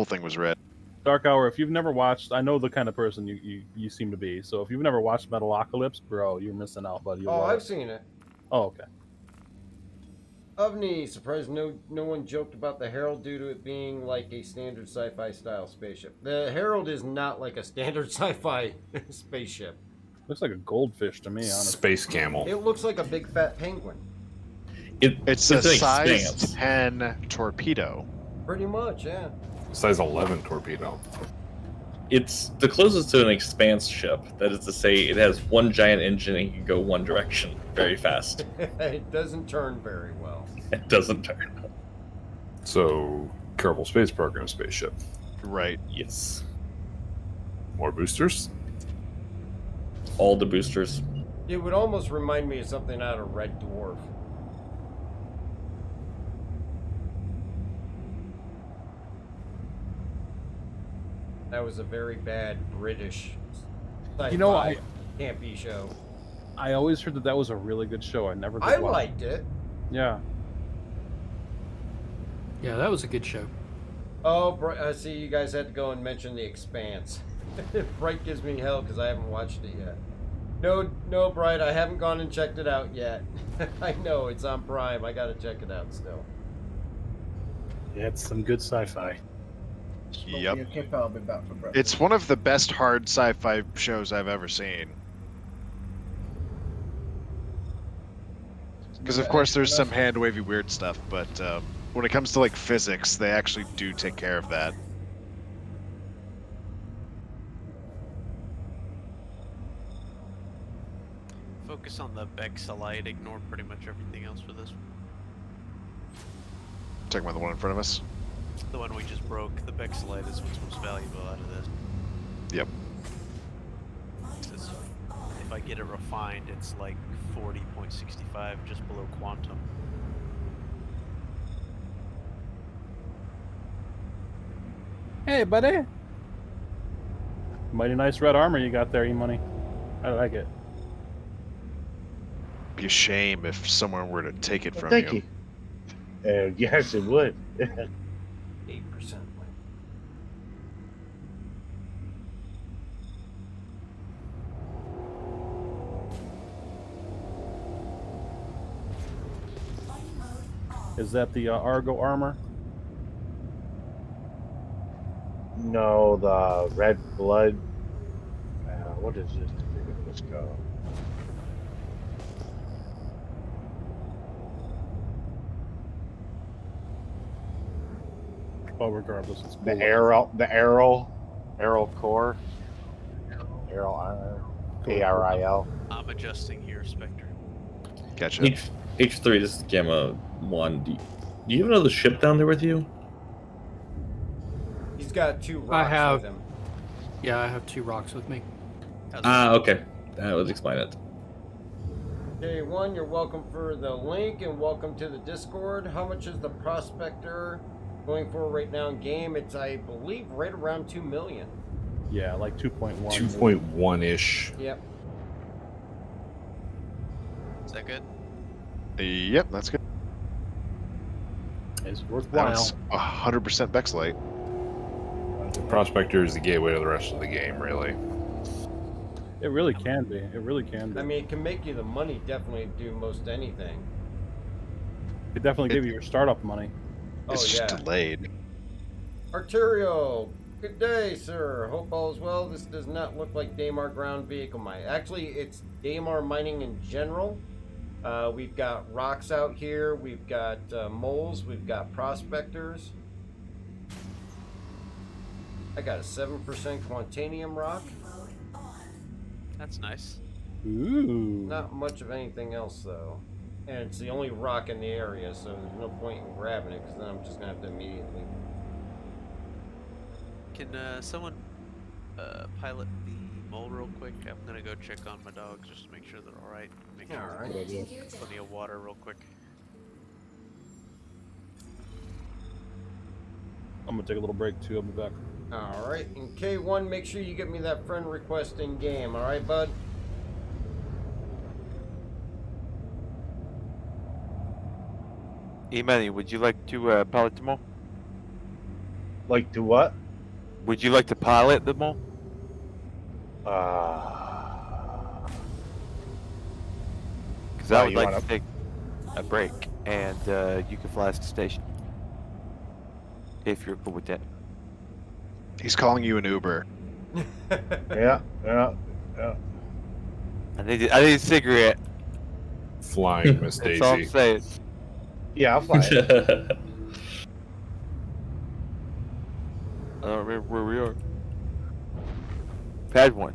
thing was red. Dark Hour. If you've never watched, I know the kind of person you seem to be. So if you've never watched Metalocalypse, bro, you're missing out, buddy. You'll Oh, love I've it. seen it. Oh, okay. Ovni, surprised no one joked about the Herald due to it being like a standard sci-fi style spaceship. The Herald is not like a standard sci-fi spaceship. Looks like a goldfish to me, honestly. Space camel. It looks like a big fat penguin. It's a an size expanse. 10 torpedo. Pretty much, yeah. Size 11 torpedo. It's the closest to an expanse ship. That is to say, it has one giant engine and can go one direction very fast. It doesn't turn very well. It doesn't turn. So, Kerbal Space Program spaceship. Right. Yes. More boosters? All the boosters. It would almost remind me of something out of Red Dwarf. That was a very bad British You know, sci-fi campy show. I always heard that was a really good show. I never did I watch liked it. Yeah. Yeah, that was a good show. Oh, I see you guys had to go and mention The Expanse. Bright gives me hell because I haven't watched it yet. No, Bright, I haven't gone and checked it out yet. I know, it's on Prime. I gotta check it out still. Yeah, it's some good sci-fi. Yep. Your kip, I'll be back for breakfast. It's one of the best hard sci-fi shows I've ever seen. Because of course there's some hand wavy weird stuff, but when it comes to like physics, they actually do take care of that. Focus on the Bexalite, ignore pretty much everything else for this one. Talking about the one in front of us. The one we just broke, the Bexalite is what's most valuable out of this. Yep. It's- If I get it refined, it's like 40.65, just below quantum. Hey, buddy. Mighty nice red armor you got there, E-Money. I like it. Be a shame if someone were to take it from Thank you. you. Yes, it would. 8%. Is that the Argo armor? No, the red blood. What is this? Let's go. Well, regardless, it's The cool. arrow core. Arrow ARIL. I'm adjusting here, Spectre. Gotcha. H3, this is Gamma 1. Do you have another ship down there with you? He's got 2 I rocks have. with him. Yeah, I have 2 rocks with me. Okay. That would explain it. Okay, one, you're welcome for the link and welcome to the Discord. How much is the Prospector going for right now in game? It's, I believe, right around 2 million. Yeah, like 2.1. 2.1 ish. Yep. Is that good? Yep, that's good. It's Now worthwhile. it's 100% Bexlite. The Prospector is the gateway to the rest of the game, really. It really can be. It really can be. I mean, it can make you the money definitely do most anything. It definitely give you your startup money. It's just delayed. Arterio, good day, sir. Hope all is well. This does not look like Daymar ground vehicle mine. Actually, it's Daymar mining in general. We've got rocks out here. We've got moles. We've got prospectors. I got a 7% quantanium rock. That's nice. Ooh. Not much of anything else, though. And it's the only rock in the area, so there's no point in grabbing it, because then I'm just going to have to immediately... Can someone pilot the mole real quick? I'm gonna go check on my dogs just to make sure they're all right. Make sure Alright. there's plenty of water real quick. I'm gonna take a little break too. I'll be back. Alright, in K1, make sure you get me that friend request in game, alright, bud? E-Money, would you like to pilot the mole? Like to what? Would you like to pilot the mole? Because I would like to take a break, and you can fly us to station. If you're cool with that. He's calling you an Uber. Yeah. I need a cigarette. Flying Miss Daisy. That's all I'm saying. Yeah, I'll fly it. I don't remember where we are. Pad 1.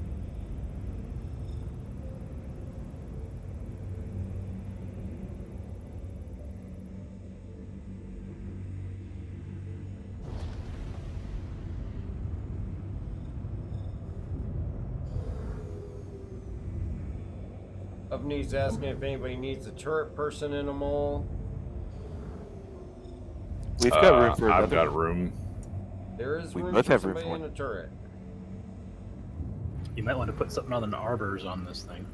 Upneed's asking if anybody needs a turret person in a mole. We've got room for I've another got one. room. There is We room both for have room somebody for in a turret. You might want to put something on the arbors on this thing.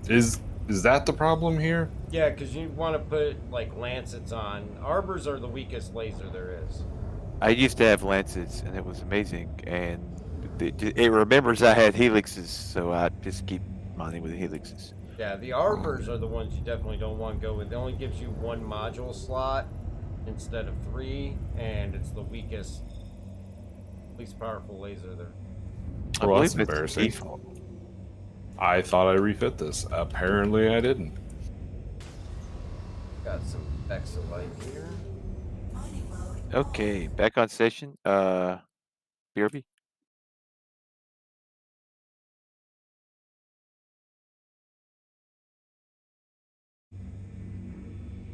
Is that the problem here? Yeah, because you want to put, like, lancets on. Arbors are the weakest laser there is. I used to have lances, and it was amazing. And it remembers I had helixes, so I just keep mining with the helixes. Yeah, the arbors are the ones you definitely don't want to go with. It only gives you 1 module slot instead of 3, and it's the weakest, least powerful laser there. Well, that's embarrassing. I thought I refit this. Apparently I didn't. Got some Bexalite here. Okay, back on station. BRB.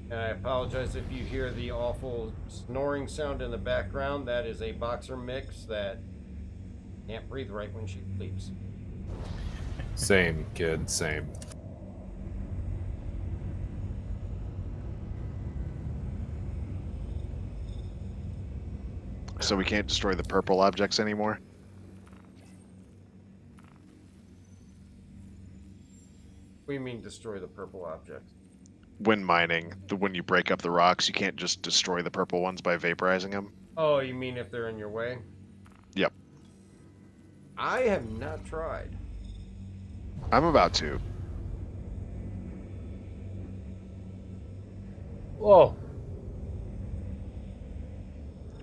And I apologize if you hear the awful snoring sound in the background. That is a boxer mix that can't breathe right when she sleeps. Same, kid, same. So we can't destroy the purple objects anymore? What do you mean destroy the purple objects? When mining, when you break up the rocks, you can't just destroy the purple ones by vaporizing them? Oh, you mean if they're in your way? Yep. I have not tried. I'm about to. Whoa.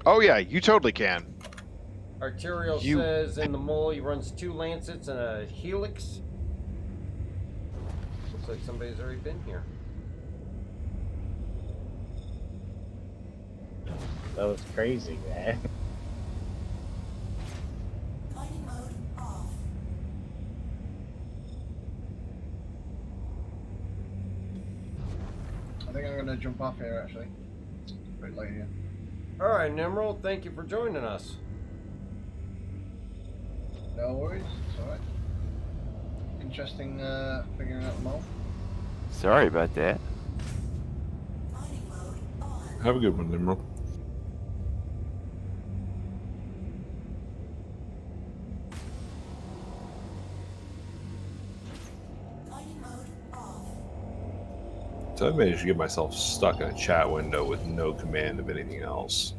Oh yeah, you totally can. Arterial says in the mole he runs 2 lancets and a helix. Looks like somebody's already been here. That was crazy, man. Mining mode off. I think I'm gonna jump off here actually. It's a bit late here. All right, Nimrod, thank you for joining us. No worries, it's alright. Interesting figuring out the mole. Sorry about that. Mining mode on. Have a good one, Nimrod. Mining mode off. So I managed to get myself stuck in a chat window with no command of anything else.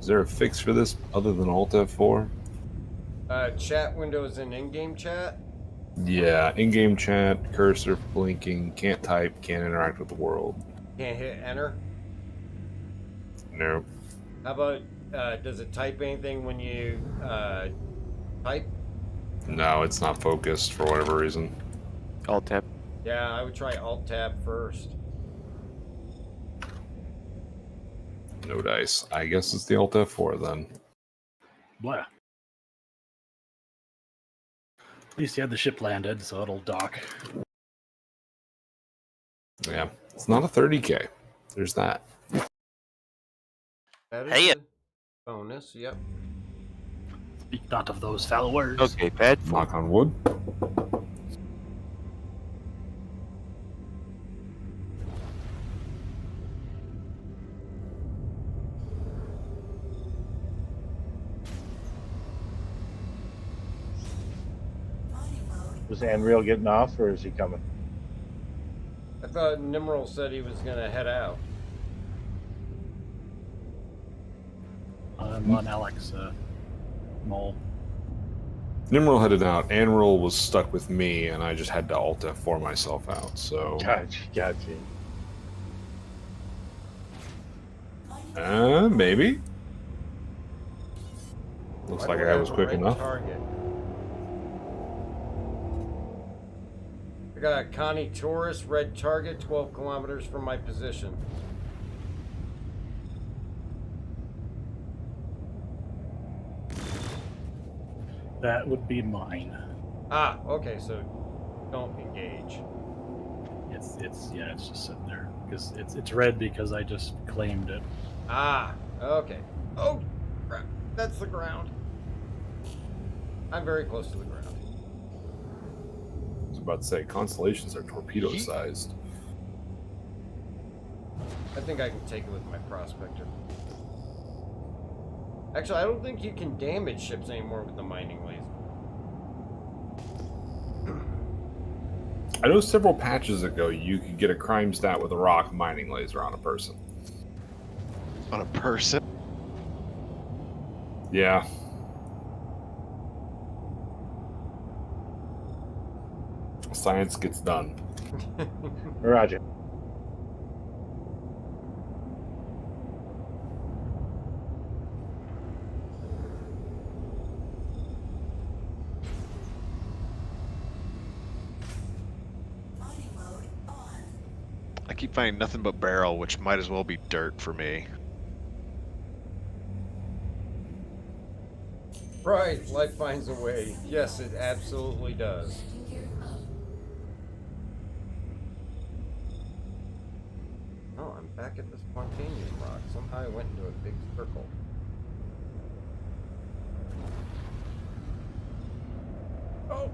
Is there a fix for this other than Alt F4? Chat windows in in-game chat. Yeah, in-game chat, cursor blinking, can't type, can't interact with the world. Can't hit enter. Nope. How about does it type anything when you type? No, it's not focused for whatever reason. Alt tab. Yeah, I would try Alt Tab first. No dice. I guess it's the Alt F4 then. Blah. At least you had the ship landed, so it'll dock. Yeah, it's not a 30k. There's that. That is Hey. a bonus. Yep. Speak not of those foul words. Okay, pad 4. Knock on wood. Mining mode. Was Unreal getting off, or is he coming? I thought Nimrod said he was gonna head out. I'm on Alex mole. Nimrod headed out. Anril was stuck with me, and I just had to Alt F4 myself out. So, Gotcha. maybe. Looks Why like do we I have was a quick red enough. Target? I got a Connie Taurus red target 12 kilometers from my position. That would be mine. Ah, okay, so don't engage. It's just sitting there because it's red because I just claimed it. Ah, okay. Oh, crap. That's the ground. I'm very close to the ground. I was about to say, constellations are torpedo sized. I think I can take it with my prospector. Actually, I don't think you can damage ships anymore with the mining laser. I know several patches ago you could get a crime stat with a rock mining laser on a person. On a person? Yeah. Science gets done. Roger. Mining mode on. I keep finding nothing but barrel, which might as well be dirt for me. Right, life finds a way. Yes, it absolutely does. Oh, I'm back at the spontaneous rock. Somehow I went into a big circle. Oh!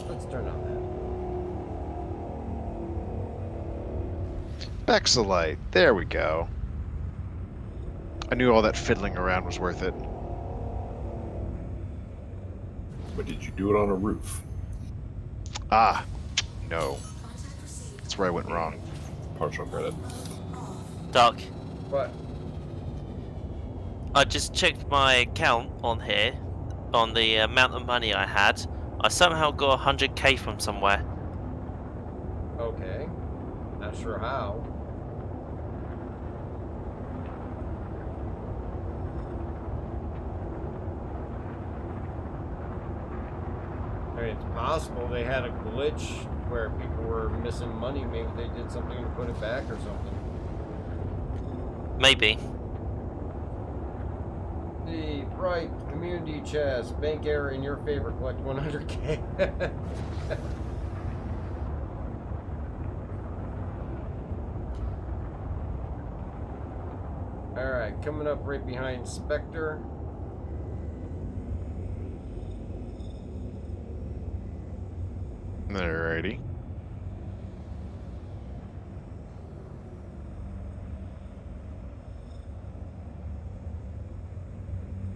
Let's turn on that. Bexalite. There we go. I knew all that fiddling around was worth it. But did you do it on a roof? Ah, no. That's where I went wrong. Partial credit. Doug, What? I just checked my account on here, on the amount of money I had. I somehow got 100k from somewhere. Okay. Not sure how. I mean, it's possible they had a glitch where people were missing money. Maybe they did something to put it back or something. Maybe. The right community chest, bank error in your favor, collect 100K. Alright, coming up right behind Spectre. Alrighty.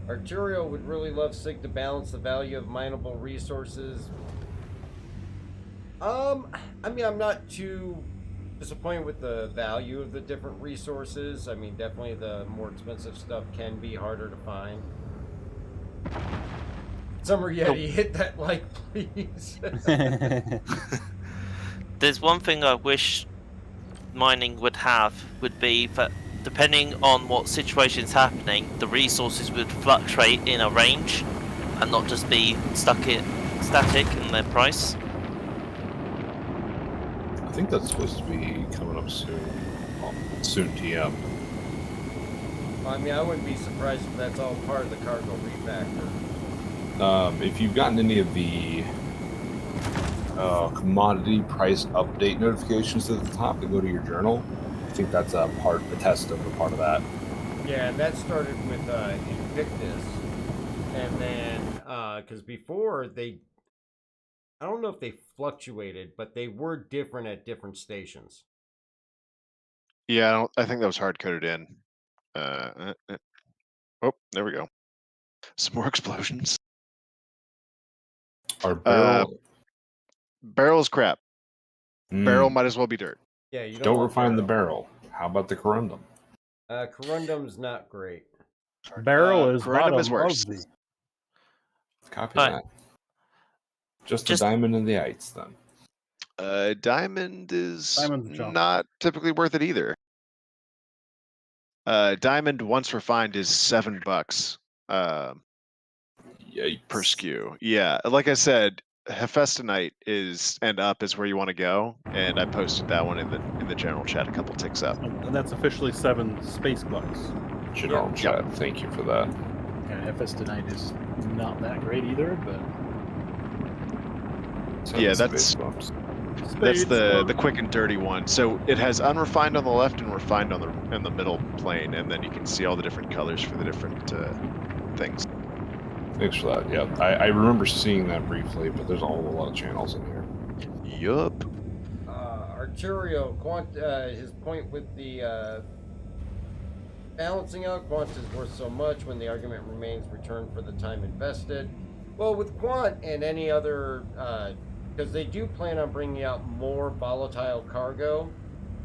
Arturial would really love SIG to balance the value of mineable resources. I mean, I'm not too disappointed with the value of the different resources. I mean, definitely the more expensive stuff can be harder to find. Summer Yeti, hit that like, please. There's one thing I wish mining would have, would be that depending on what situation's happening, the resources would fluctuate in a range and not just be static in their price. I think that's supposed to be coming up soon. Soon TM. I mean, I wouldn't be surprised if that's all part of the cargo refactor. If you've gotten any of the commodity price update notifications at the top that go to your journal, I think that's a test of a part of that. Yeah, that started with Invictus, and then because before I don't know if they fluctuated, but they were different at different stations. Yeah, I think that was hard coded in. Oh, there we go. Some more explosions. Our barrel barrel's crap. Barrel might as well be dirt. Yeah, you don't refine the barrel. How about the corundum? Corundum's not great. Barrel is corundum bottom is worse. of the. Copy that. Just a diamond in the ites then. Diamond is Diamond's a jump. not typically worth it either. Diamond once refined is $7 per SKU. Yeah, like I said, Hephaestonite is and up is where you want to go, and I posted that one in the general chat a couple ticks up. And that's officially 7 space bucks. General chat, thank you for that. Yeah, Hephaestonite is not that great either, but Yeah, that's the quick and dirty one. So it has unrefined on the left and refined in the middle plane, and then you can see all the different colors for the different things. Thanks for that. Yeah, I remember seeing that briefly, but there's a whole lot of channels in here. Yup. Arturial, his point with the balancing out, Quant is worth so much when the argument remains return for the time invested. Well, with Quant and any other, because they do plan on bringing out more volatile cargo,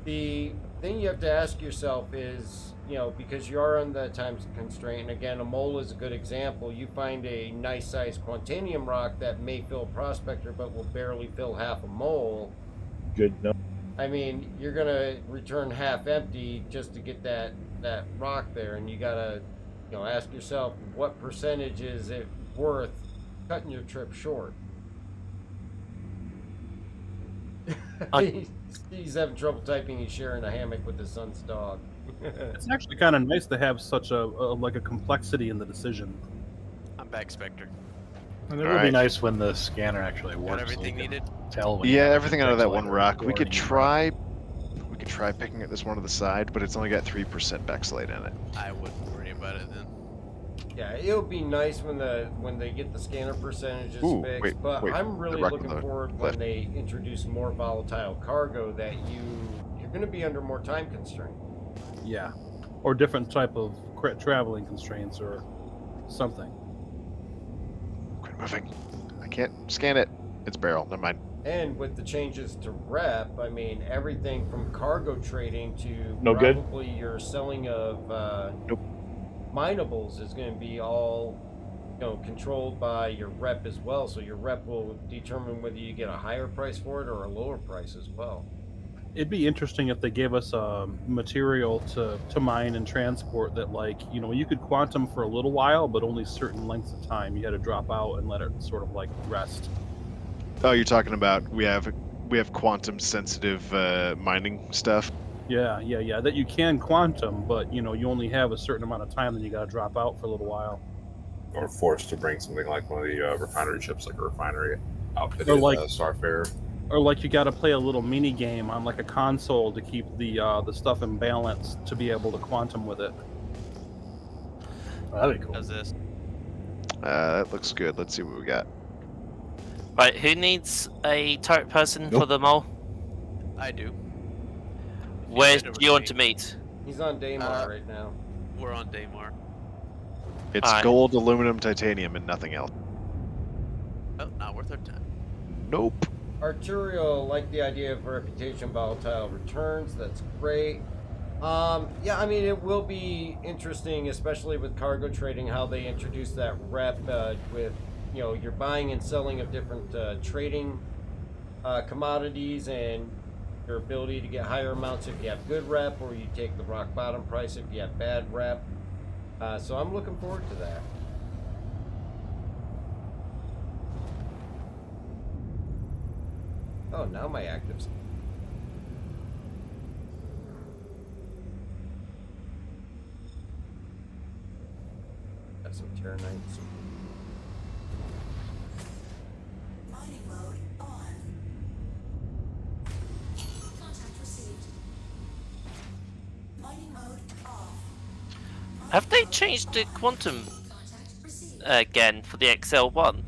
the thing you have to ask yourself is, you know, because you are on the time constraint, and again, a mole is a good example. You find a nice sized Quantanium rock that may fill a prospector but will barely fill half a mole. Good no. I mean, you're gonna return half empty just to get that rock there, and you gotta, you know, ask yourself what percentage is it worth cutting your trip short. He's having trouble typing. He's sharing a hammock with his son's dog. It's actually kind of nice to have such a complexity in the decision. I'm back, Spectre. And it would be nice when the scanner actually works. Got everything needed? Tell when Yeah, everything out of that one rock. We could try picking it this one to the side, but it's only got 3% backslide in it. I wouldn't worry about it then. Yeah, it'll be nice when they get the scanner percentages fixed. But I'm really looking forward when they introduce more volatile cargo that you're going to be under more time constraint. Yeah, or different type of traveling constraints or something. Quit moving. I can't scan it. It's barrel. Never mind. And with the changes to rep, I mean, everything from cargo trading to probably your selling of mineables is going to be all, you know, controlled by your rep as well. So your rep will determine whether you get a higher price for it or a lower price as well. It'd be interesting if they gave us material to mine and transport that, like, you know, you could quantum for a little while, but only certain lengths of time. You had to drop out and let it sort of like rest. Oh, you're talking about we have quantum sensitive mining stuff. Yeah. That you can quantum, but you only have a certain amount of time, then you got to drop out for a little while. Or forced to bring something like one of the refinery ships, like a refinery outfitted Or like Starfarer. Or like you got to play a little mini game on like a console to keep the stuff in balance to be able to quantum with it. That'd be cool. How's this? That looks good. Let's see what we got. Right, who needs a turret person for the mole? I do. Where hand do over you to want me. to meet? He's on Daymar right now. We're on Daymar. It's Alright. gold, aluminum, titanium, and nothing else. Oh, not worth our time. Nope. Arturial like the idea of reputation volatile returns. That's great. Yeah, I mean, it will be interesting, especially with cargo trading, how they introduce that rep with, you're buying and selling of different trading commodities and your ability to get higher amounts if you have good rep, or you take the rock bottom price if you have bad rep. So I'm looking forward to that. Oh, now my actives. Got some Terranites. Mining mode on. Contact received. Mining mode off. Have they changed the quantum again for the XL1?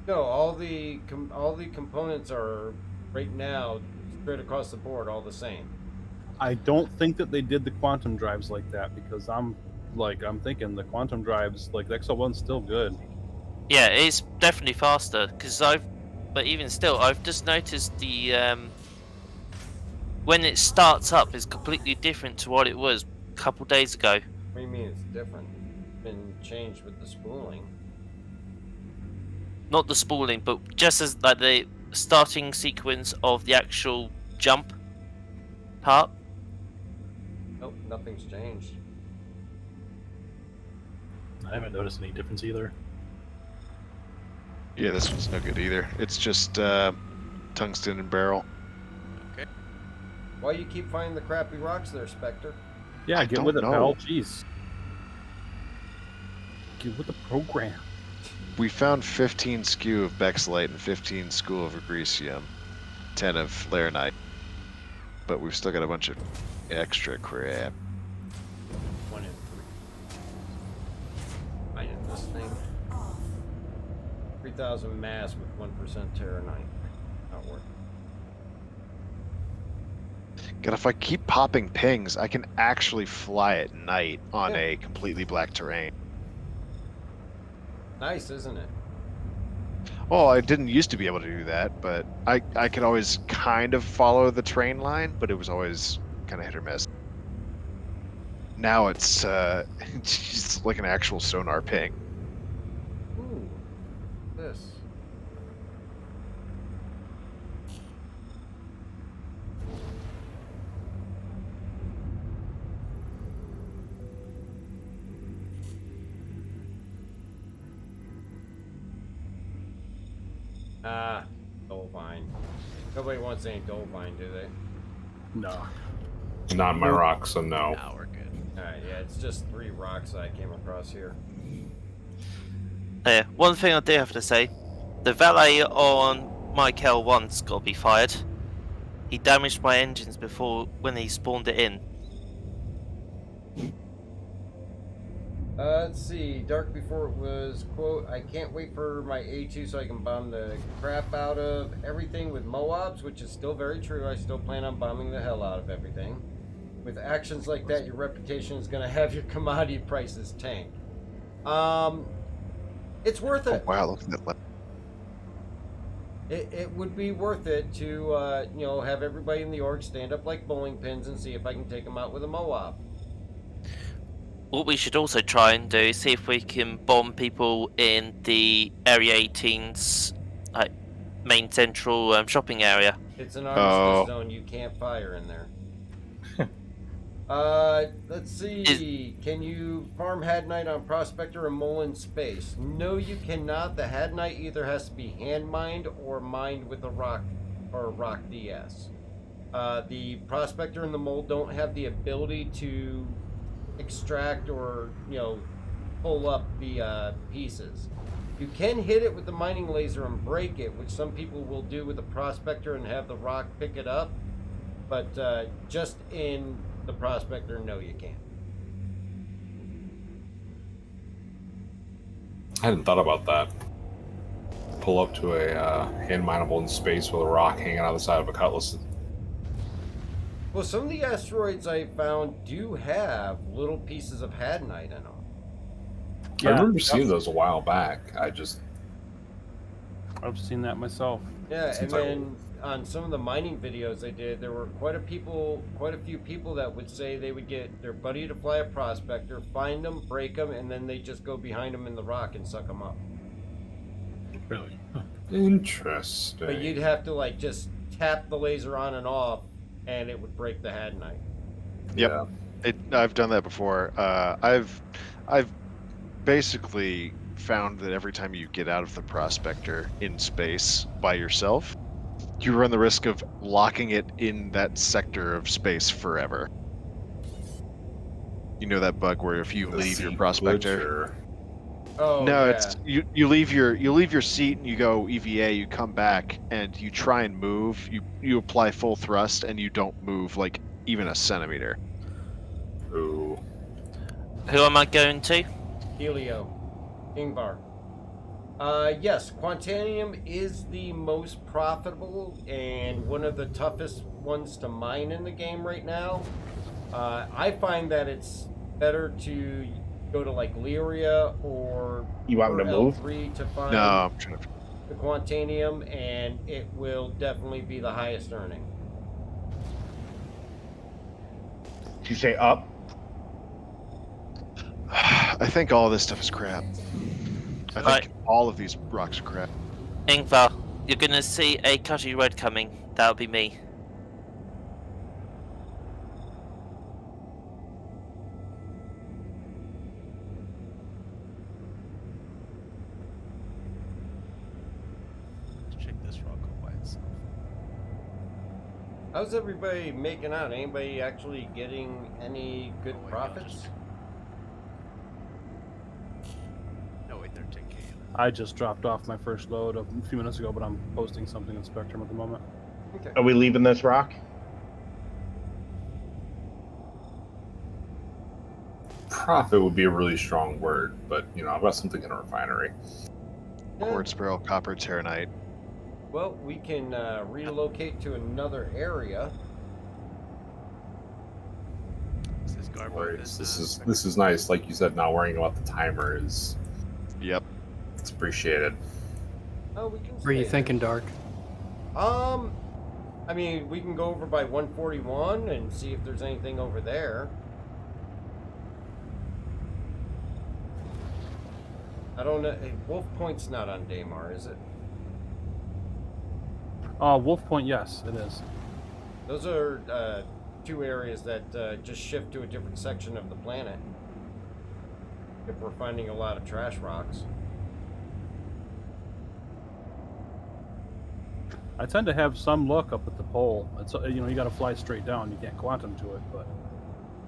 No, all the components are right now straight across the board all the same. I don't think that they did the quantum drives like that because I'm thinking the quantum drives like the XL1's still good. Yeah, it's definitely faster but even still, I've just noticed the when it starts up is completely different to what it was a couple days ago. What do you mean it's different? It's been changed with the spooling. Not the spooling, but just as like the starting sequence of the actual jump part. Nope, nothing's changed. I haven't noticed any difference either. Yeah, this one's no good either. It's just tungsten and barrel. Okay. Why you keep finding the crappy rocks there, Spectre? Yeah, get don't with it, know. pal. Jeez. Get with the program. We found 15 skew of Bexlite and 15 school of Agricium, 10 of Laranite. But we've still got a bunch of extra crap. 1 in 3. I in this thing. 3,000 mass with 1% Terranite. Not worth it. God, if I keep popping pings, I can actually fly at night on a completely black terrain. Nice, isn't it? Well, I didn't used to be able to do that, but I could always kind of follow the train line, but it was always kind of hit or miss. Now it's it's like an actual sonar ping. Ooh, this. Ah, Dolvine. Nobody wants any Dolvine, do they? No. Not in my rock, so no. Now we're good. Alright, yeah, it's just 3 rocks I came across here. Yeah, one thing I do have to say, the valet on my KL1's got to be fired. He damaged my engines before when he spawned it in. Let's see. Dark before it was, quote, I can't wait for my A2 so I can bomb the crap out of everything with Moabs, which is still very true. I still plan on bombing the hell out of everything. With actions like that, your reputation is going to have your commodity prices tank. It's worth it. Oh, wow, look at that. It would be worth it to, have everybody in the org stand up like bowling pins and see if I can take them out with a Moab. What we should also try and do is see if we can bomb people in the Area 18's main central shopping area. It's an armistice zone. You can't fire in there. Let's see. Can you farm Hadnite on Prospector and Mole in space? No, you cannot. The Hadnite either has to be hand mined or mined with a rock or a rock DS. The prospector and the mole don't have the ability to extract or, pull up the pieces. You can hit it with the mining laser and break it, which some people will do with the prospector and have the rock pick it up. But just in the prospector, no, you can't. I hadn't thought about that. Pull up to a hand mineable in space with a rock hanging out the side of a cutlass. Well, some of the asteroids I found do have little pieces of hadnite in them. I remember seeing those a while back. I've seen that myself. Yeah, and then on some of the mining videos I did, there were quite a few people that would say they would get their buddy to fly a prospector, find them, break them, and then they just go behind them in the rock and suck them up. Really? Interesting. But you'd have to just tap the laser on and off, and it would break the hadnite. Yep, I've done that before. I've basically found that every time you get out of the prospector in space by yourself, you run the risk of locking it in that sector of space forever. You know that bug where if you leave your prospector, it's you leave your seat and you go EVA, you come back and you try and move, you apply full thrust and you don't move like even a centimeter. Ooh. Who am I going to? Helio. Ingvar. Yes, Quantanium is the most profitable and one of the toughest ones to mine in the game right now. I find that it's better to go to Lyria or you want me to move? L3 to find I'm trying to... the Quantanium, and it will definitely be the highest earning. Did you say up? I think all this stuff is crap. I think all of these rocks are crap. Ingvar, you're gonna see a cutty red coming. That'll be me. Let's check this rock out by itself. How's everybody making out? Anybody actually getting any good profits? No, wait, they're 10K. I just dropped off my first load a few minutes ago, but I'm posting something in Spectrum at the moment. Okay. Are we leaving this rock? Profit would be a really strong word, but I've got something in a refinery. Quartz, beryl, copper, terranite. Well, we can relocate to another area. This is nice. Like you said, not worrying about the timer is. Yep. It's appreciated. Oh, we can. What are you thinking, Dark? I mean, we can go over by 141 and see if there's anything over there. I don't know. Wolf Point's not on Daymar, is it? Wolf Point, yes, it is. Those are two areas that just shift to a different section of the planet. If we're finding a lot of trash rocks. I tend to have some luck up at the pole. It's you got to fly straight down. You can't quantum to it, but.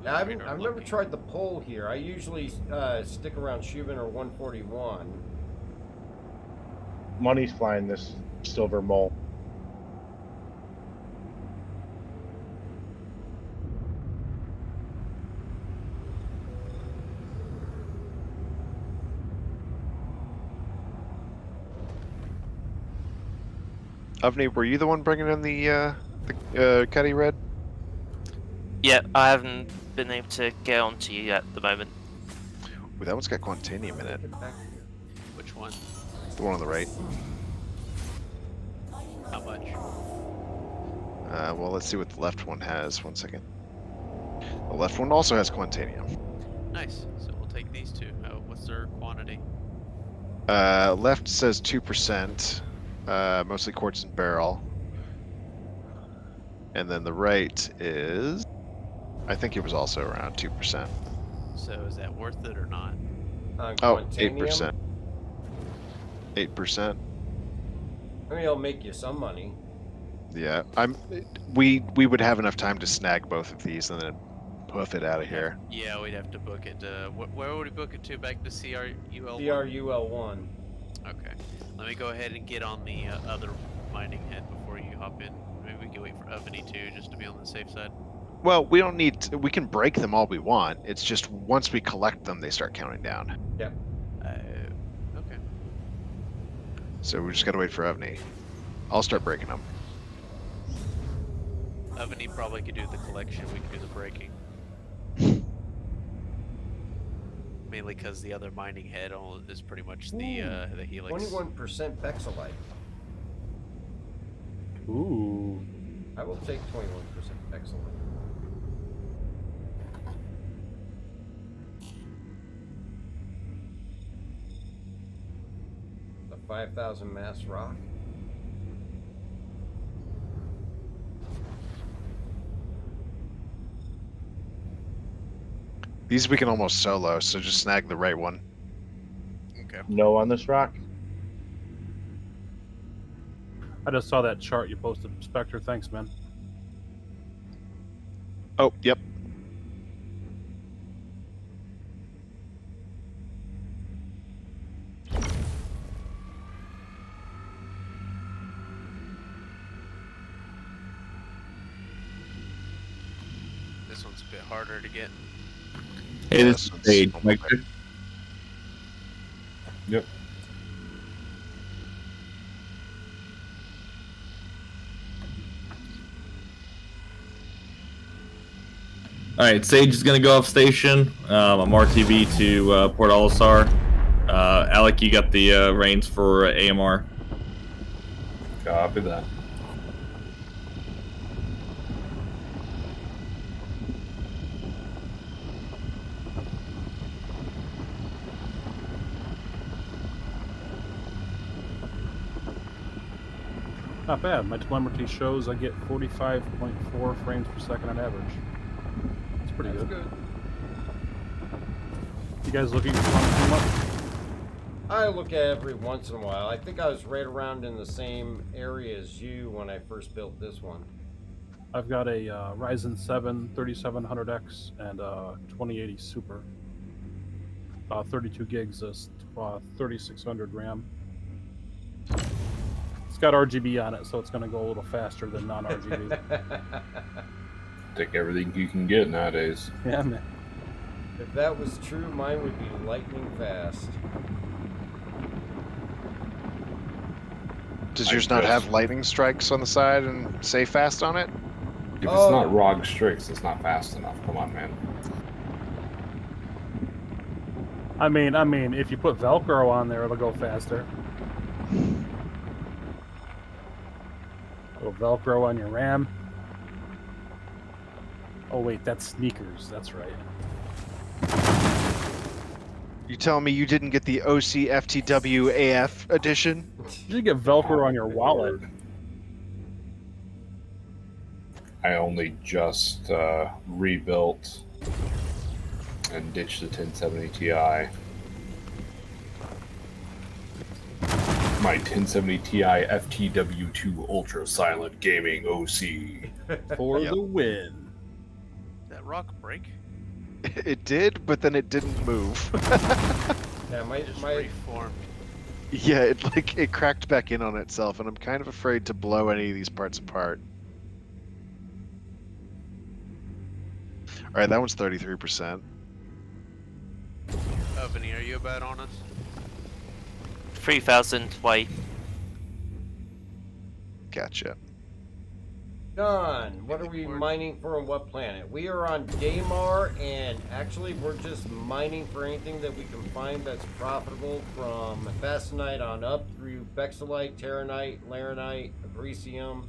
Yeah, I've never tried the pole here. I usually stick around Shubin or 141. Money's flying this silver mole. Avni, were you the one bringing in the Cuddy Red? Yeah, I haven't been able to get onto you at the moment. Ooh, that one's got Quantanium in it. Which one? The one on the right. How much? Well, let's see what the left one has. 1 second. The left one also has Quantanium. Nice. So we'll take these two. What's their quantity? Left says 2%, mostly quartz and beryl. And then the right is, I think it was also around 2%. So is that worth it or not? Oh, 8%. 8%. I mean, it'll make you some money. Yeah, we would have enough time to snag both of these and then poof it out of here. Yeah, we'd have to book it. Where would we book it to? Back to CRUL1? CRUL1. Okay. Let me go ahead and get on the other mining head before you hop in. Maybe we can wait for Ovany too, just to be on the safe side. Well, we don't need to, we can break them all we want. It's just once we collect them, they start counting down. Yep. Okay. So we just gotta wait for Ovany. I'll start breaking them. Ovany probably could do the collection. We could do the breaking. Mainly because the other mining head is pretty much the helix. 21% Bexelite. Ooh. I will take 21% Bexelite. The 5,000 mass rock. These we can almost solo, so just snag the right one. Okay. No on this rock. I just saw that chart you posted, Spectre. Thanks, man. Oh, yep. This one's a bit harder to get. Hey, this is Sage. Mike. Yep. All right, Sage is gonna go off station. I'm RTV to Port Olisar. Alec, you got the reins for AMR. Copy that. Not bad. My telemetry shows I get 45.4 frames per second on average. That's pretty good. You guys looking for something up? I look at it every once in a while. I think I was right around in the same area as you when I first built this one. I've got a Ryzen 7 3700X and a 2080 Super. 32 gigs of 3600 RAM. It's got RGB on it, so it's going to go a little faster than non-RGB. Take everything you can get nowadays. Yeah, man. If that was true, mine would be lightning fast. Does yours not have lightning strikes on the side and say fast on it? If it's not ROG Strix, it's not fast enough. Come on, man. I mean, if you put Velcro on there, it'll go faster. A little Velcro on your RAM. Oh wait, that's sneakers. That's right. You tell me you didn't get the OC FTW AF edition? You should get Velcro on your wallet. I only just rebuilt and ditched the 1070 Ti. My 1070 Ti FTW2 Ultra Silent Gaming OC. For the win. Did that rock break? It did, but then it didn't move. Yeah, my reformed. Yeah, it cracked back in on itself, and I'm kind of afraid to blow any of these parts apart. All right, that one's 33%. Ovany, are you about on us? 3,000 way. Gotcha. Don, what are we mining for on what planet? We are on Daymar, and actually we're just mining for anything that we can find that's profitable from Fastenite on up through Bexelite, Terranite, Laranite, Abrisium.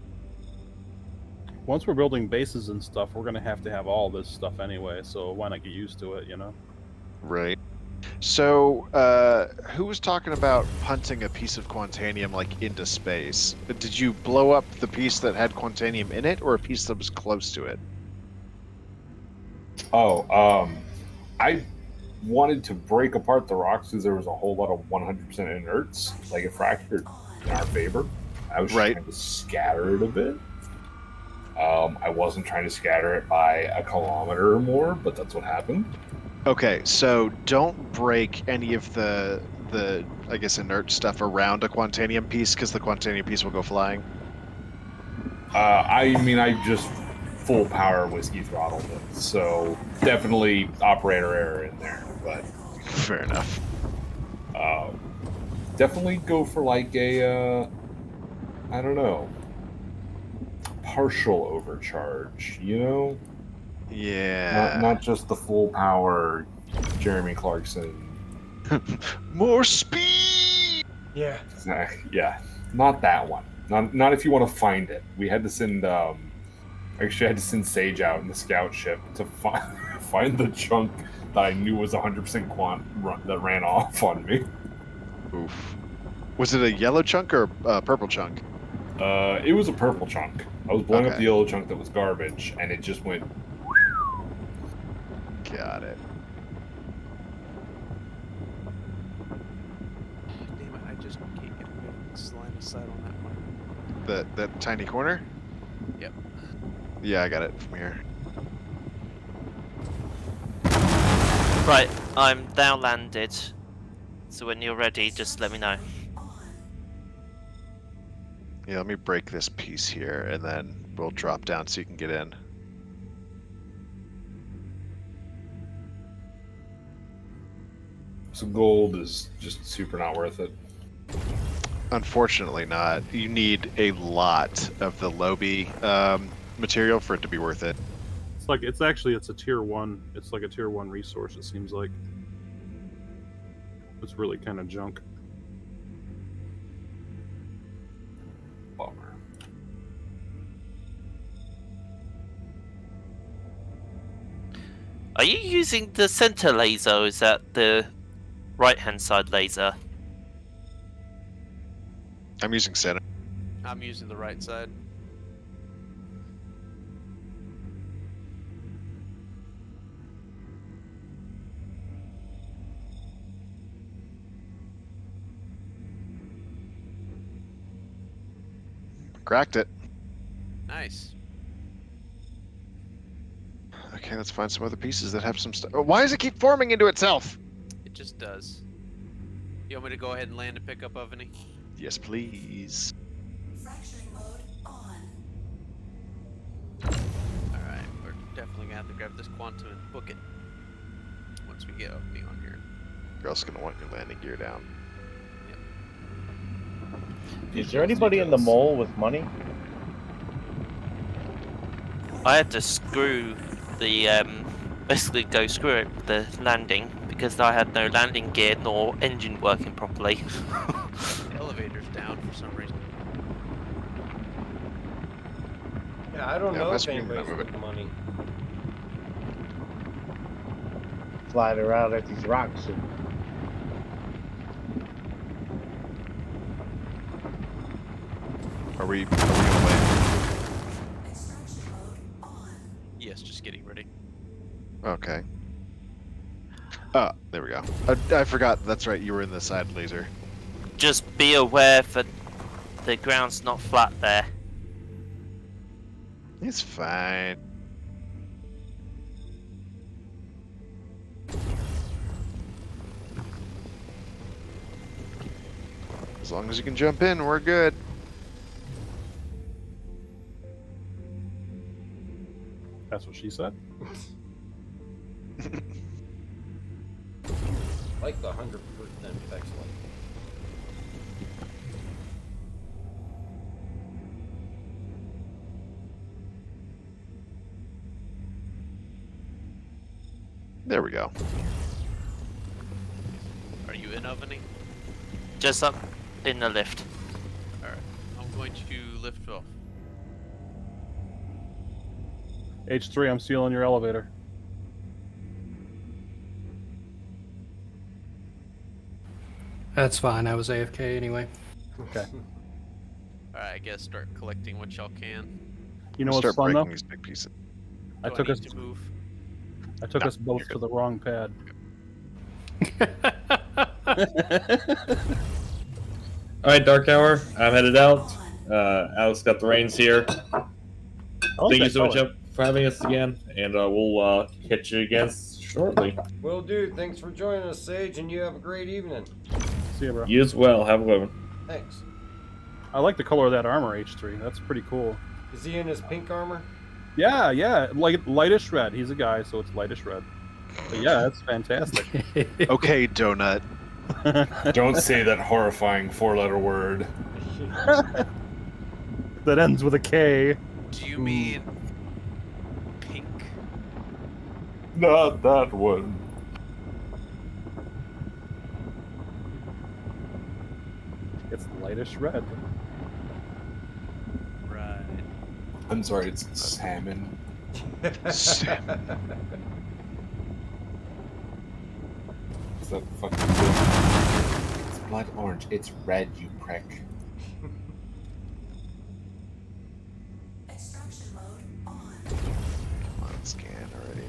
Once we're building bases and stuff, we're gonna have to have all this stuff anyway, so why not get used to it, you know? Right. So, who was talking about punting a piece of Quantanium, like, into space? Did you blow up the piece that had Quantanium in it, or a piece that was close to it? Oh, I wanted to break apart the rocks because there was a whole lot of 100% inerts, like it fractured in our favor. I was trying to scatter it a bit. I wasn't trying to scatter it by a kilometer or more, but that's what happened. Okay, so don't break any of the I guess inert stuff around a Quantanium piece, because the Quantanium piece will go flying. I mean, I just full power whiskey throttled it, so definitely operator error in there. But fair enough. Definitely go for like a I don't know, partial overcharge. You know? Yeah. Not just the full power Jeremy Clarkson. More speed. Yeah. Exactly. Yeah. Not that one. Not if you want to find it. We had to send actually I had to send Sage out in the scout ship to find the chunk that I knew was 100% quant that ran off on me. Oof. Was it a yellow chunk or a purple chunk? It was a purple chunk. I was blowing up Okay. the yellow chunk that was garbage, and it just went. Got it. Damn it, I just can't get a good line of sight on that one. That tiny corner? Yep. Yeah, I got it from here. Right, I'm now landed. So when you're ready, just let me know. Yeah, let me break this piece here, and then we'll drop down so you can get in. So gold is just super not worth it. Unfortunately not. You need a lot of the Lobi material for it to be worth it. It's a tier 1. It's like a tier 1 resource, it seems like. It's really kind of junk. Bummer. Are you using the center laser, or is that the right-hand side laser? I'm using center. I'm using the right side. Cracked it. Nice. Okay, let's find some other pieces that have some stuff. Oh, why does it keep forming into itself? It just does. You want me to go ahead and land and pick up Oveny? Yes, please. Fracturing mode on. Alright, we're definitely gonna have to grab this quantum and book it. Once we get Oveny on here. You're also gonna want your landing gear down. Is there anybody in the mole with money? I had to screw the, basically go screw it with the landing, because I had no landing gear nor engine working properly. The elevator's down for some reason. Yeah, I don't know my if screen anybody's not moving. with money. Flying around at these rocks. And... Are we gonna land? Extraction mode on. Yes, just getting ready. Okay. There we go. I forgot. That's right. You were in the side laser. Just be aware that the ground's not flat there. It's fine. As long as you can jump in, we're good. That's what she said. Like the 100% excellent. There we go. Are you in Oveny? Just up in the lift. Alright. I'm going to lift off. H3, I'm sealing your elevator. That's fine. I was AFK anyway. Okay. Alright, I guess start collecting what y'all can. You know We'll what's start fun breaking though? these big pieces. I Do took need us to move. both to the wrong pad. All right, Dark Hour. I'm headed out. Alex got the reins here. thank you so much for having us again, and we'll catch you again shortly. Will do. Thanks for joining us, Sage, and you have a great evening. See you, bro. You as well. Have a good one. Thanks. I like the color of that armor, H3. That's pretty cool. Is he in his pink armor? Yeah, yeah, like lightish red. He's a guy, so it's lightish red. But yeah, that's fantastic. Okay, Donut. Don't say that horrifying 4-letter word. That ends with a K. Do you mean pink? Not that one. It's lightish red. Right. I'm sorry, it's salmon. Salmon. It's that fucking. It's blood orange. It's red, you prick. Extraction mode on. Come on, scan already.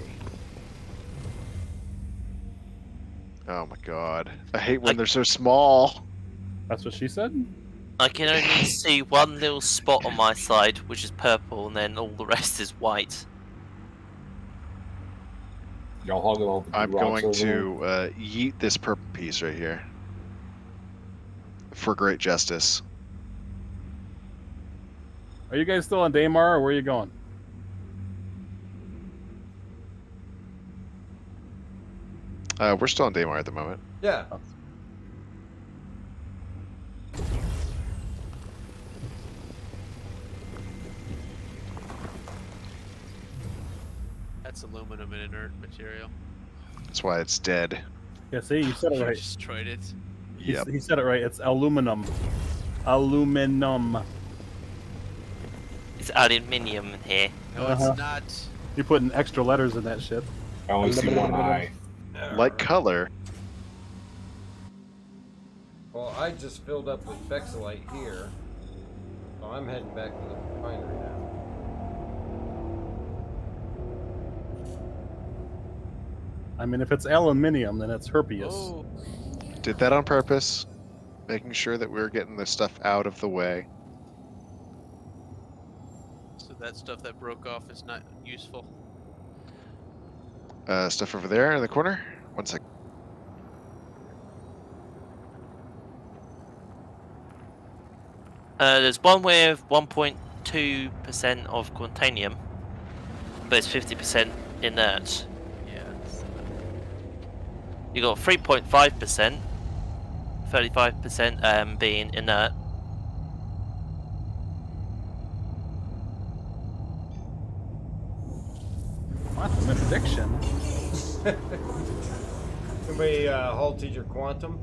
Oh my god. I hate when they're so small. That's what she said? I can only see one little spot on my side, which is purple, and then all the rest is white. Y'all hogging all the I'm rocks going over to yeet this purple piece right here. For great justice. Are you guys still on Daymar, or where are you going? We're still on Daymar at the moment. Yeah. That's aluminum and inert material. That's why it's dead. Yeah, see, you said it You right. destroyed it. Yep. He said it right. It's aluminum. Aluminum. It's aluminium in here. No, it's not. You're putting extra letters in that shit. I only see one eye. Like color. Well, I just filled up with Bexelite here, so I'm heading back to the refinery now. I mean, if it's aluminium, then it's herpes. Oh, Did that on purpose. Making sure that we're getting the stuff out of the way. so that stuff that broke off is not useful. Stuff over there in the corner. One sec. There's one with 1.2% of quantanium, but it's 50% inert. Yeah. You got 3.5%, 35% being inert. Quantum interdiction. Somebody halted your quantum?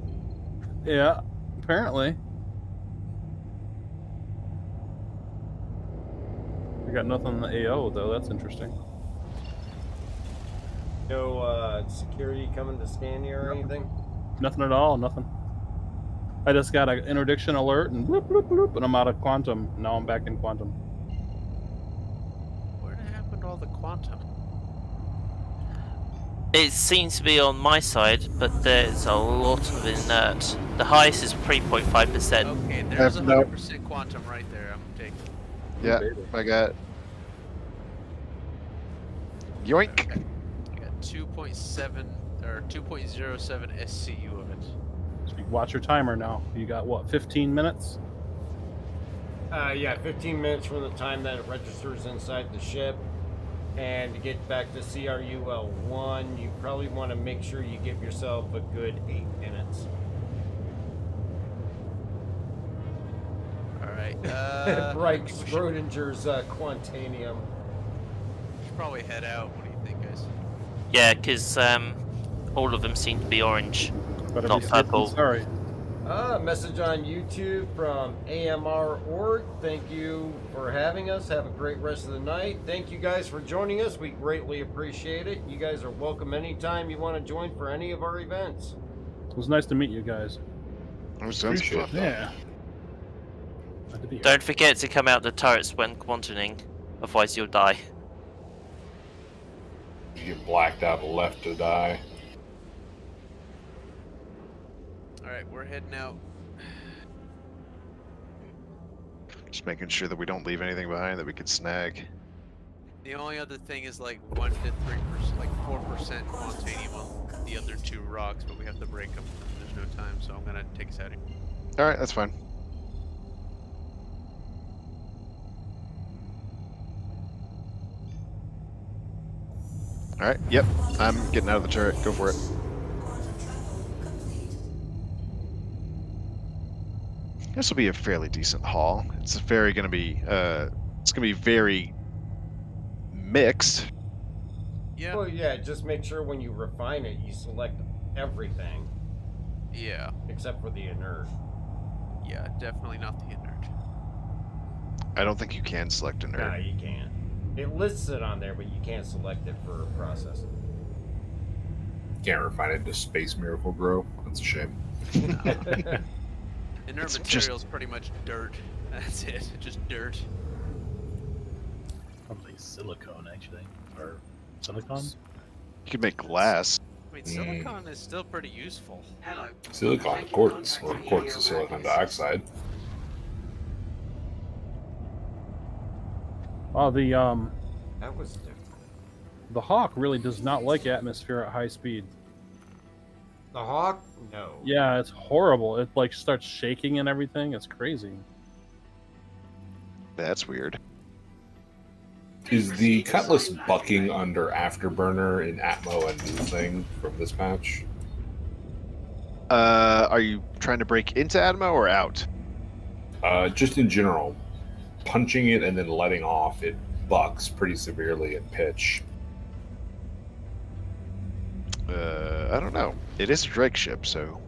Yeah, apparently. We got nothing in the AO though. That's interesting. No security coming to scan you or anything? Nothing at all. Nothing. I just got an interdiction alert and bloop bloop bloop, and I'm out of quantum. Now I'm back in quantum. Where happened to all the quantum? It seems to be on my side, but there's a lot of inert. The highest is 3.5%. Okay, there's no. 100% quantum right there. I'm taking. Yeah, I got. Yoink! I got 2.7 or 2.07 SCU of it. So you watch your timer now. You got what? 15 minutes. Yeah, 15 minutes from the time that it registers inside the ship. And to get back to CRUL1, you probably want to make sure you give yourself a good 8 minutes. Alright, Right, Schrodinger's quantanium. we should probably head out. What do you think, guys? Yeah, because all of them seem to be orange, Better not be safe than purple. sorry. Message on YouTube from AMR.org. Thank you for having us. Have a great rest of the night. Thank you guys for joining us. We greatly appreciate it. You guys are welcome anytime you want to join for any of our events. It was nice to meet you guys. It was fun. Yeah. Glad to be here. Don't forget to come out the turrets when quantuming, otherwise you'll die. You get blacked out left to die. Alright, we're heading out. Just making sure that we don't leave anything behind that we could snag. The only other thing is like 1 to 3%, like 4% quantanium on the other 2 rocks, but we have to break them. There's no time, so I'm gonna take us out of here. All right, that's fine. All right. Yep. I'm getting out of the turret. Go for it. This will be a fairly decent haul. It's very going to be. It's going to be very mixed. Yeah. Well, yeah. Just make sure when you refine it, you select everything. Yeah. Except for the inert. Yeah, definitely not the inert. I don't think you can select inert. Nah, you can't. It lists it on there, but you can't select it for processing. Can't refine it to Space Miracle Grow. That's a shame. Inert It's material is pretty much dirt. That's it. Just dirt. Probably silicone, actually. Or silicon? You could make glass. I mean, silicon is still pretty useful. Hello. Silicon quartz, or quartz is silicon dioxide. Oh, the That was different. the Hawk really does not like atmosphere at high speed. The Hawk? No. Yeah, it's horrible. It like starts shaking and everything. It's crazy. That's weird. Is the Cutlass bucking under Afterburner in Atmo a new thing from this patch? Are you trying to break into Atmo or out? Just in general, punching it and then letting off, it bucks pretty severely at pitch. I don't know. It is a Drake ship, so.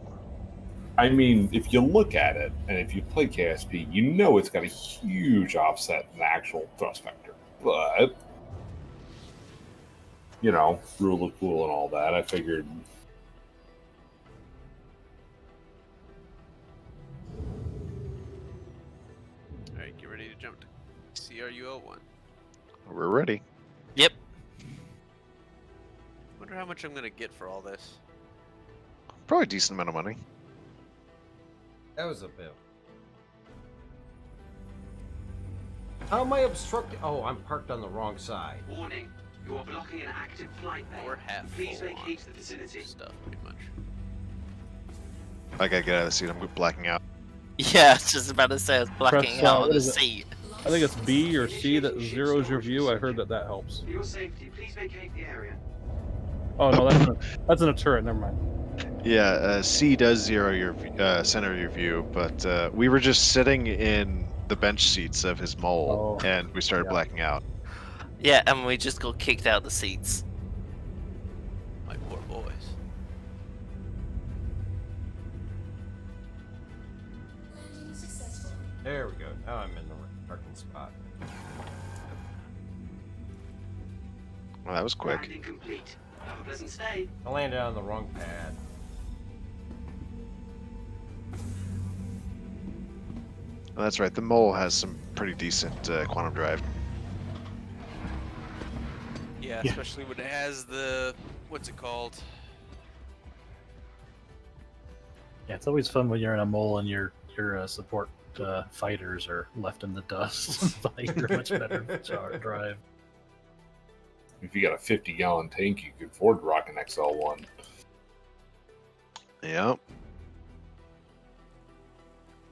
I mean, if you look at it, and if you play KSP, you know it's got a huge offset in the actual thrust vector. But, you know, rule of cool and all that, I figured. Alright, get ready to jump to CRUO1. We're ready. Yep. Wonder how much I'm gonna get for all this. Probably a decent amount of money. That was a bill. How am I obstructing? Oh, I'm parked on the wrong side. Warning. You are blocking an active flight bay. We're half Please full vacate on the vicinity. stuff, pretty much. I gotta get out of the seat. I'm blacking out. Yeah, I was just about to say I was blacking Press, out what on the is it? seat. I think it's B or C that zeroes your view. I heard that helps. For your safety, please vacate the area. Oh no, that's in a turret. Never mind. Yeah, C does zero your center of your view, but we were just sitting in the bench seats of his mole, and we started blacking out. Yeah, and we just got kicked out the seats. My poor boys. There we go. Now I'm in the parking spot. Well, that was quick. Landing complete. Have a pleasant stay. I landed on the wrong pad. Well, that's right. The mole has some pretty decent quantum drive. Yeah, Yeah. especially when it has the what's it called? Yeah, it's always fun when you're in a mole and your support fighters are left in the dust by your much better drive. If you got a 50-gallon tank, you could afford to rock an XL1. Yep.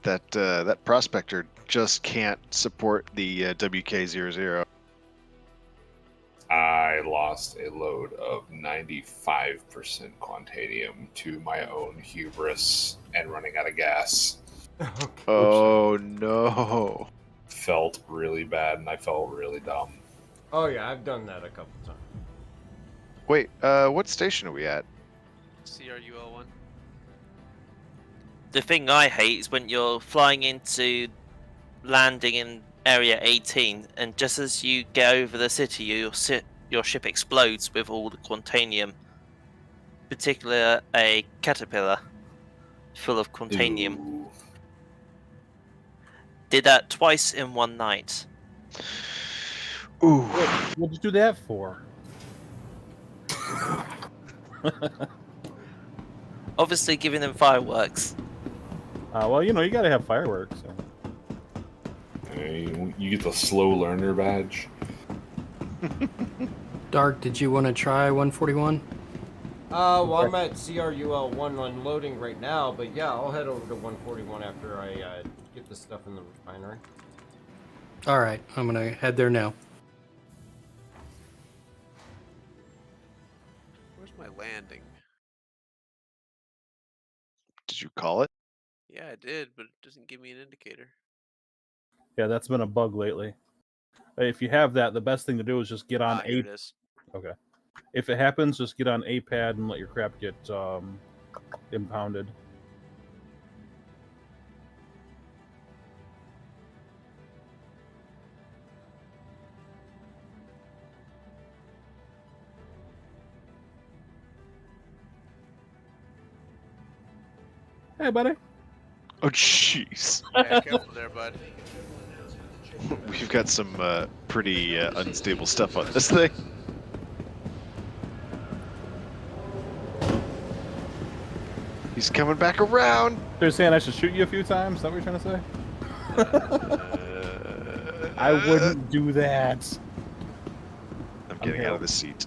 That prospector just can't support the WK00. I lost a load of 95% quantanium to my own hubris and running out of gas. Oh no. Felt really bad and I felt really dumb. Oh yeah, I've done that a couple times. Wait, what station are we at? CRUL1. The thing I hate is when you're flying into landing in Area 18, and just as you get over the city, your ship explodes with all the quantanium. Particularly a caterpillar full of quantanium. Ooh. Did that twice in one night. Ooh. What'd you do that for? Obviously giving them fireworks. Well, you know, you gotta have fireworks. So. You get the slow learner badge. Dark, did you want to try 141? Well, I'm at CRUL1 unloading right now, but yeah, I'll head over to 141 after I get the stuff in the refinery. All right, I'm gonna head there now. Where's my landing? Did you call it? Yeah, I did, but it doesn't give me an indicator. Yeah, that's been a bug lately. If you have that, the best thing to do is just get on Here it is. Okay. If it happens, just get on a pad and let your crap get impounded. Hey, buddy. Oh, jeez. Yeah, careful there, bud. We've got some pretty unstable stuff on this thing. He's coming back around. They're saying I should shoot you a few times. Is that what you're trying to say? I wouldn't do that. I'm getting out of the seat.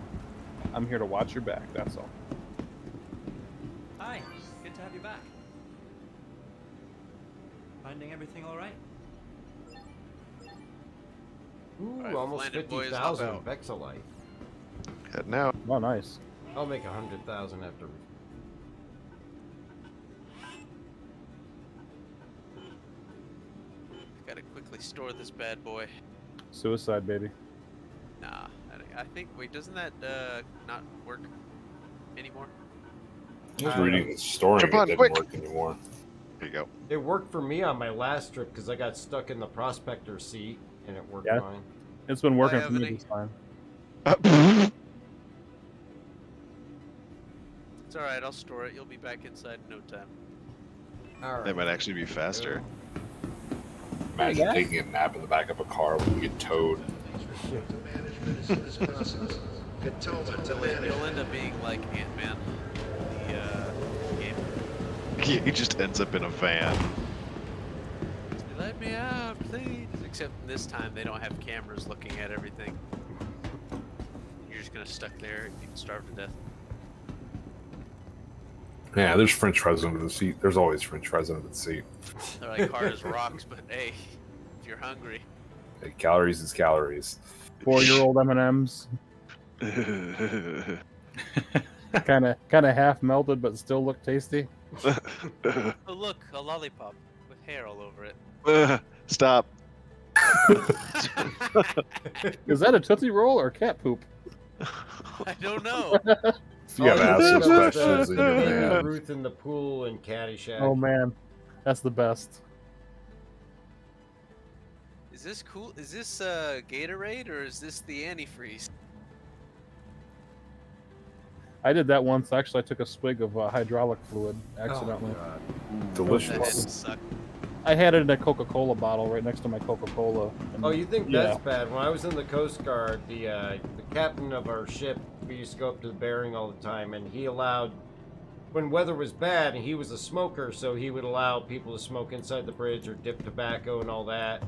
I'm here to watch your back. That's all. Hi, good to have you back. Finding everything all right? Ooh, Alright, almost landed, boys, hop 50,000 out. Vexilite. Heading out. Oh, nice. I'll make 100,000 after. Gotta quickly store this bad boy. Suicide, baby. Nah, I think. Wait, doesn't that not work anymore? Just reading and storing Jump it on, didn't quick. work anymore. There you go. It worked for me on my last trip because I got stuck in the prospector seat and it worked Yeah. fine. It's been working Bye, for me Ebony. this time. It's alright, I'll store it. You'll be back inside in no time. Alright. That might actually be faster. Imagine taking a nap in the back of a car when you get towed. You'll end up being like Ant-Man, the game. He just ends up in a van. Let me out, please. Except this time they don't have cameras looking at everything. You're just gonna stuck there and you can starve to death. Yeah, there's French fries under the seat. There's always French fries under the seat. They're like hard as rocks, but hey, if you're hungry. Hey, calories is calories. 4-year-old M&Ms. kind of half melted, but still look tasty. Oh look, a lollipop with hair all over it. Stop. Is that a Tootsie Roll or cat poop? I don't know. You have acid specials in your Baby van. Ruth in the pool and Caddyshack. Oh man, that's the best. Is this cool? Is this Gatorade or is this the antifreeze? I did that once. Actually, I took a swig of hydraulic fluid accidentally. That Delicious. didn't suck. I had it in a Coca-Cola bottle right next to my Coca-Cola. and- Oh, you think yeah. that's bad? When I was in the Coast Guard, the captain of our ship, we used to go up to the Bering all the time, and he allowed, when weather was bad, and he was a smoker, so he would allow people to smoke inside the bridge or dip tobacco and all that.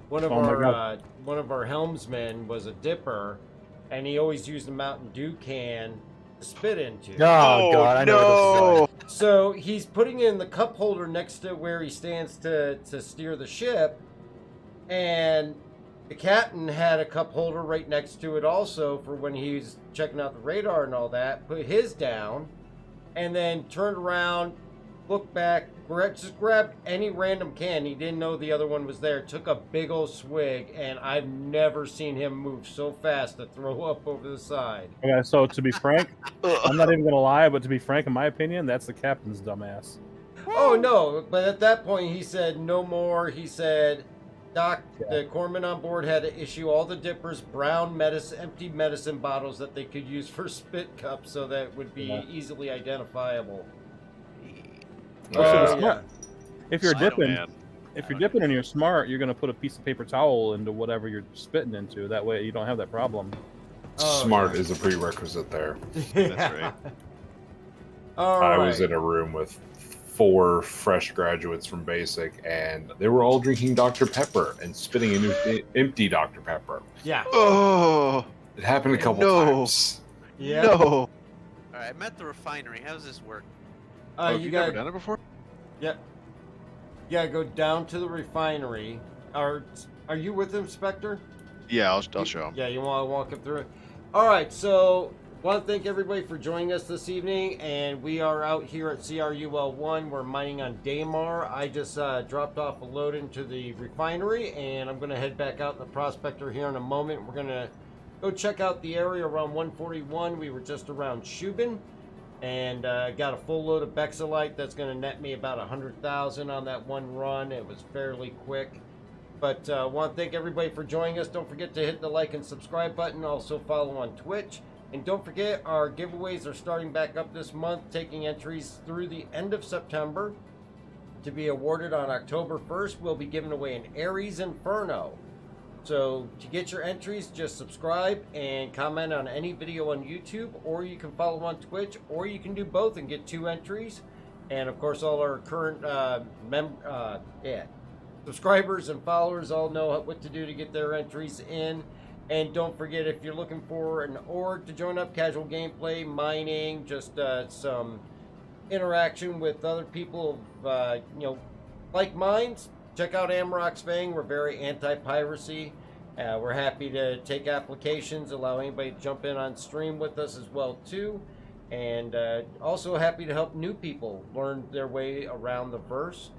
One of Oh my our God. one of our helmsmen was a dipper, and he always used a Mountain Dew can to spit into. Oh, God, I know where this is going. So he's putting it in the cup holder next to where he stands to steer the ship, and the captain had a cup holder right next to it also for when he's checking out the radar and all that. Put his down, and then turned around, looked back, just grabbed any random can. He didn't know the other one was there. Took a big old swig, and I've never seen him move so fast to throw up over the side. Okay, so to be frank, I'm not even gonna lie, but to be frank, in my opinion, that's the captain's dumbass. Oh no! But at that point, he said no more. He said, "Doc, the corpsman on board had to issue all the dippers brown medicine, empty medicine bottles that they could use for spit cups, so that it would be easily identifiable." Smart. If you're Spider dipping, Man. if you're dipping and you're smart, you're gonna put a piece of paper towel into whatever you're spitting into. That way, you don't have that problem. Smart is a prerequisite there. That's right. I was in a room with 4 fresh graduates from basic, and they were all drinking Dr. Pepper and spitting into empty Dr. Pepper. Yeah. Oh. It happened a couple times. Yeah. No. All right, I'm at the refinery. How does this work? Oh, you you've gotta, never done it before? Yep. You gotta go down to the refinery. Are you with him, Spectre? Yeah, I'll show him. Yeah, you want to walk him through it? All right, so want to thank everybody for joining us this evening, and we are out here at CRUL1. We're mining on Daymar. I just dropped off a load into the refinery, and I'm going to head back out in the prospector here in a moment. We're going to go check out the area around 141. We were just around Shubin, and got a full load of Bexalite that's going to net me about 100,000 on that one run. It was fairly quick. But want to thank everybody for joining us. Don't forget to hit the like and subscribe button. Also follow on Twitch. And don't forget, our giveaways are starting back up this month, taking entries through the end of September. To be awarded on October 1st, we'll be giving away an Ares Inferno. So to get your entries, just subscribe and comment on any video on YouTube, or you can follow on Twitch, or you can do both and get 2 entries. And of course, all our current subscribers and followers all know what to do to get their entries in. And don't forget, if you're looking for an org to join up, casual gameplay, mining, just some interaction with other people of, like minds, check out Amrock's Fang. We're very anti-piracy. We're happy to take applications, allow anybody to jump in on stream with us as well too. And also happy to help new people learn their way around the verse.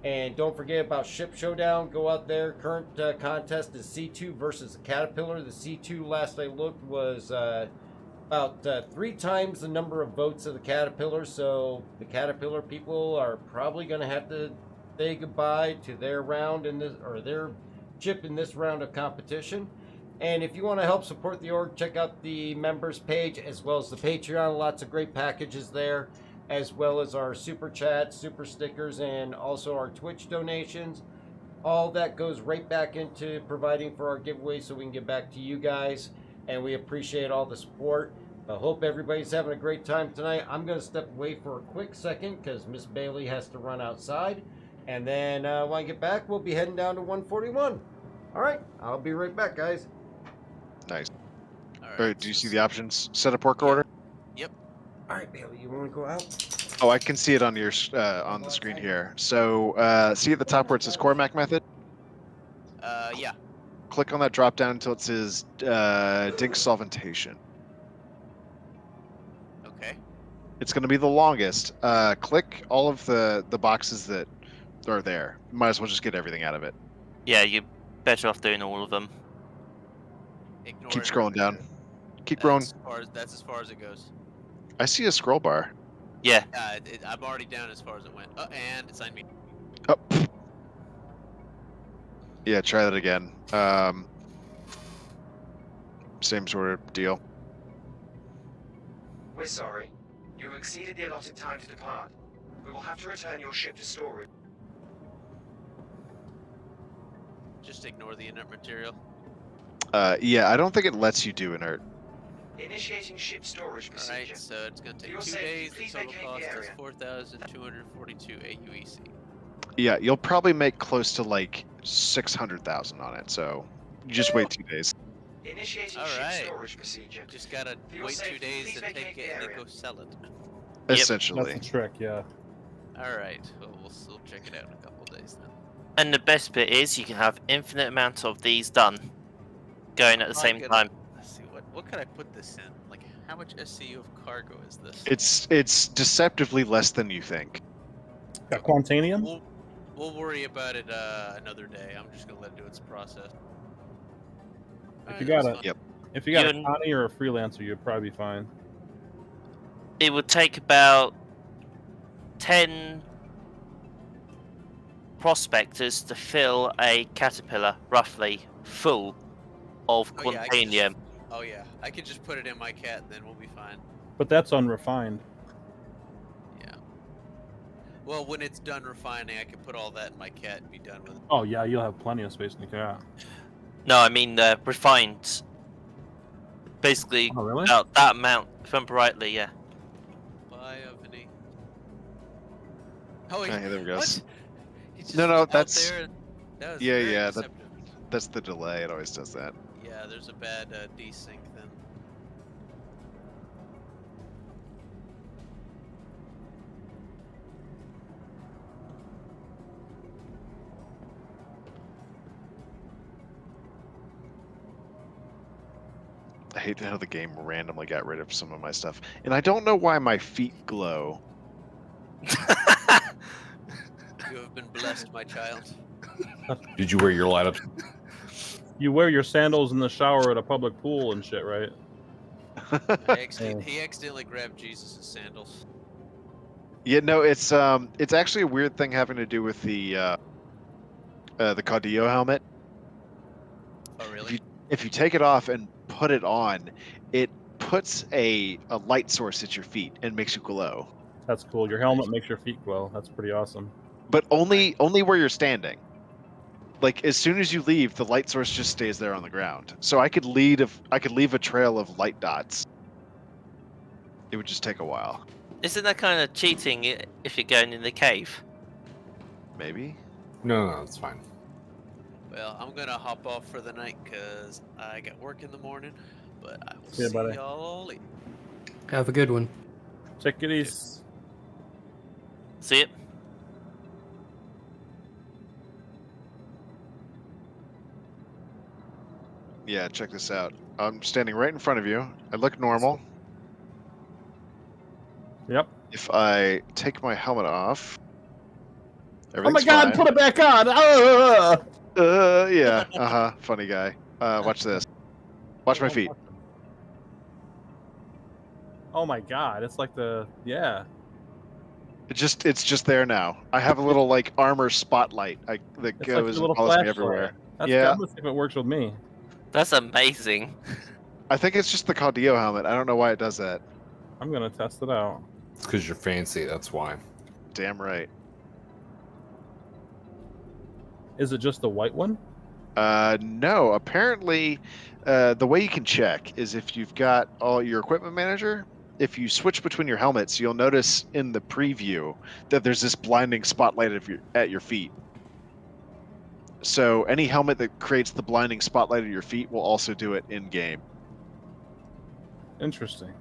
And don't forget about Ship Showdown. Go out there. Current contest is C2 versus the Caterpillar. The C2, last I looked, was about 3 times the number of votes of the Caterpillar. So the Caterpillar people are probably going to have to say goodbye to their round in this, or their ship in this round of competition. And if you want to help support the org, check out the members page as well as the Patreon. Lots of great packages there, as well as our super chats, super stickers, and also our Twitch donations. All that goes right back into providing for our giveaway so we can get back to you guys. And we appreciate all the support. I hope everybody's having a great time tonight. I'm going to step away for a quick second because Miss Bailey has to run outside. And then when I get back, we'll be heading down to 141. All right, I'll be right back, guys. Nice. All right, do you see the options? Set a pork order? Yep. All right, Bailey, you want to go out? Oh, I can see it on your on the screen here. So, see at the top where it says Cormac method? Yeah. Click on that drop down until it says Dink Solventation. Okay. It's going to be the longest. Click all of the boxes that are there. Might as well just get everything out of it. Yeah, you're better off doing all of them. Ignore Keep it. scrolling down. Keep growing. That's as far as it goes. I see a scroll bar. Yeah. I'm already down as far as it went. Oh, and it's on me. Oh. Yeah, try that again. Same sort of deal. We're sorry. You exceeded the allotted time to depart. We will have to return your ship to storage. Just ignore the inert material. Yeah, I don't think it lets you do inert. Initiating ship storage procedure. Alright, so it's going to take For your 2 safety, days. The please total vacate cost the is area. 4,242 AUEC. Yeah, you'll probably make close to like 600,000 on it. So you just wait 2 days. Initiating ship Alright. storage procedure. Just gotta For your wait 2 safety, days please to vacate take the it and then area. go sell it. Essentially. That's the trick, yeah. Alright, well, we'll still check it out in a couple of days then. And the best bit is you can have infinite amount of these done, going at the same time. Let's see, what could I put this in? Like, how much SCU of cargo is this? It's deceptively less than you think. Got Quantanium? We'll worry about it another day. I'm just gonna let it do its process. If you got a Yep. if you got a You- Connie or a freelancer, you'd probably be fine. It would take about 10 prospectors to fill a caterpillar, roughly, full of Oh, yeah, I can Quantanium. Oh yeah, I could just put it in my cat, and then we'll be fine. But that's unrefined. Yeah. Well, when it's done refining, I can put all that in my cat and be done with it. Oh yeah, you'll have plenty of space in the car. No, I mean refined. Basically, Oh, really? about that amount, if I'm rightly, yeah. Biovany. Oh, Okay, there we go. What? He just No, went out that's there and- that was yeah, very yeah. deceptive. That's the delay. It always does that. Yeah, there's a bad desync then. hate how the game randomly got rid of some of my stuff. And I don't know why my feet glow. You have been blessed, my child. Did you wear your light up? You wear your sandals in the shower at a public pool and shit, right? He accidentally grabbed Jesus' sandals. Yeah, no, it's actually a weird thing having to do with the Caudillo helmet. Oh, really? If you take it off and put it on, it puts a light source at your feet and makes you glow. That's cool. Your helmet makes your feet glow. That's pretty awesome. But only where you're standing. Like as soon as you leave, the light source just stays there on the ground. So I could leave a trail of light dots. It would just take a while. Isn't that kind of cheating if you're going in the cave? Maybe. No, it's fine. Well, I'm gonna hop off for the night because I got work in the morning. But I will See you, see buddy. y'all later. Have a good one. Take it easy. See it? Yeah, check this out. I'm standing right in front of you. I look normal. Yep. If I take my helmet off, Oh my everything's god, fine. put it back on! Yeah, funny guy. Watch this. Watch my feet. Oh my god, it's like yeah. It's just there now. I have a little like armor spotlight that It's like goes a and little follows me flashlight. everywhere. That's Yeah. Let's see if it works with me. That's amazing. I think it's just the Caudillo helmet. I don't know why it does that. I'm gonna test it out. It's because you're fancy. That's why. Damn right. Is it just the white one? No. Apparently, the way you can check is if you've got all your equipment manager. If you switch between your helmets, you'll notice in the preview that there's this blinding spotlight at your feet. So any helmet that creates the blinding spotlight at your feet will also do it in game. Interesting.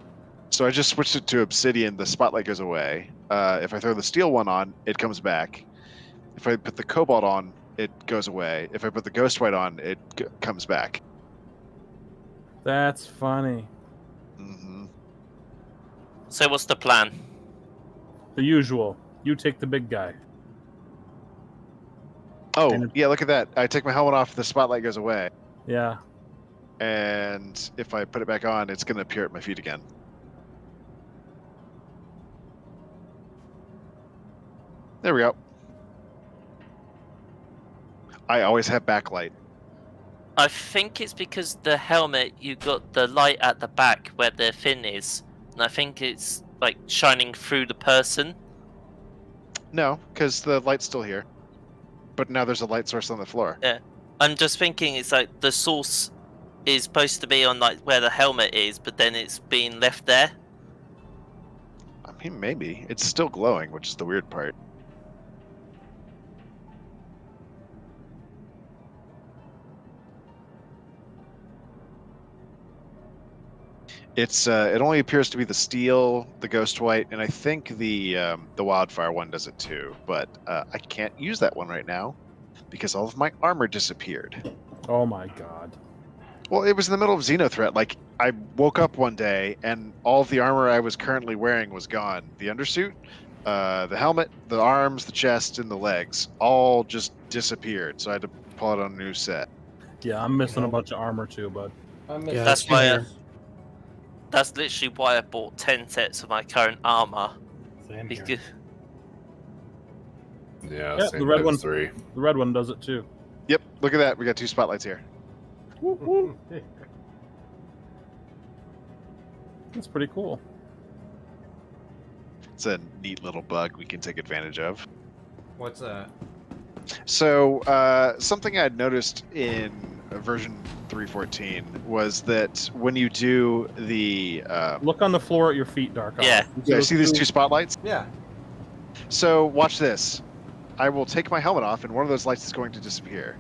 So I just switched it to Obsidian. The spotlight goes away. If I throw the steel one on, it comes back. If I put the cobalt on, it goes away. If I put the ghost white on, it comes back. That's funny. Mm-hmm. So what's the plan? The usual. You take the big guy. Oh, yeah, look at that. I take my helmet off, the spotlight goes away. Yeah. And if I put it back on, it's going to appear at my feet again. There we go. I always have backlight. I think it's because the helmet, you got the light at the back where the fin is. And I think it's like shining through the person. No, because the light's still here. But now there's a light source on the floor. Yeah. I'm just thinking it's like the source is supposed to be on like where the helmet is, but then it's being left there. I mean, maybe. It's still glowing, which is the weird part. It's it only appears to be the steel, the ghost white, and I think the wildfire one does it too. But I can't use that one right now because all of my armor disappeared. Oh my god. Well, it was in the middle of Xenothreat. Like I woke up one day and all of the armor I was currently wearing was gone. The undersuit, the helmet, the arms, the chest, and the legs all just disappeared. So I had to pull out a new set. Yeah, I'm missing a bunch of armor too, bud. Yeah, that's why. That's literally why I bought 10 sets of my current armor. Same because... here. Yeah, Yeah, same the red as one. 3. The red one does it too. Yep, look at that. We got 2 spotlights here. That's pretty cool. It's a neat little bug we can take advantage of. What's that? So, something I'd noticed in version 3.14 was that when you do the... Look on the floor at your feet, Dark. Yeah, see these 2 spotlights? Yeah. So, watch this. I will take my helmet off, and one of those lights is going to disappear.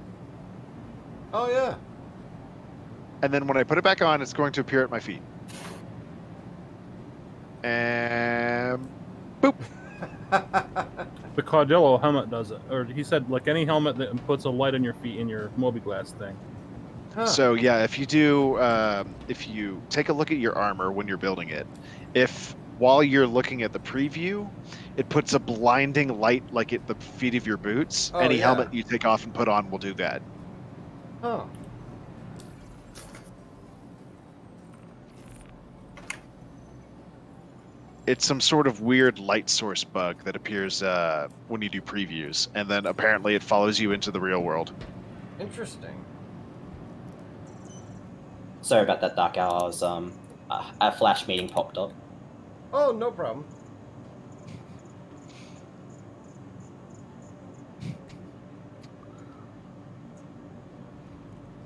Oh, yeah. And then when I put it back on, it's going to appear at my feet. And... boop! The Caudillo helmet does it. Or he said, like any helmet that puts a light on your feet in your mobi glass thing. So yeah, if you take a look at your armor when you're building it, if while you're looking at the preview, it puts a blinding light like at the feet of your boots, Oh, any yeah. helmet you take off and put on will do that. Huh. It's some sort of weird light source bug that appears when you do previews, and then apparently it follows you into the real world. Interesting. Sorry about that, Dark Hour. I was, a flash meeting popped up. Oh, no problem.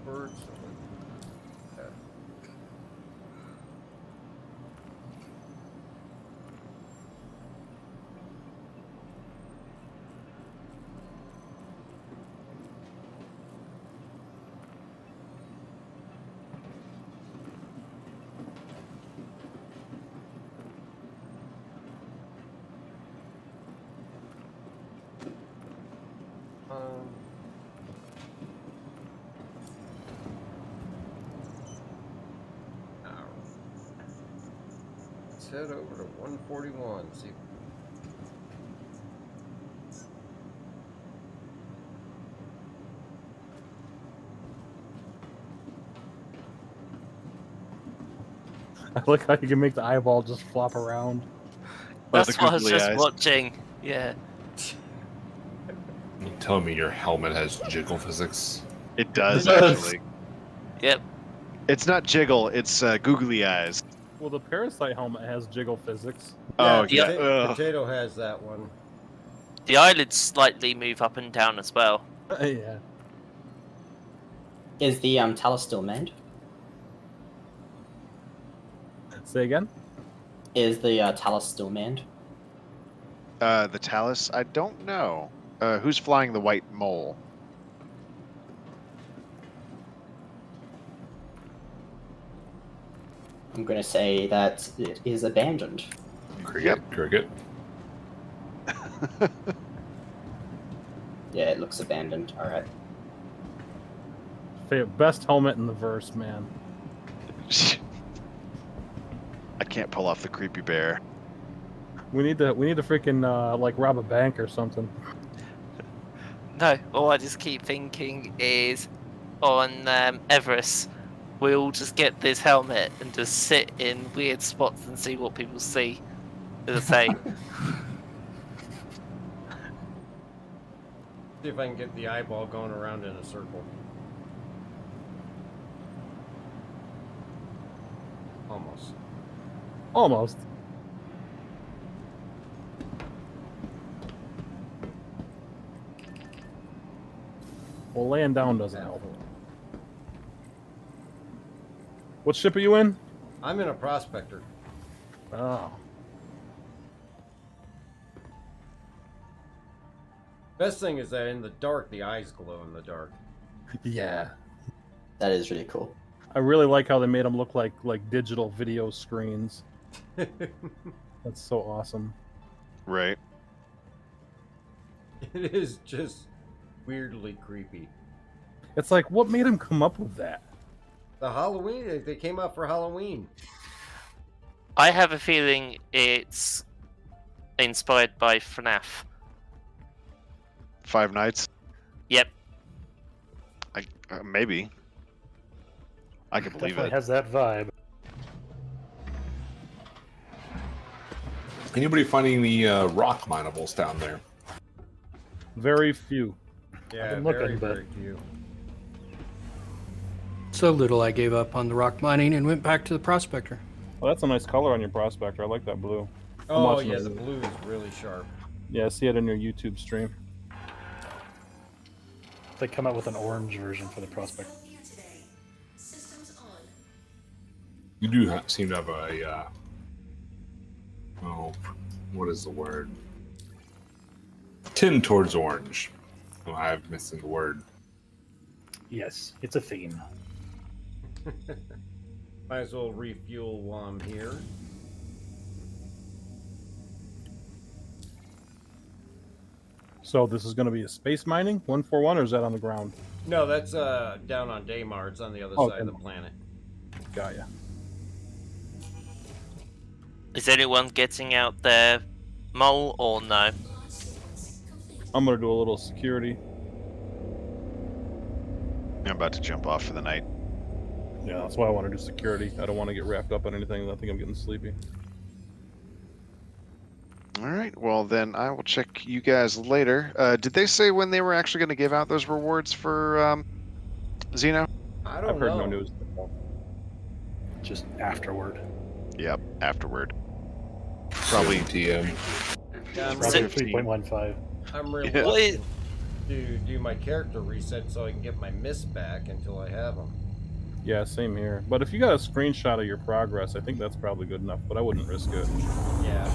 Birds. Let's head over to 141. See. I like how you can make the eyeball just flop around. That's what I was just watching. Yeah. You tell me your helmet has jiggle physics? It does, actually. Yep. It's not jiggle, it's googly eyes. Well, the Parasite helmet has jiggle physics. Oh, yeah. yeah. Potato has that one. The eyelids slightly move up and down as well. Yeah. Is the Talus still manned? Say again? Is the Talus still manned? The Talus? I don't know. Who's flying the white mole? I'm going to say that it is abandoned. Cricket. Cricket. Yeah, it looks abandoned. All right. Best helmet in the verse, man. I can't pull off the creepy bear. We need to freaking like rob a bank or something. No, all I just keep thinking is on Everest, we'll just get this helmet and just sit in weird spots and see what people see. As I say, See if I can get the eyeball going around in a circle. Almost. Almost. Well, laying down doesn't help. What ship are you in? I'm in a prospector. Oh. Best thing is that in the dark, the eyes glow in the dark. Yeah. That is really cool. I really like how they made them look like digital video screens. That's so awesome. Right. It is just weirdly creepy. It's like, what made him come up with that? The Halloween, they came out for Halloween. I have a feeling it's inspired by FNAF. Five Nights? Yep. Maybe. I can believe Definitely it. has that vibe. Anybody finding the rock mineables down there? Very few. Yeah, been looking, very, but- very few. So little I gave up on the rock mining and went back to the prospector. Well, that's a nice color on your prospector. I like that blue. I'm Oh, watching yeah, it. the blue is really sharp. Yeah, I see it in your YouTube stream. They come out with an orange version for the prospect. You do seem to have a. What is the word? Tend towards orange. Oh, I'm missing the word. Yes, it's a theme. Might as well refuel while I'm here. So this is going to be a space mining 141, or is that on the ground? No, that's down on Daymar. It's on the other side of the planet. Got ya. Is anyone getting out there, Mole, or no? I'm gonna do a little security. I'm about to jump off for the night. Yeah, that's why I want to do security. I don't want to get wrapped up on anything. I think I'm getting sleepy. All right. Well, then I will check you guys later. Did they say when they were actually going to give out those rewards for Xeno? I I've heard no news. Just afterward. Yep, afterward. Probably TM. Yeah, I'm Probably ready 3.15. I'm real Yeah. to do my character reset so I can get my miss back until I have them. Yeah, same here. But if you got a screenshot of your progress, I think that's probably good enough. But I wouldn't risk it. Yeah.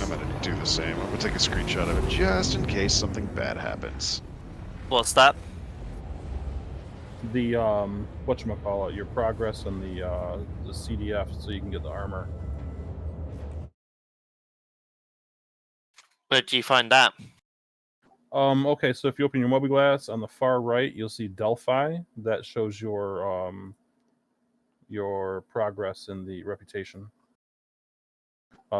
I'm going to do the same. I'm going to take a screenshot of it just in case something bad happens. What's that? The whatchamacallit, your progress and the CDF, so you can get the armor. Where do you find that? Okay, so if you open your mobile glass on the far right, you'll see Delphi. That shows your progress in the reputation.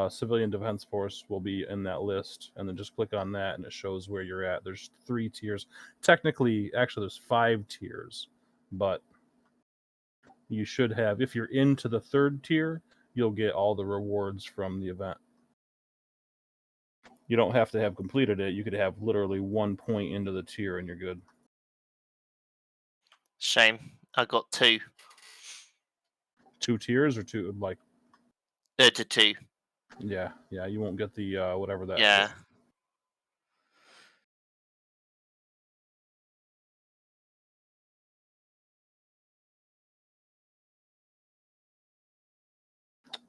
Civilian Defense Force will be in that list, and then just click on that, and it shows where you're at. There's 3 tiers. Technically, actually, there's 5 tiers, but you should have. If you're into the 3rd tier, you'll get all the rewards from the event. You don't have to have completed it. You could have literally 1 point into the tier, and you're good. Shame. I got 2. 2 tiers or 2 like? To 2. Yeah. You won't get the whatever that. Yeah. Is.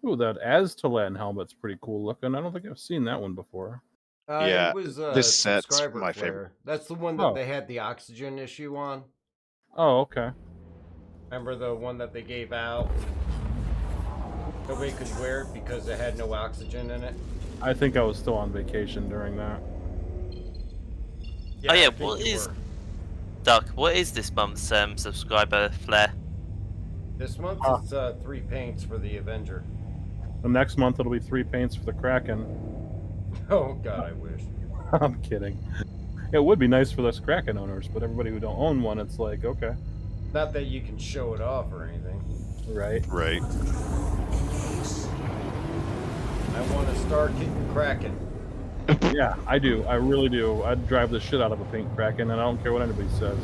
Ooh, that Aztalan helmet's pretty cool looking. I don't think I've seen that one before. Yeah, it was this set's subscriber my flare. favorite. That's the one that Oh. they had the oxygen issue on. Oh, okay. Remember the one that they gave out? Nobody could wear it because it had no oxygen in it. I think I was still on vacation during that. Oh yeah, what is Duck? What is this month's subscriber flare? This month it's 3 paints for the Avenger. The next month it'll be 3 paints for the Kraken. Oh god, I wish. I'm kidding. It would be nice for those Kraken owners, but everybody who don't own one, it's like, okay. Not that you can show it off or anything. Right. Right. I want to start hitting Kraken. Yeah, I do. I really do. I'd drive the shit out of a paint Kraken, and I don't care what anybody says.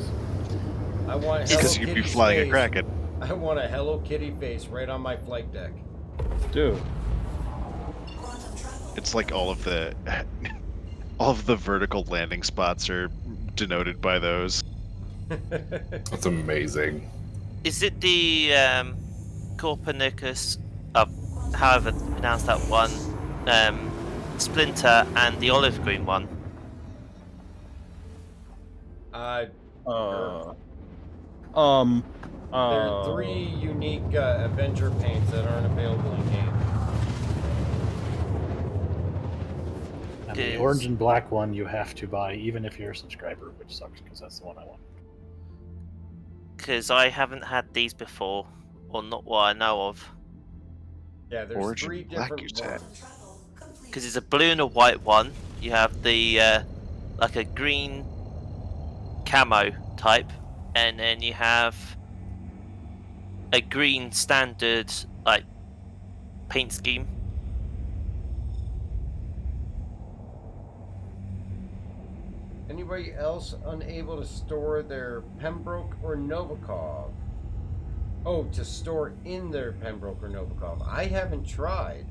I want Because you'd be flying a Kraken. I want a Hello Kitty face right on my flight deck. Dude. It's like all of the vertical landing spots are denoted by those. That's amazing. Is it the Copernicus, however pronounce that one, Splinter and the olive green one? There are 3 unique Avenger paints that aren't available in game. And the orange and black one you have to buy, even if you're a subscriber, which sucks because that's the one I want. Because I haven't had these before, or not what I know of. Yeah, there's Orange 3 and black, different you said. ones. Because it's a blue and a white one. You have the like a green camo type, and then you have a green standard like paint scheme. Anybody else unable to store their Pembroke or Novikov? Oh, to store in their Pembroke or Novikov. I haven't tried.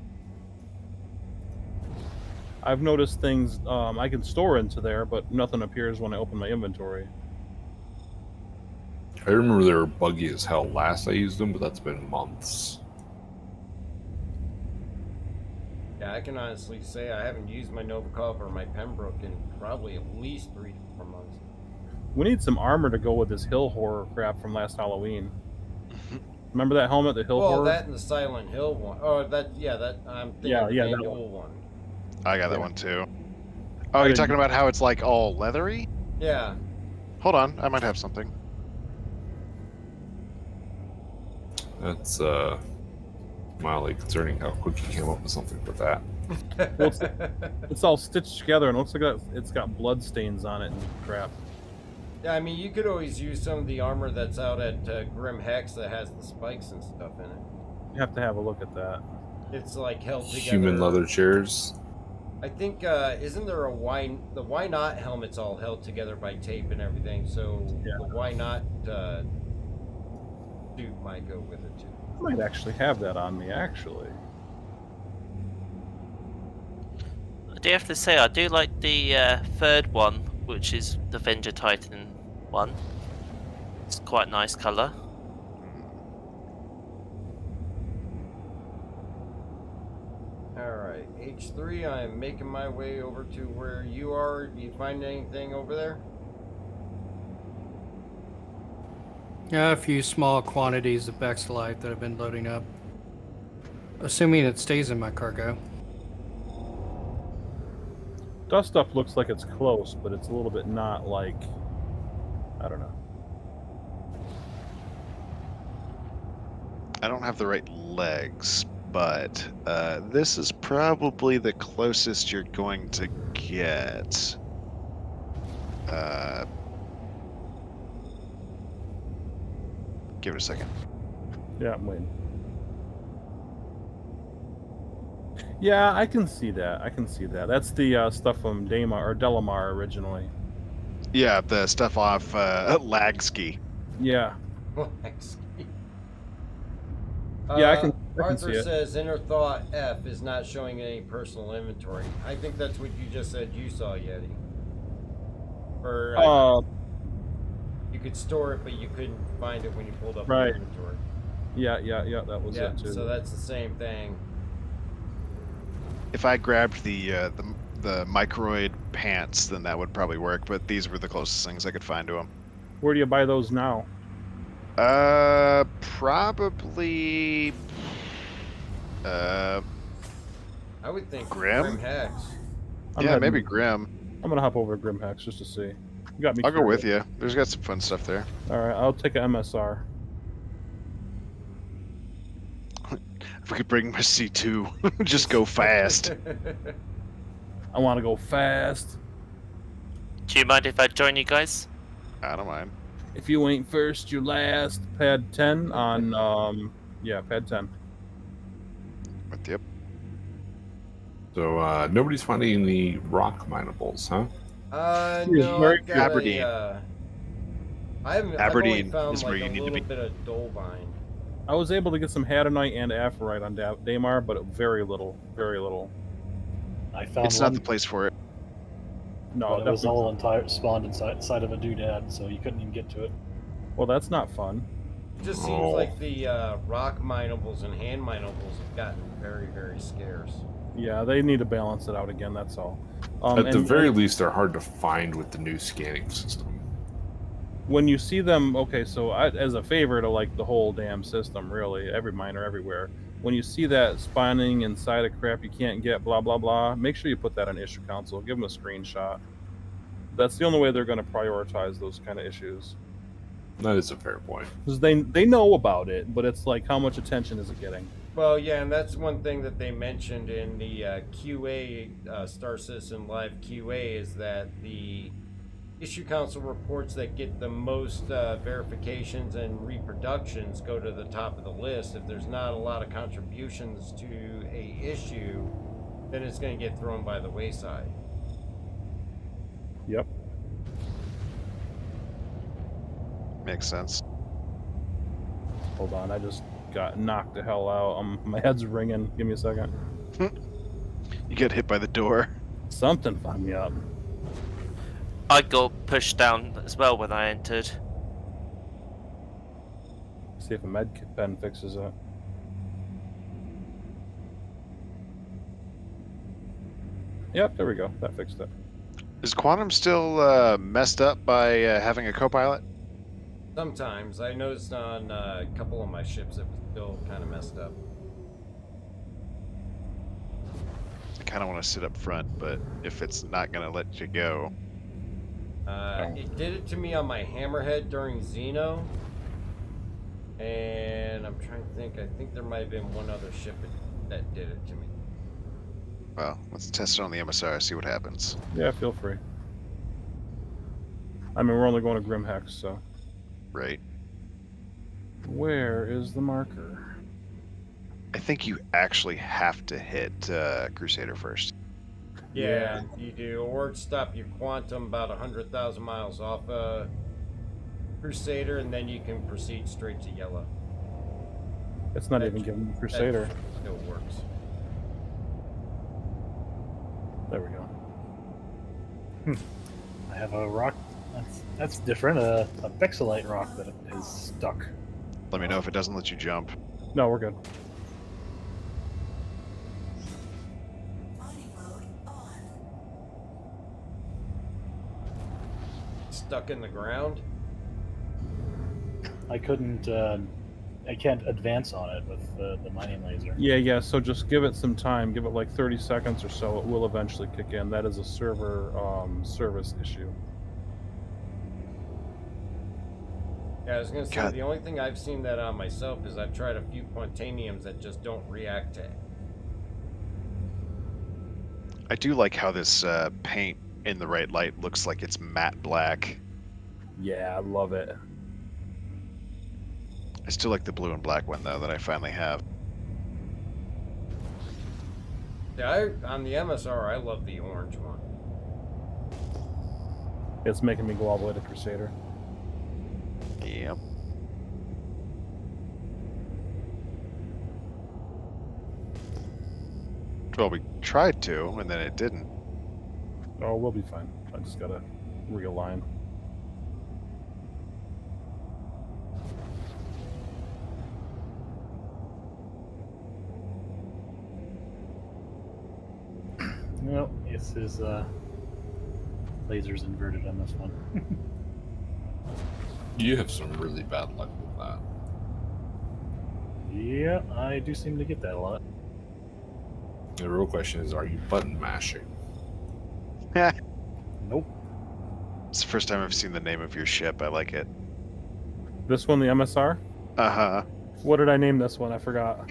I've noticed things I can store into there, but nothing appears when I open my inventory. I remember they were buggy as hell last I used them, but that's been months. Yeah, I can honestly say I haven't used my Novikov or my Pembroke in probably at least 3 to 4 months. We need some armor to go with this hill horror crap from last Halloween. Remember that helmet, the hill horror? That and the Silent Hill one. Oh, that I'm thinking Yeah, of the that manual one. I got that one too. Oh, you're talking about how it's like all leathery? Yeah. Hold on, I might have something. That's mildly concerning how quick you came up with something for that. Well, it's all stitched together and it looks like it's got blood stains on it and crap. Yeah, I mean, you could always use some of the armor that's out at Grim Hex that has the spikes and stuff in it. You have to have a look at that. It's like held together. Human leather chairs. I think, isn't there the why not helmet's all held together by tape and everything, so Yeah. the why not suit might go with it too. I might actually have that on me, actually. I do have to say, I do like the third one, which is the Avenger Titan one. It's quite a nice colour. Alright, H3, I'm making my way over to where you are. Do you find anything over there? Yeah, a few small quantities of Bexlite that I've been loading up. Assuming it stays in my cargo. Dust up looks like it's close, but it's a little bit not like, I don't know. I don't have the right legs, but this is probably the closest you're going to get. Give it a second. Yeah, I'm waiting. Yeah, I can see that. I can see that. That's the stuff from Daymar or Daymar originally. Yeah, the stuff off Lagski. Yeah. Yeah, I can Arthur see it. says inner thought F is not showing any personal inventory. I think that's what you just said you saw, Yeti. Or you could store it, but you couldn't find it when you pulled up the Right. inventory. Yeah, that was Yeah, it too. so that's the same thing. If I grabbed the microid pants, then that would probably work. But these were the closest things I could find to them. Where do you buy those now? Probably. I would think Grim Hex. Yeah, maybe Grim. I'm gonna hop over to Grim Hex just to see. You got me. I'll go with curious. you. There's got some fun stuff there. All right, I'll take a MSR. If we could bring my C2, just go fast. I want to go fast. Do you mind if I join you guys? I don't mind. If you ain't first, you're last. Pad 10 on, yeah, pad 10. Yep. So nobody's finding the rock mineables, huh? No, very I've got Aberdeen. I've only Aberdeen found is like where you a need to little be. bit of Dolvine. I was able to get some Hadonite and Aphorite on Daymar, but very little. Very little. I found It's one, not the place for it. No, but it was definitely- all spawned inside of a doodad, so you couldn't even get to it. Well, that's not fun. It just seems like the rock mineables and hand mineables have gotten very, very scarce. Yeah, they need to balance it out again, that's all. At the and- very least, they're hard to find with the new scanning system. when you see them, okay, so as a favor to like the whole damn system, really, every miner everywhere, when you see that spawning inside of crap you can't get, blah, blah, blah, make sure you put that on issue console. Give them a screenshot. That's the only way they're going to prioritize those kind of issues. That is a fair point. Because they know about it, but it's like, how much attention is it getting? Well, yeah, and that's one thing that they mentioned in the QA, Star Citizen Live QA, is that the issue council reports that get the most verifications and reproductions go to the top of the list. If there's not a lot of contributions to a issue, then it's going to get thrown by the wayside. Yep. Makes sense. Hold on, I just got knocked the hell out. My head's ringing. Give me a second. You get hit by the door. Something found me up. I got pushed down as well when I entered. See if a med pen fixes it. Yep, there we go. That fixed it. Is Quantum still messed up by having a co-pilot? Sometimes. I noticed on a couple of my ships it was still kind of messed up. I kind of want to sit up front, but if it's not going to let you go... It did it to me on my Hammerhead during Xeno. And I'm trying to think. I think there might have been one other ship that did it to me. Well, let's test it on the MSR, see what happens. Yeah, feel free. I mean, we're only going to Grimhex, so. Right. Where is the marker? I think you actually have to hit Crusader first. Yeah, you do. Or stop your quantum about 100,000 miles off Crusader, and then you can proceed straight to yellow. It's not even giving me Crusader. That still works. There we go. I have a rock. That's different. A Bexelite rock that is stuck. Let me know if it doesn't let you jump. No, we're good. Stuck in the ground? I couldn't. I can't advance on it with the mining laser. Yeah, so just give it some time. Give it like 30 seconds or so. It will eventually kick in. That is a server service issue. Yeah, I was going to say, the only thing I've seen that on myself is I've tried a few Quantaniums that just don't react to it. I do like how this paint in the right light looks like it's matte black. Yeah, I love it. I still like the blue and black one, though, that I finally have. Yeah, on the MSR, I love the orange one. It's making me go all the way to Crusader. Yep. Well, we tried to, and then it didn't. Oh, we'll be fine. I just gotta realign. No, it's his laser's inverted on this one. You have some really bad luck with that. Yeah, I do seem to get that a lot. The real question is, are you button mashing? Nope. It's the first time I've seen the name of your ship. I like it. This one, the MSR? Uh-huh. What did I name this one? I forgot.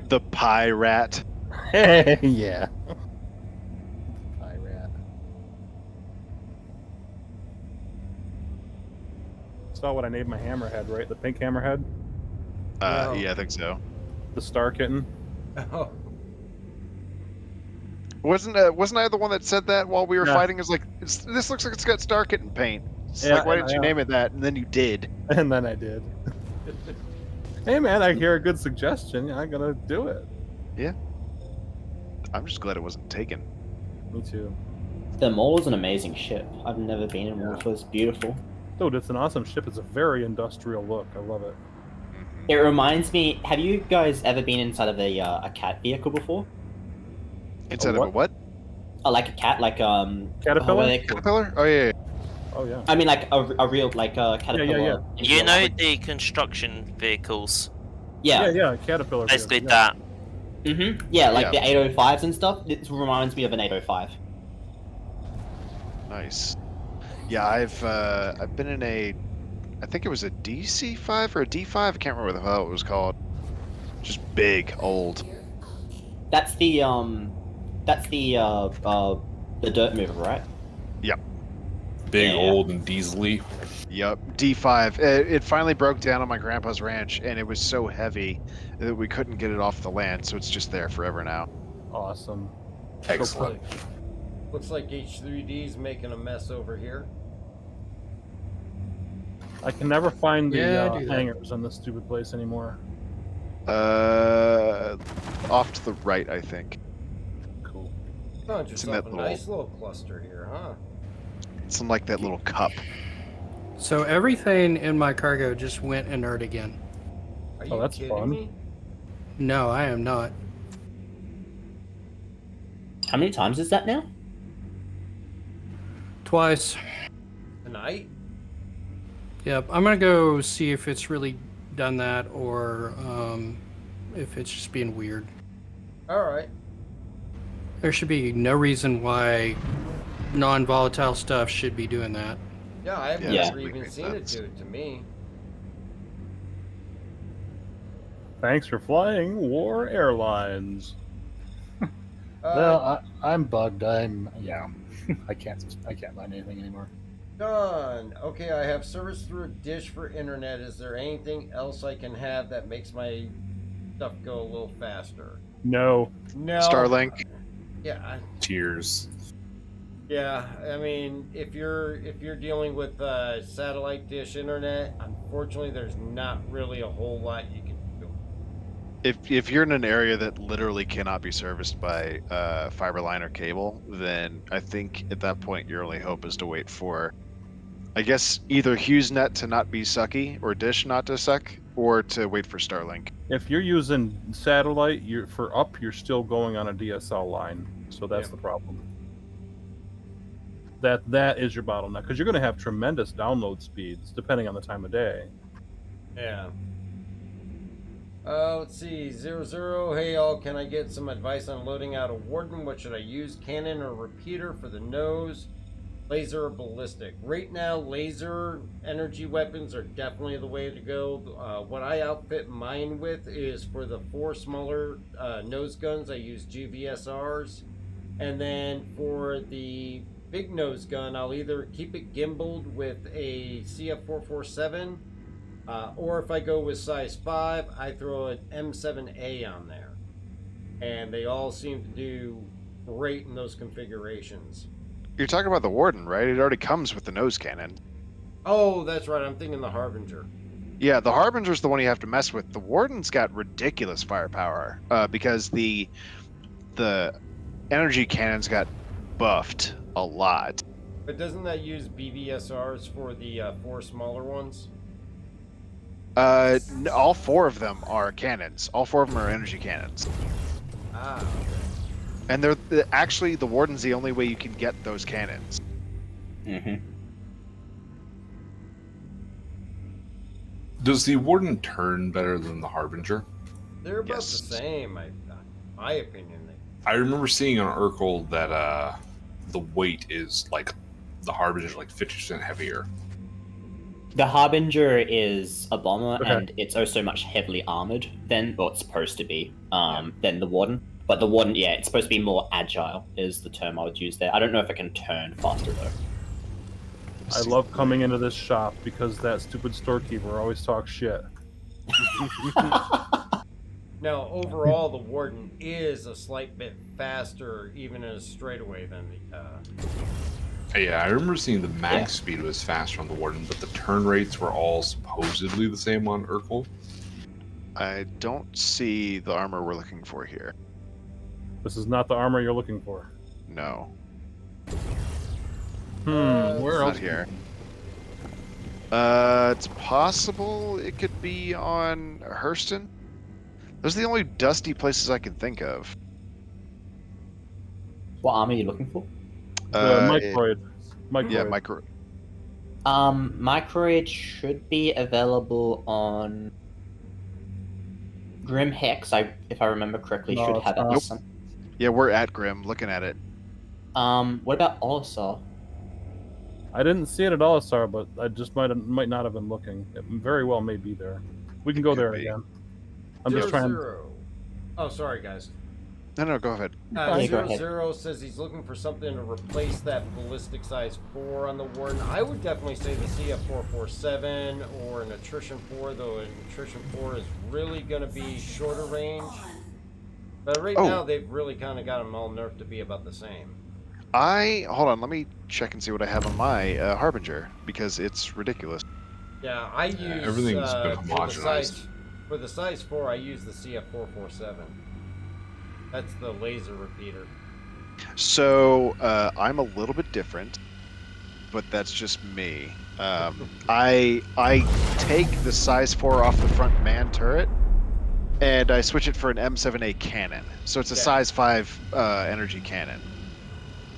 The Pie Rat. Yeah. Pie Rat. Saw what I named my hammerhead, right? The pink hammerhead? Yeah, I think so. The Star Kitten? Oh. Wasn't I the one that said that while we were fighting? Is like, this looks like it's got Star Kitten paint. It's like, why didn't you name it that? And then you did. And then I did. Hey man, I hear a good suggestion. I'm gonna do it. Yeah. I'm just glad it wasn't taken. Me too. The Maul is an amazing ship. I've never been in one, so it's beautiful. Dude, it's an awesome ship. It's a very industrial look. I love it. It reminds me. Have you guys ever been inside of a cat vehicle before? Inside of a what? Like a cat, like Caterpillar. Caterpillar? Oh yeah. Oh yeah. I mean, like a real like caterpillar. Yeah. You know the construction vehicles? Yeah, Caterpillar. Basically vehicle, that. Mm-hmm. Yeah, like the 805s and stuff. It reminds me of an 805. Nice. Yeah, I've been in a, I think it was a DC5 or a D5. I can't remember what the hell it was called. Just big, old. That's the dirt mover, right? Yep. Big, old, and diesely. Yep, D5. It finally broke down on my grandpa's ranch, and it was so heavy that we couldn't get it off the land, so it's just there forever now. Awesome. Excellent. Looks like H3D's making a mess over here. I can never find the Yeah, do that. hangars on this stupid place anymore. Off to the right, I think. Cool. Found It's in yourself that a nice little cluster here, huh? It's in like that little cup. So everything in my cargo just went inert again. Are Oh, you that's kidding fun. me? No, I am not. How many times is that now? Twice. Tonight? Yep, I'm gonna go see if it's really done that or if it's just being weird. Alright. There should be no reason why non-volatile stuff should be doing that. Yeah, I've Yeah, never that even makes seen sense. it do it to me. Thanks for flying War Airlines. Well, I'm bugged. I can't find anything anymore. Done. Okay, I have service through a dish for internet. Is there anything else I can have that makes my stuff go a little faster? No. No. Starlink. Yeah. Tears. Yeah. I mean, if you're dealing with satellite dish internet, unfortunately, there's not really a whole lot you can do. If you're in an area that literally cannot be serviced by fiber line or cable, then I think at that point your only hope is to wait for, I guess, either HughesNet to not be sucky or Dish not to suck, or to wait for Starlink. If you're using satellite, you're still going on a DSL line, so that's the problem. That is your bottleneck, because you're going to have tremendous download speeds depending on the time of day. Yeah. Let's see, 00. Hey all, can I get some advice on loading out a Warden? What should I use, cannon or repeater for the nose? Laser or ballistic? Right now, laser energy weapons are definitely the way to go. What I outfit mine with is for the 4 smaller nose guns, I use GVSRs. And then for the big nose gun, I'll either keep it gimbaled with a CF447, or if I go with size 5, I throw an M7A on there. And they all seem to do great in those configurations. You're talking about the Warden, right? It already comes with the nose cannon. Oh, that's right. I'm thinking the Harbinger. Yeah, the Harbinger's the one you have to mess with. The Warden's got ridiculous firepower because the energy cannons got buffed a lot. But doesn't that use BVSRs for the 4 smaller ones? All 4 of them are cannons. All 4 of them are energy cannons. Ah, okay. And they're actually, the Warden's the only way you can get those cannons. Mm-hmm. Does the Warden turn better than the Harbinger? They're about the same, my opinion. I remember seeing on Urkel that the weight is like the Harbinger's like 50% heavier. The Harbinger is a bomber, Okay. and it's also much heavily armored than, well, it's supposed to be, than the Warden. But the Warden, yeah, it's supposed to be more agile, is the term I would use there. I don't know if it can turn faster, though. I love coming into this shop because that stupid storekeeper always talks shit. Now, overall, the Warden is a slight bit faster, even in a straightaway, than the... Yeah, I remember seeing the max speed was faster on the Warden, but the turn rates were all supposedly the same on Urkel. I don't see the armor we're looking for here. This is not the armor you're looking for. No. Where else? Not here. It's possible it could be on Hurston. Those are the only dusty places I can think of. What armor are you looking for? Microid. Yeah, micro. Microid should be available on Grim Hex. If I remember correctly, No, should it's have not. at least some. Yeah, we're at Grim, looking at it. What about Olisar? I didn't see it at Olisar, but I just might not have been looking. It very well may be there. We can go there again. I'm just trying. 00. Oh, sorry, guys. No, go ahead. Yeah, go ahead. 00 says he's looking for something to replace that ballistic size 4 on the Warden. I would definitely say the CF447 or an attrition 4, though an attrition 4 is really going to be shorter range. But right now, they've really kind of got them all nerfed to be about the same. Hold on, let me check and see what I have on my Harbinger, because it's ridiculous. Yeah, I use... everything's been homogenized. For the size 4, I use the CF447. That's the laser repeater. So, I'm a little bit different, but that's just me. I take the size 4 off the front man turret, and I switch it for an M7A cannon. So it's a size 5 energy cannon.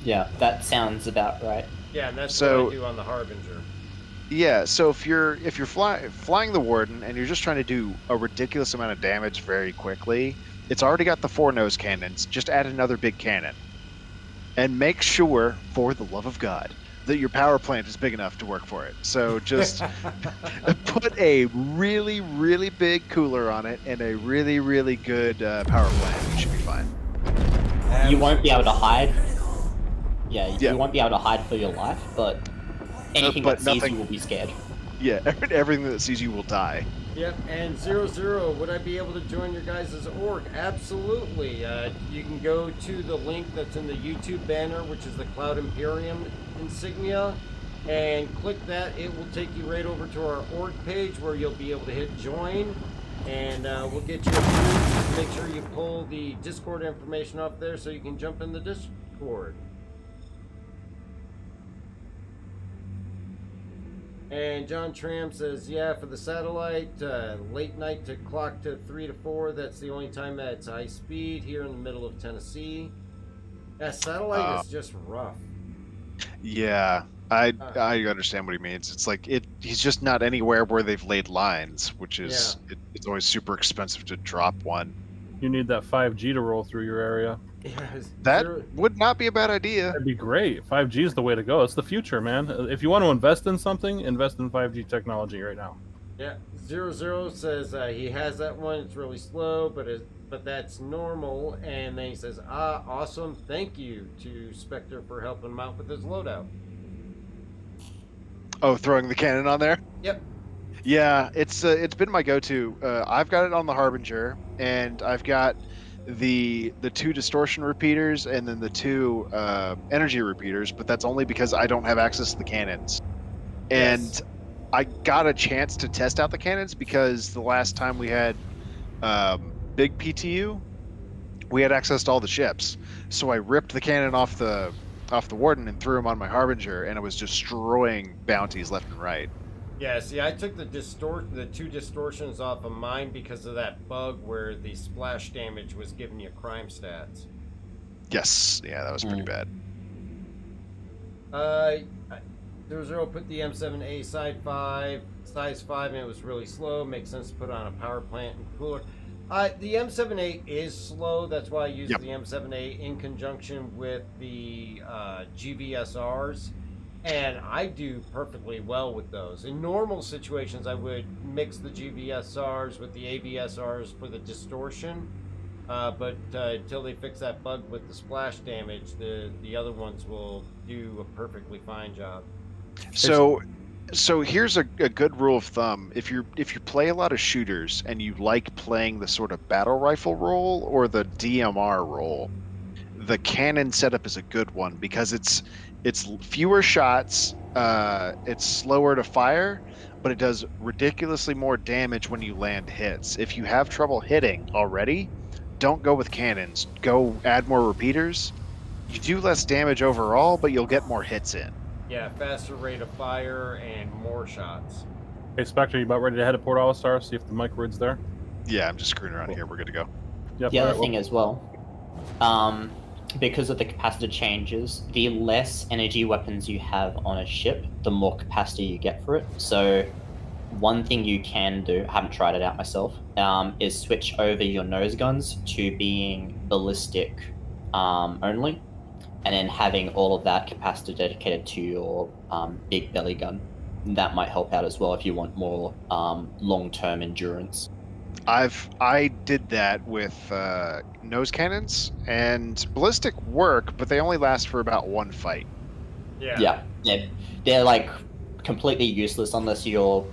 Yeah, that sounds about right. Yeah, and that's what I do on the Harbinger. Yeah, so if you're flying the Warden and you're just trying to do a ridiculous amount of damage very quickly, it's already got the 4 nose cannons. Just add another big cannon. And make sure, for the love of God, that your power plant is big enough to work for it. So just put a really, really big cooler on it and a really, really good power plant. You should be fine. You won't be able to hide. Yeah, you won't be able to hide for your life, but anything but that sees nothing- you will be scared. Yeah, everything that sees you will die. Yep, and 00, would I be able to join your guys' org? Absolutely. You can go to the link that's in the YouTube banner, which is the Cloud Imperium insignia, and click that. It will take you right over to our org page where you'll be able to hit join, and we'll get you approved. Just make sure you pull the Discord information off there so you can jump in the Discord. And John Tram says, yeah, for the satellite, late night to clock to 3 to 4. That's the only time that it's high speed here in the middle of Tennessee. Yeah, satellite is just rough. Yeah, I understand what he means. It's like he's just not anywhere where they've laid lines, which is it's always super expensive to drop one. You need that 5G to roll through your area. That would not be a bad idea. That'd be great. 5G is the way to go. It's the future, man. If you want to invest in something, invest in 5G technology right now. Yeah, 00 says he has that one. It's really slow, but that's normal. And then he says, awesome. Thank you to Spectre for helping him out with his loadout. Oh, throwing the cannon on there? Yep. Yeah, it's been my go-to. I've got it on the Harbinger, and I've got the 2 distortion repeaters and then the 2 energy repeaters, but that's only because I don't have access to the cannons. And I got a chance to test out the cannons because the last time we had big PTU, we had access to all the ships. So I ripped the cannon off the Warden and threw him on my Harbinger, and it was destroying bounties left and right. Yeah, see, I took the 2 distortions off of mine because of that bug where the splash damage was giving you crime stats. Yes, yeah, that was pretty bad. 00 put the M7A size 5, and it was really slow. Makes sense to put on a power plant and cooler. The M7A is slow. That's why I use the M7A in conjunction with the GVSRs. And I do perfectly well with those. In normal situations, I would mix the GVSRs with the AVSRs for the distortion. But until they fix that bug with the splash damage, the other ones will do a perfectly fine job. So here's a good rule of thumb. If you play a lot of shooters and you like playing the sort of battle rifle role or the DMR role, the cannon setup is a good one because it's fewer shots, it's slower to fire, but it does ridiculously more damage when you land hits. If you have trouble hitting already, don't go with cannons. Go add more repeaters. You do less damage overall, but you'll get more hits in. Yeah, faster rate of fire and more shots. Hey, Spectre, you about ready to head to Port Alistar? See if the microgrid's there? Yeah, I'm just screwing around here. We're good to go. Yep, The other thing as well, because of the capacitor changes, the less energy weapons you have on a ship, the more capacity you get for it. So one thing you can do, I haven't tried it out myself, is switch over your nose guns to being ballistic only, and then having all of that capacitor dedicated to your big belly gun. That might help out as well if you want more long-term endurance. I did that with nose cannons, and ballistic work, but they only last for about one fight. Yeah. They're like completely useless unless you're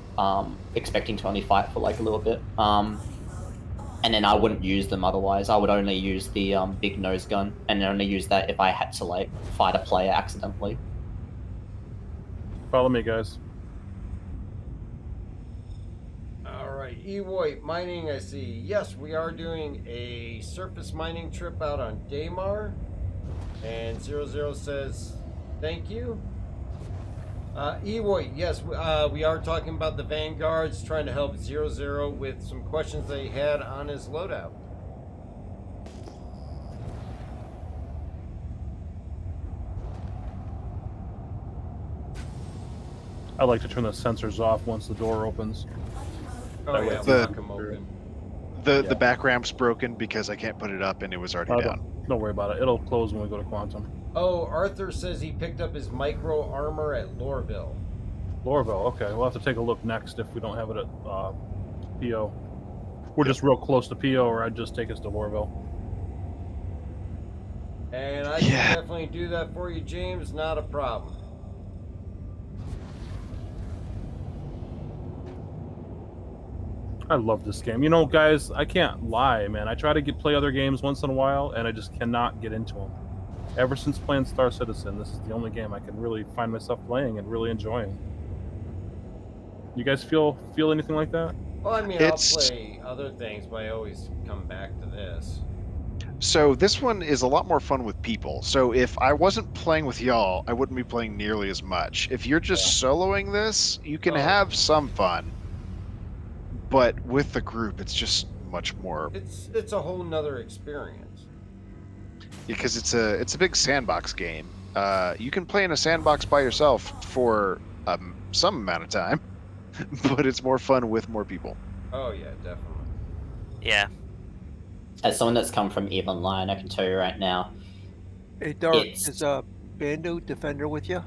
expecting to only fight for like a little bit. And then I wouldn't use them otherwise. I would only use the big nose gun, and only use that if I had to like fight a player accidentally. Follow me, guys. Alright, Ewoy, mining, I see. Yes, we are doing a surface mining trip out on Daymar. And 00 says, thank you. Ewoy, yes, we are talking about the Vanguards, trying to help 00 with some questions that he had on his loadout. I like to turn the sensors off once the door opens. Oh, That way yeah, it's lock not them open. The Yeah. back ramp's broken because I can't put it up and it was already down. Don't worry about it. It'll close when we go to Quantum. Oh, Arthur says he picked up his micro armor at Lorville. Lorville, okay. We'll have to take a look next if we don't have it at PO. We're just real close to PO, or I'd just take us to Lorville. And I can definitely do that for you, James. Not a problem. I love this game. You know, guys, I can't lie, man. I try to play other games once in a while, and I just cannot get into them. Ever since playing Star Citizen, this is the only game I can really find myself playing and really enjoying. You guys feel anything like that? Well, I mean, I'll play other things, but I always come back to this. So this one is a lot more fun with people. So if I wasn't playing with y'all, I wouldn't be playing nearly as much. If you're just soloing this, you can have some fun. But with the group, it's just much more. It's a whole nother experience. Because it's a big sandbox game. You can play in a sandbox by yourself for some amount of time, but it's more fun with more people. Oh yeah, definitely. Yeah. As someone that's come from EVE Online, I can tell you right now. Hey, Dark, is Bando Defender with you?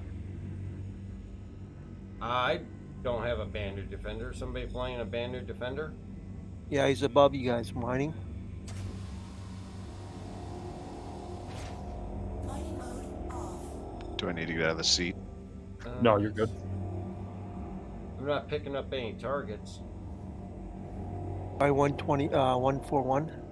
I don't have a Bando Defender. Somebody playing a Bando Defender? Yeah, he's above you guys mining. Do I need to get out of the seat? No, you're good. I'm not picking up any targets. By 120, 141.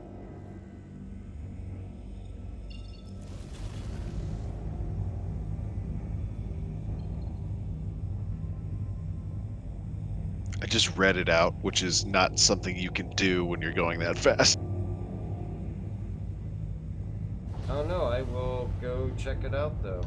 I just read it out, which is not something you can do when you're going that fast. Oh no, I will go check it out though.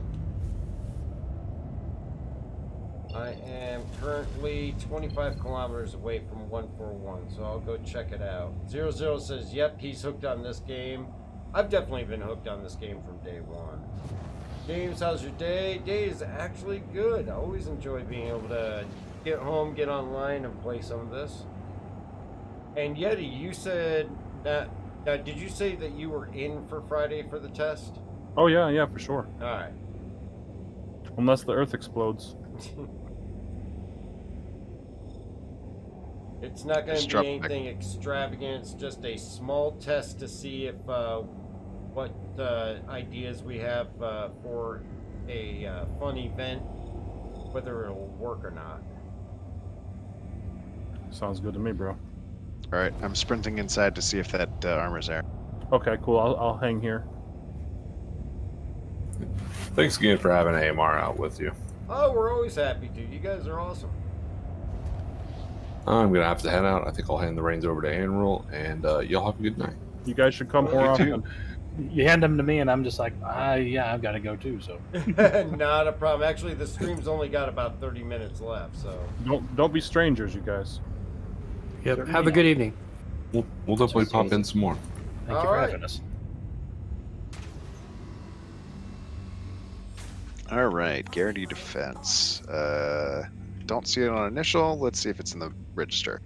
I am currently 25 kilometers away from 141, so I'll go check it out. 00 says, yep, he's hooked on this game. I've definitely been hooked on this game from day one. James, how's your day? Day is actually good. I always enjoy being able to get home, get online, and play some of this. And Yeti, you said that. Did you say that you were in for Friday for the test? Oh yeah, for sure. All right. Unless the Earth explodes. It's not going to be anything extravagant. It's just a small test to see if what ideas we have for a fun event, whether it'll work or not. Sounds good to me, bro. All right, I'm sprinting inside to see if that armor's there. Okay, cool. I'll hang here. Thanks again for having AMR out with you. Oh, we're always happy to. You guys are awesome. I'm gonna have to head out. I think I'll hand the reins over to Admiral, and y'all have a good night. You guys should come more often. You hand them to me, and I'm just like, yeah, I've got to go too. So not a problem. Actually, the stream's only got about 30 minutes left, so don't be strangers, you guys. Yep. Have a good evening. We'll definitely pop in some more. Thank you for having us. All right, guaranteed defense. Don't see it on initial. Let's see if it's in the register.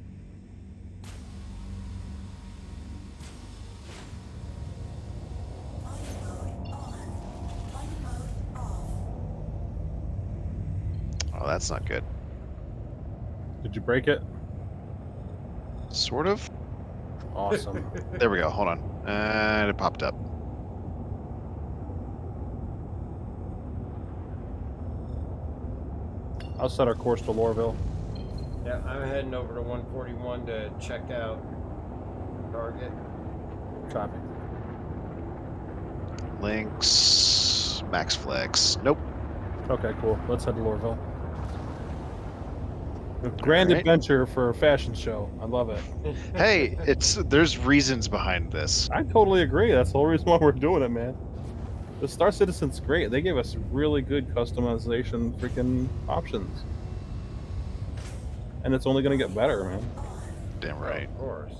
Oh, that's not good. Did you break it? Sort of. Awesome. There we go. Hold on. And it popped up. I'll set our course to Lorville. yeah, I'm heading over to 141 to check out target. Copy. Links. Max flex. Nope. Okay, cool. Let's head to Lorville. A grand All right. adventure for a fashion show. I love it. Hey, there's reasons behind this. I totally agree. That's the whole reason why we're doing it, man. The Star Citizen's great. They gave us really good customization freaking options. And it's only going to get better, man. Damn right. Of course.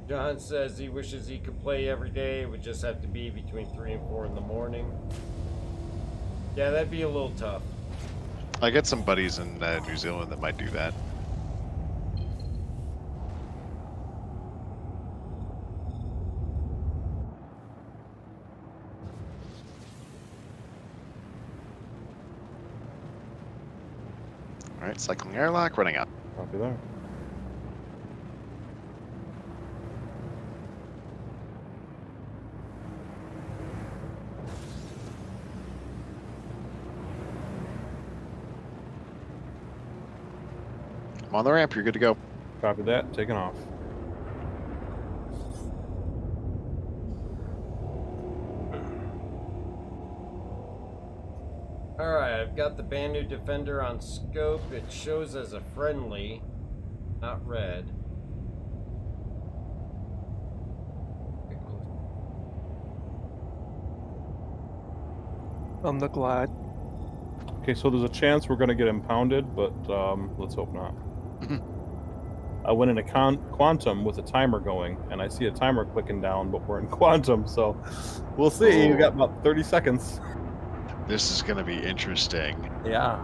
John says he wishes he could play every day. It would just have to be between 3 and 4 in the morning. Yeah, that'd be a little tough. I got some buddies in New Zealand that might do that. All right, cycling airlock, running out. Copy that. I'm on the ramp. You're good to go. Copy that. Taking off. Alright, I've got the Banu Defender on scope. It shows as a friendly, not red. On the glide. Okay, so there's a chance we're going to get impounded, but let's hope not. I went into quantum with a timer going, and I see a timer clicking down, but we're in quantum, so we'll see. You got about 30 seconds. This is going to be interesting. Yeah.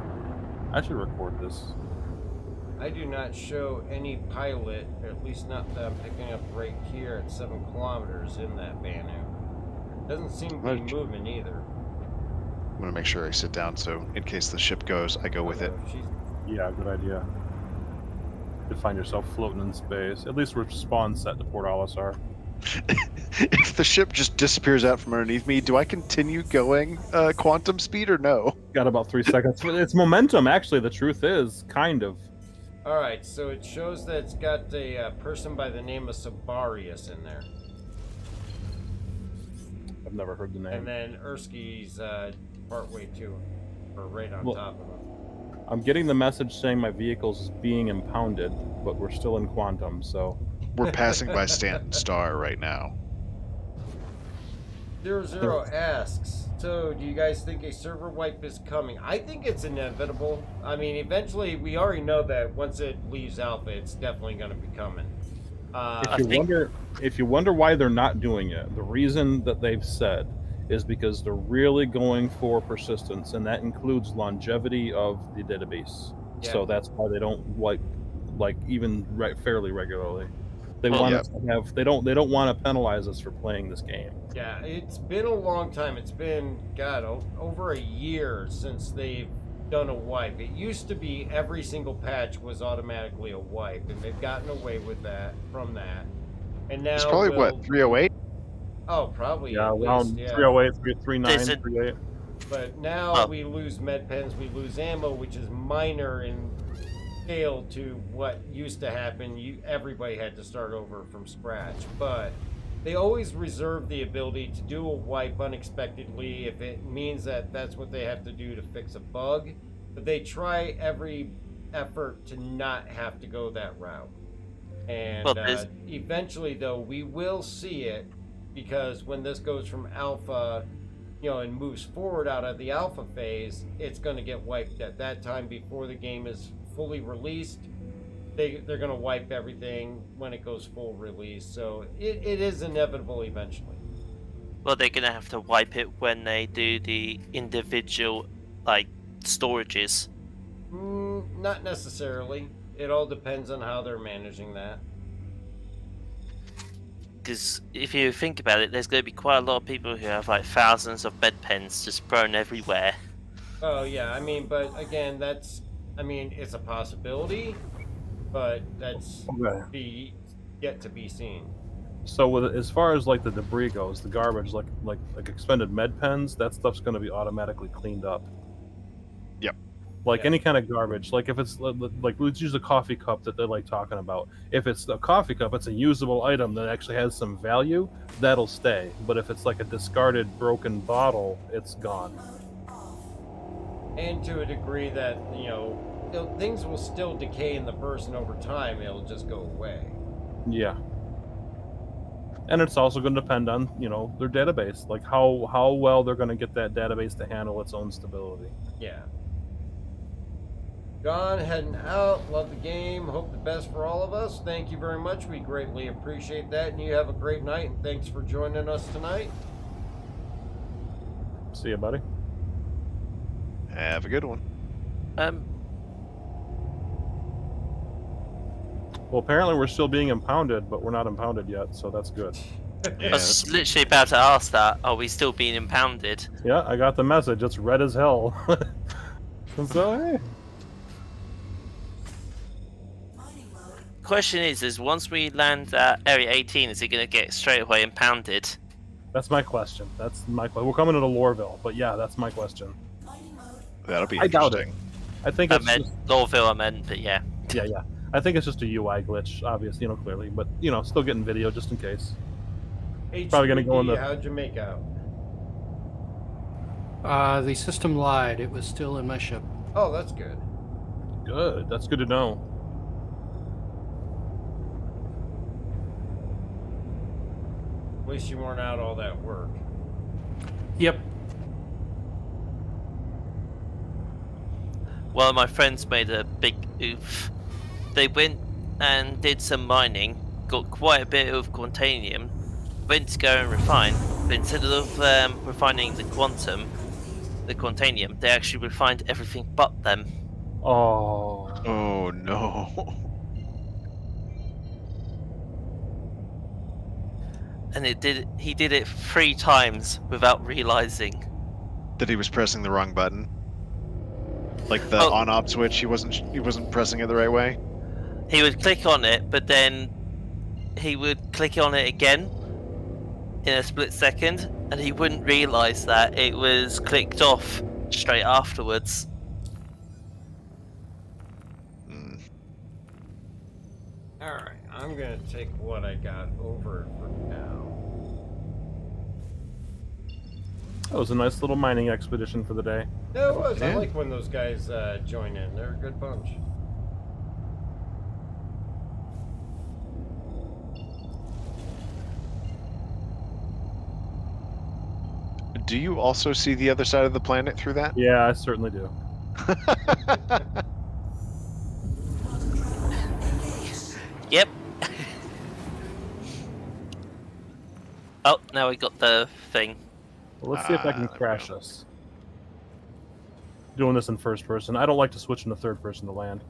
I should record this. I do not show any pilot, at least not that I'm picking up right here at 7 kilometers in that Banu. Doesn't seem to be moving either. I'm going to make sure I sit down so in case the ship goes, I go with it. Yeah, good idea. You find yourself floating in space. At least we're spawn set to Port Alisar. If the ship just disappears out from underneath me, do I continue going quantum speed or no? Got about 3 seconds. It's momentum, actually, the truth is, kind of. Alright, so it shows that it's got a person by the name of Sabarius in there. I've never heard the name. And then Erski's partway to, or right on top of him. I'm getting the message saying my vehicle's being impounded, but we're still in quantum, so... We're passing by Stanton Star right now. 00 asks, so do you guys think a server wipe is coming? I think it's inevitable. I mean, eventually, we already know that once it leaves alpha, it's definitely going to be coming. If you wonder why they're not doing it, the reason that they've said is because they're really going for persistence, and that includes longevity of the database. Yeah. So that's why they don't wipe like even fairly regularly. They want us to have. They don't want to penalize us for playing this game. Yeah, it's been a long time. It's been, God, over a year since they've done a wipe. It used to be every single patch was automatically a wipe, and they've gotten away with that from that. And now it's probably what, 308? Oh, probably. Yeah, around 308, 339, 38. But now we lose med pens, we lose ammo, which is minor in scale to what used to happen. Everybody had to start over from scratch, but they always reserve the ability to do a wipe unexpectedly if it means that that's what they have to do to fix a bug. But they try every effort to not have to go that route. And eventually, though, we will see it, because when this goes from alpha, and moves forward out of the alpha phase, it's going to get wiped at that time before the game is fully released. They're going to wipe everything when it goes full release, so it is inevitable eventually. Well, they're going to have to wipe it when they do the individual, storages. Not necessarily. It all depends on how they're managing that. Because if you think about it, there's going to be quite a lot of people who have thousands of bed pens just thrown everywhere. Oh yeah, but again, it's a possibility, but that's yet to be seen. So as far as the debris goes, the garbage, like expended med pens, that stuff's going to be automatically cleaned up. Yep. Any kind of garbage, if it's let's use a coffee cup that they're talking about. If it's a coffee cup, it's a usable item that actually has some value, that'll stay. But if it's a discarded, broken bottle, it's gone. And to a degree that things will still decay in the verse, and over time it'll just go away. Yeah. And it's also going to depend on their database, how well they're going to get that database to handle its own stability. Yeah. Gone, heading out. Love the game. Hope the best for all of us. Thank you very much. We greatly appreciate that. And you have a great night. And thanks for joining us tonight. See you, buddy. Have a good one. Well, apparently we're still being impounded, but we're not impounded yet, so that's good. I was literally about to ask that. Are we still being impounded? Yeah, I got the message. It's red as hell. So, hey. question is once we land at Area 18, is it going to get straight away impounded? That's my question. We're coming into Lorville, but yeah, that's my question. That'll be I doubt interesting. it. I think I it's meant just, Lorville, I meant, but yeah. yeah. I think it's just a UI glitch, obviously, clearly, but still getting video just in case. Probably gonna go in the. How'd you make out? The system lied. It was still in my ship. Oh, that's good. Good. That's good to know. At least you weren't out all that work. Yep. One of my friends made a big oof. They went and did some mining, got quite a bit of quantanium, went to go and refine, but instead of refining the quantanium, they actually refined everything but them. Oh. Oh no. And he did it 3 times without realizing That he was pressing the wrong button. Like the on-off switch, he wasn't pressing it the right way. He would click on it, but then he would click on it again in a split second, and he wouldn't realize that it was clicked off straight afterwards. Alright, I'm gonna take what I got over for now. That was a nice little mining expedition for the day. No, it was. I Yeah. like when those guys join in. They're a good bunch. Do you also see the other side of the planet through that? Yeah, I certainly do. Yep. Oh, now we got the thing. Well, let's see if I can crash this. Doing this in first person. I don't like to switch into third person to land.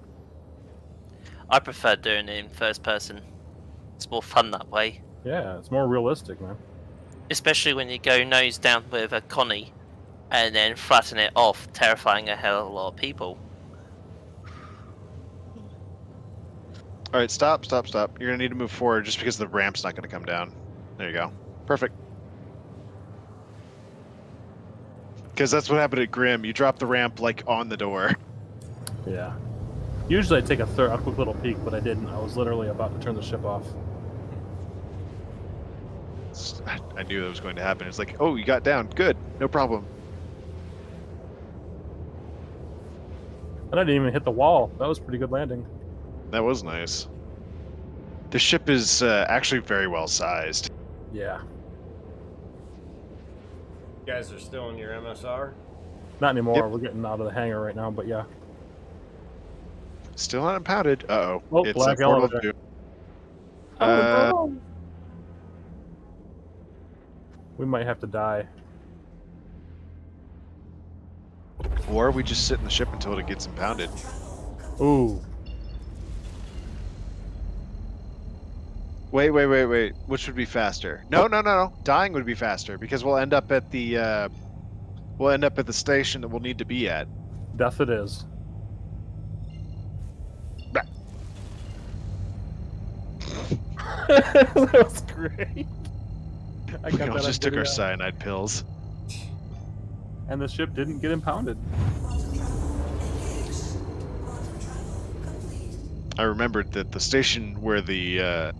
I prefer doing it in first person. It's more fun that way. Yeah, it's more realistic, man. Especially when you go nose down with a Connie and then flatten it off, terrifying a hell of a lot of people. Alright, stop. You're gonna need to move forward just because the ramp's not gonna come down. There you go. Perfect. Because that's what happened at Grim. You dropped the ramp like on the door. Yeah. Usually I take a quick little peek, but I didn't. I was literally about to turn the ship off. I knew that was going to happen. It's like, oh, you got down. Good. No problem. And I didn't even hit the wall. That was a pretty good landing. That was nice. The ship is actually very well sized. Yeah. You guys are still in your MSR? Not anymore. Yep. We're getting out of the hangar right now, but yeah. Still not impounded. Uh-oh. Oh, It's black a portal elevator. to- We might have to die. Or we just sit in the ship until it gets impounded. Ooh. Wait. Which would be faster? No. Dying would be faster because we'll end up at the station that we'll need to be at. Death it is. That was great. We all just took our cyanide pills. And the ship didn't get impounded. I remembered that the station where the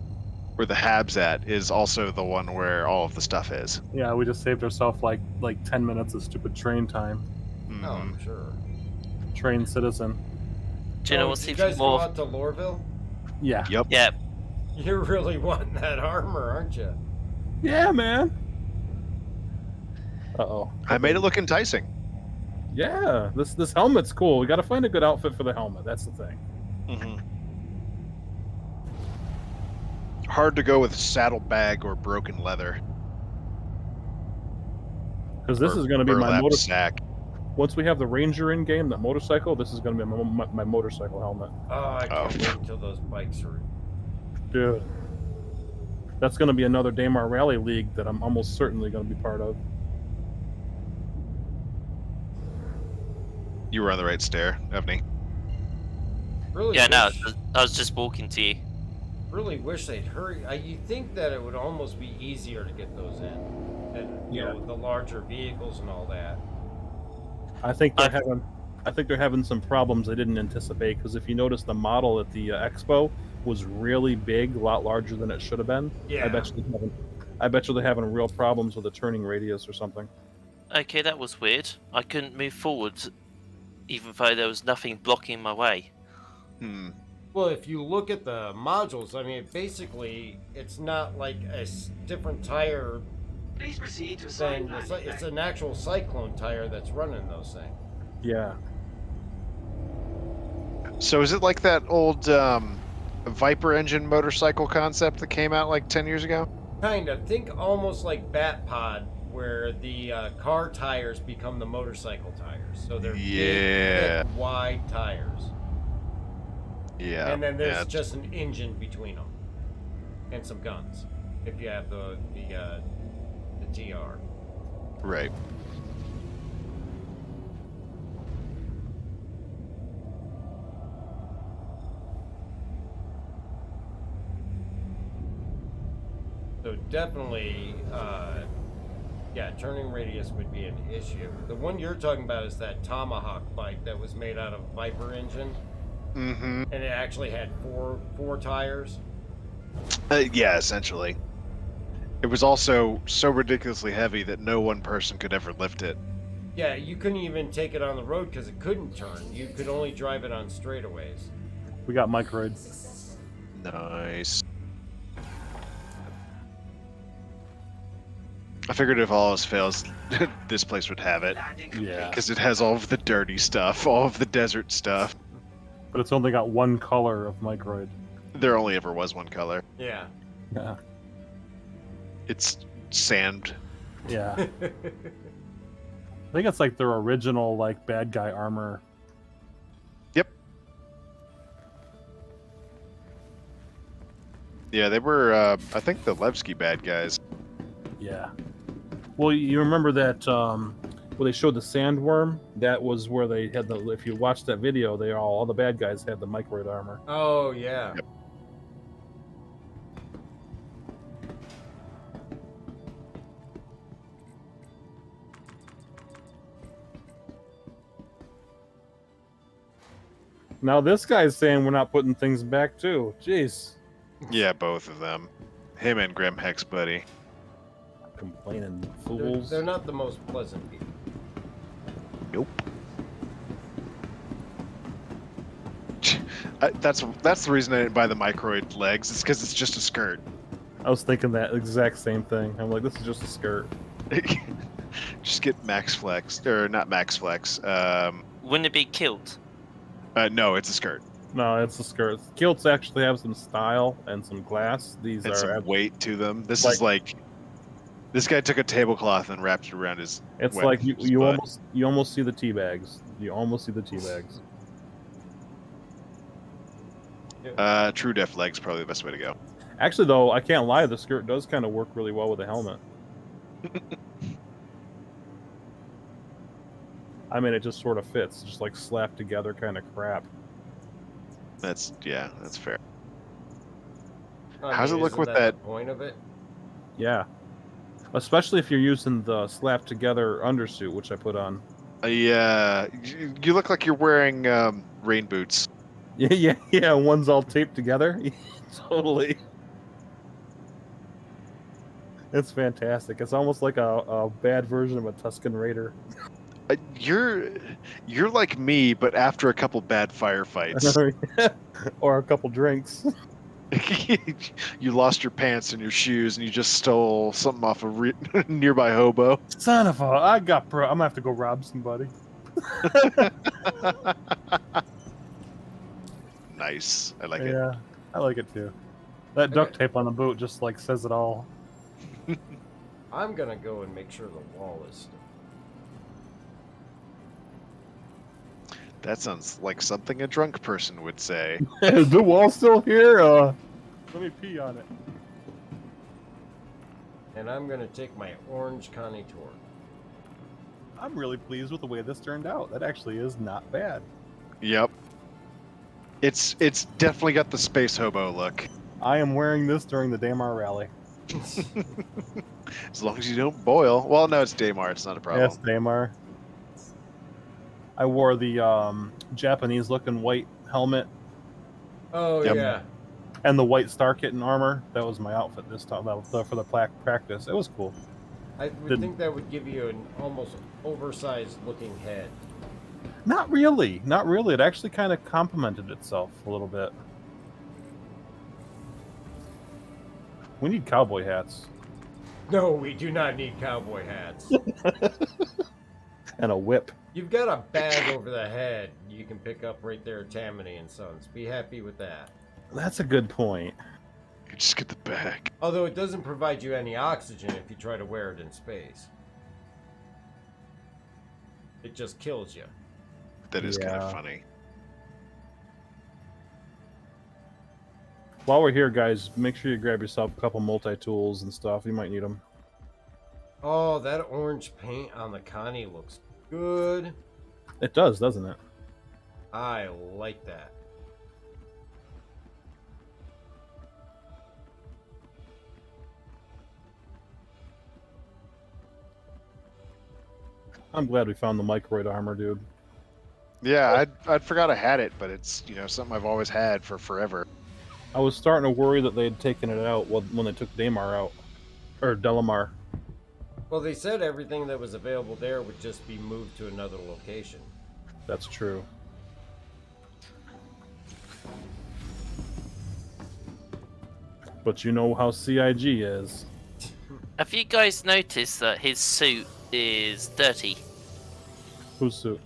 hab's at is also the one where all of the stuff is. Yeah, we just saved ourselves like 10 minutes of stupid train time. Mm-hmm. Oh, I'm sure. Train citizen. Do you know what did you seems guys more? go out to Lorville? Yeah. Yep. Yeah. You're really wanting that armor, aren't you? Yeah, man. Uh-oh. I made it look enticing. Yeah, this helmet's cool. We gotta find a good outfit for the helmet. That's the thing. Mm-hmm. Hard to go with saddlebag or broken leather. Because this Or is gonna be my burlap motor. sack. Once we have the Ranger in game, that motorcycle, this is gonna be my motorcycle helmet. Oh, I can't wait until those bikes are. Dude. That's gonna be another Daymar Rally League that I'm almost certainly gonna be part of. You were on the right stair, Evney. Really? Yeah, no, I was just walking to you. really wish they'd hurry. You think that it would almost be easier to get those in than you know the larger vehicles and all that. I think they're having some problems they didn't anticipate, because if you notice, the model at the expo was really big, a lot larger than it should have been. Yeah. I bet you they're having real problems with the turning radius or something. Okay, that was weird. I couldn't move forward, even though there was nothing blocking my way. Well, if you look at the modules, I mean, basically, it's not like a different tire. Please proceed to assign It's an actual cyclone tire that's running those things. Yeah. So is it like that old Viper engine motorcycle concept that came out like 10 years ago? Kinda. Think almost like Bat Pod, where the car tires become the motorcycle tires. So they're big, thick, wide tires. Yeah. And then there's just an engine between them, and some guns. If you have the TR. Right. So definitely, turning radius would be an issue. The one you're talking about is that Tomahawk bike that was made out of Viper engine. Mm-hmm. And it actually had four tires. Yeah, essentially. It was also so ridiculously heavy that no one person could ever lift it. Yeah, you couldn't even take it on the road because it couldn't turn. You could only drive it on straightaways. We got microid. Nice. I figured if all else fails, this place would have it. Yeah. Because it has all of the dirty stuff, all of the desert stuff. But it's only got one color of microid. There only ever was one color. Yeah. Yeah. It's sand. Yeah. I think it's like their original like bad guy armor. Yep. Yeah, they were I think the Levski bad guys. Yeah. Well, you remember that where they showed the sandworm? That was where they had the. If you watch that video, all the bad guys had the microid armor. Oh yeah. Yep. Now this guy's saying we're not putting things back too. Jeez. Yeah, both of them. Him and Grim Hex Buddy. Complaining fools. They're not the most pleasant people. Nope. That's the reason I didn't buy the microid legs. It's because it's just a skirt. I was thinking that exact same thing. I'm like, this is just a skirt. Just get Max Flex, or not Max Flex. Wouldn't it be kilt? No, it's a skirt. No, it's a skirt. Kilts actually have some style and some glass. These and are some weight to them. This is like this guy took a tablecloth and wrapped it around his. It's like you almost see the tea bags. You almost see the tea bags. True Def legs probably the best way to go. Actually, though, I can't lie. The skirt does kind of work really well with a helmet. I mean, it just sort of fits, just like slapped together kind of crap. That's fair. I How's mean, it look isn't with that that? the point of it? Yeah, especially if you're using the slapped together undersuit, which I put on. Yeah, you look like you're wearing rain boots. Yeah. One's all taped together. Totally. It's fantastic. It's almost like a bad version of a Tusken Raider. You're like me, but after a couple bad firefights. Or a couple drinks. You lost your pants and your shoes, and you just stole something off a nearby hobo. Son of a! I'm gonna have to go rob somebody. Nice. I like it. Yeah, I like it too. That duct tape on the boot just like says it all. I'm gonna go and make sure the wall is still. That sounds like something a drunk person would say. Is the wall still here? Let me pee on it. And I'm gonna take my orange Connie tour. I'm really pleased with the way this turned out. That actually is not bad. Yep. It's definitely got the space hobo look. I am wearing this during the Daymar rally. As long as you don't boil. Well, no, it's Daymar. It's not a problem. Yes, Daymar. I wore the Japanese-looking white helmet. Oh, yeah. And the white Star Kitten armor. That was my outfit this time for the practice. It was cool. I would think that would give you an almost oversized looking head. Not really. Not really. It actually kind of complemented itself a little bit. We need cowboy hats. No, we do not need cowboy hats. And a whip. You've got a bag over the head you can pick up right there at Tammany and Sons. Be happy with that. That's a good point. You just get the bag. Although it doesn't provide you any oxygen if you try to wear it in space. It just kills you. That is kind of funny. While we're here, guys, make sure you grab yourself a couple multi-tools and stuff. You might need them. Oh, that orange paint on the Connie looks good. It does, doesn't it? I like that. I'm glad we found the microid armor, dude. Yeah, I'd forgot I had it, but it's something I've always had for forever. I was starting to worry that they had taken it out when they took Daymar out. Or Delamar. Well, they said everything that was available there would just be moved to another location. That's true. But you know how CIG is. Have you guys noticed that his suit is dirty? Whose suit?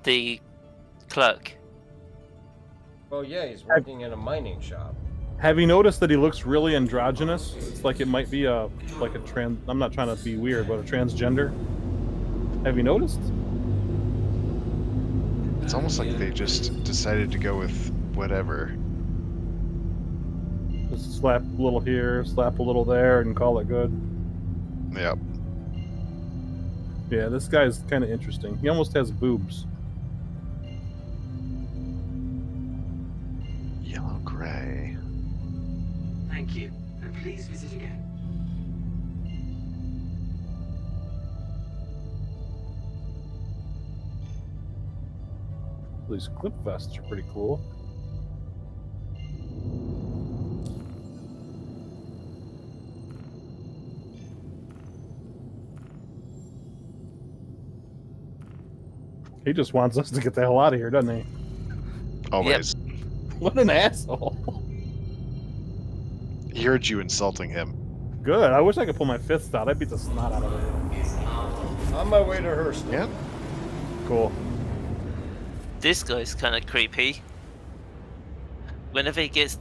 The clerk. Well, yeah, he's working in a mining shop. Have you noticed that he looks really androgynous? It's like it might be like a trans. I'm not trying to be weird, but a transgender. Have you noticed? It's almost like they just decided to go with whatever. Just slap a little here, slap a little there, and call it good. Yep. Yeah, this guy's kind of interesting. He almost has boobs. Yellow gray. Thank you, and please visit again. These clip vests are pretty cool. He just wants us to get the hell out of here, doesn't he? Always. What an asshole. He heard you insulting him. Good. I wish I could pull my fist out. I'd beat the snot out of it. On my way to Hurston. Yep. Cool. This guy's kind of creepy. Whenever he gets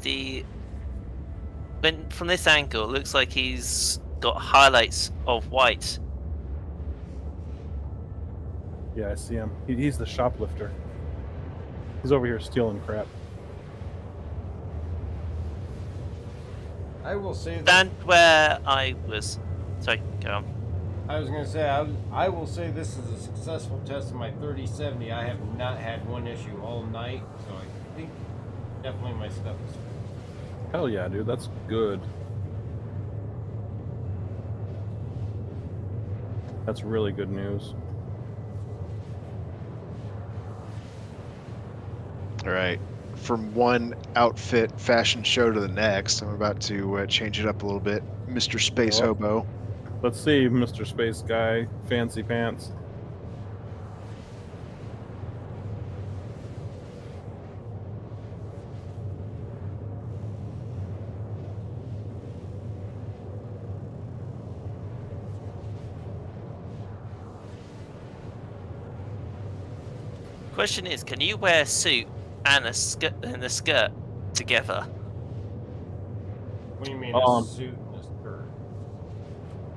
from this angle, it looks like he's got highlights of white. Yeah, I see him. He's the shoplifter. He's over here stealing crap. I will say that. Stand where I was. Sorry, go on. I was going to say, I will say this is a successful test of my 3070. I have not had one issue all night, so I think definitely my stuff is. Hell yeah, dude. That's good. That's really good news. All right. From one outfit fashion show to the next, I'm about to change it up a little bit. Mr. Space Hobo. Let's see, Mr. Space Guy. Fancy pants. Question is, can you wear a suit and a skirt together? What do you mean, a suit and a skirt?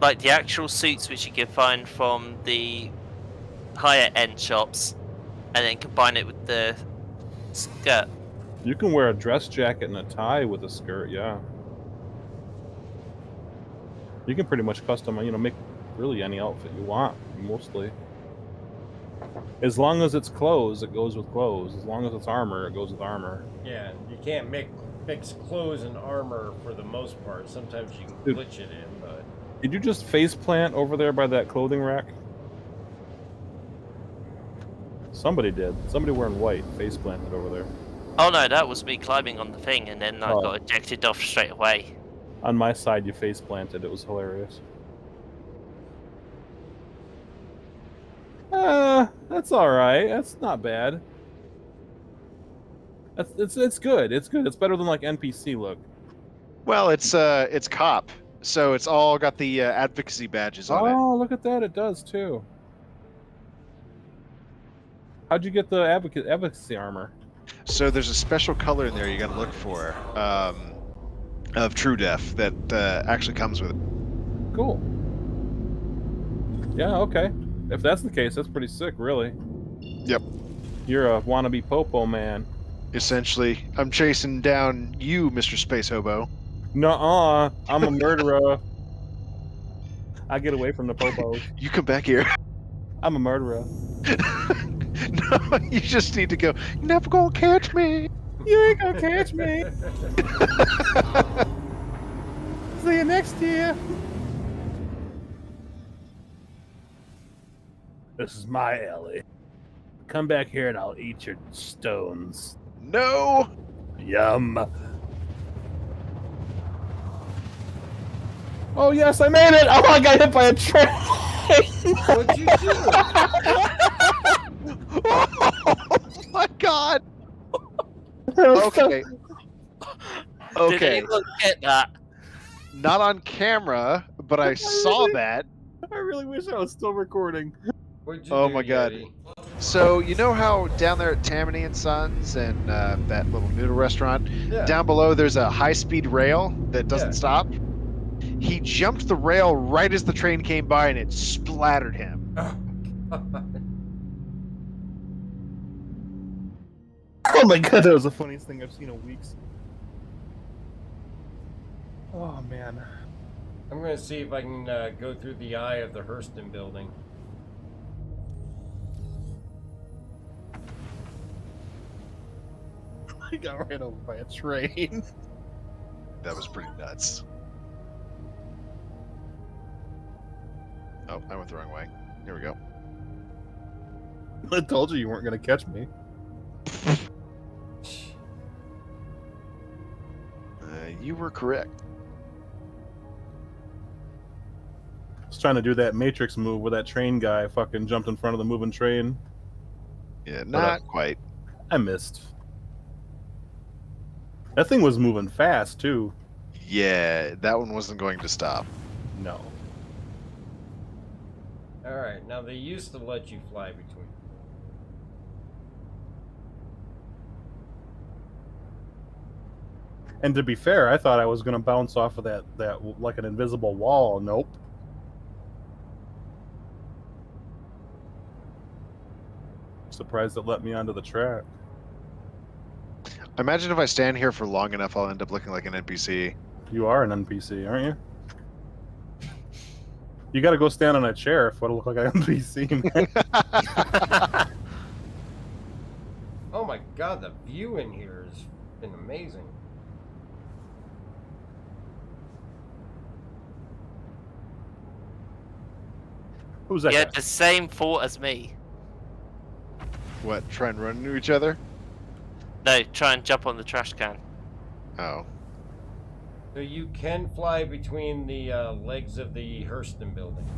Like the actual suits which you can find from the higher end shops, and then combine it with the skirt. You can wear a dress jacket and a tie with a skirt, yeah. You can pretty much custom, make really any outfit you want, mostly. As long as it's clothes, it goes with clothes. As long as it's armor, it goes with armor. Yeah, you can't make fix clothes and armor for the most part. Sometimes you can Dude. glitch it in, but Did you just face plant over there by that clothing rack? Somebody did. Somebody wearing white face planted over there. Oh no, that was me climbing on the thing, and then I Oh. got ejected off straight away. On my side, you face planted. It was hilarious. That's all right. That's not bad. It's good. It's good. It's better than like NPC look. Well, it's cop, so it's all got the advocacy badges on it. Oh, look at that! It does too. How'd you get the advocacy armor? So there's a special color in there you got to look for of True Def that actually comes with it. Cool. Yeah. Okay. If that's the case, that's pretty sick, really. Yep. You're a wannabe popo man. Essentially, I'm chasing down you, Mr. Space Hobo. Nuh-uh. I'm a murderer. I get away from the popos. You come back here. I'm a murderer. No, you just need to go. You're never gonna catch me. You ain't gonna catch me. See you next year. This is my alley. Come back here and I'll eat your stones. No. Yum. Oh yes, I made it! Oh, I got hit by a train! What'd you do? Oh my god! Okay. Okay. Did anyone get that? Not on camera, but I saw that. I really wish I was still recording. What'd you Oh do, my god. Yeti? So, you know how down there at Tammany and Sons and that little noodle restaurant? Yeah. Down below there's a high-speed rail that doesn't stop? He jumped the rail right as the train came by and it splattered him. Oh my god, that was the funniest thing I've seen in weeks. Oh man. I'm gonna see if I can go through the eye of the Hurston building. I got ran over by a train. That was pretty nuts. Oh, I went the wrong way. Here we go. I told you weren't gonna catch me. You were correct. I was trying to do that Matrix move where that train guy fucking jumped in front of the moving train. Yeah, not quite. I missed. That thing was moving fast too. Yeah, that one wasn't going to stop. No. Alright, now they used to let you fly between. And to be fair, I thought I was gonna bounce off of that like an invisible wall. Nope. Surprised it let me onto the track. Imagine if I stand here for long enough, I'll end up looking like an NPC. You are an NPC, aren't you? You gotta go stand on a chair if I look like an NPC, man. Oh my god, the view in here has been amazing. Who's that You guy? had the same thought as me. What, try and run into each other? No, try and jump on the trash can. Oh. So you can fly between the legs of the Hurston building.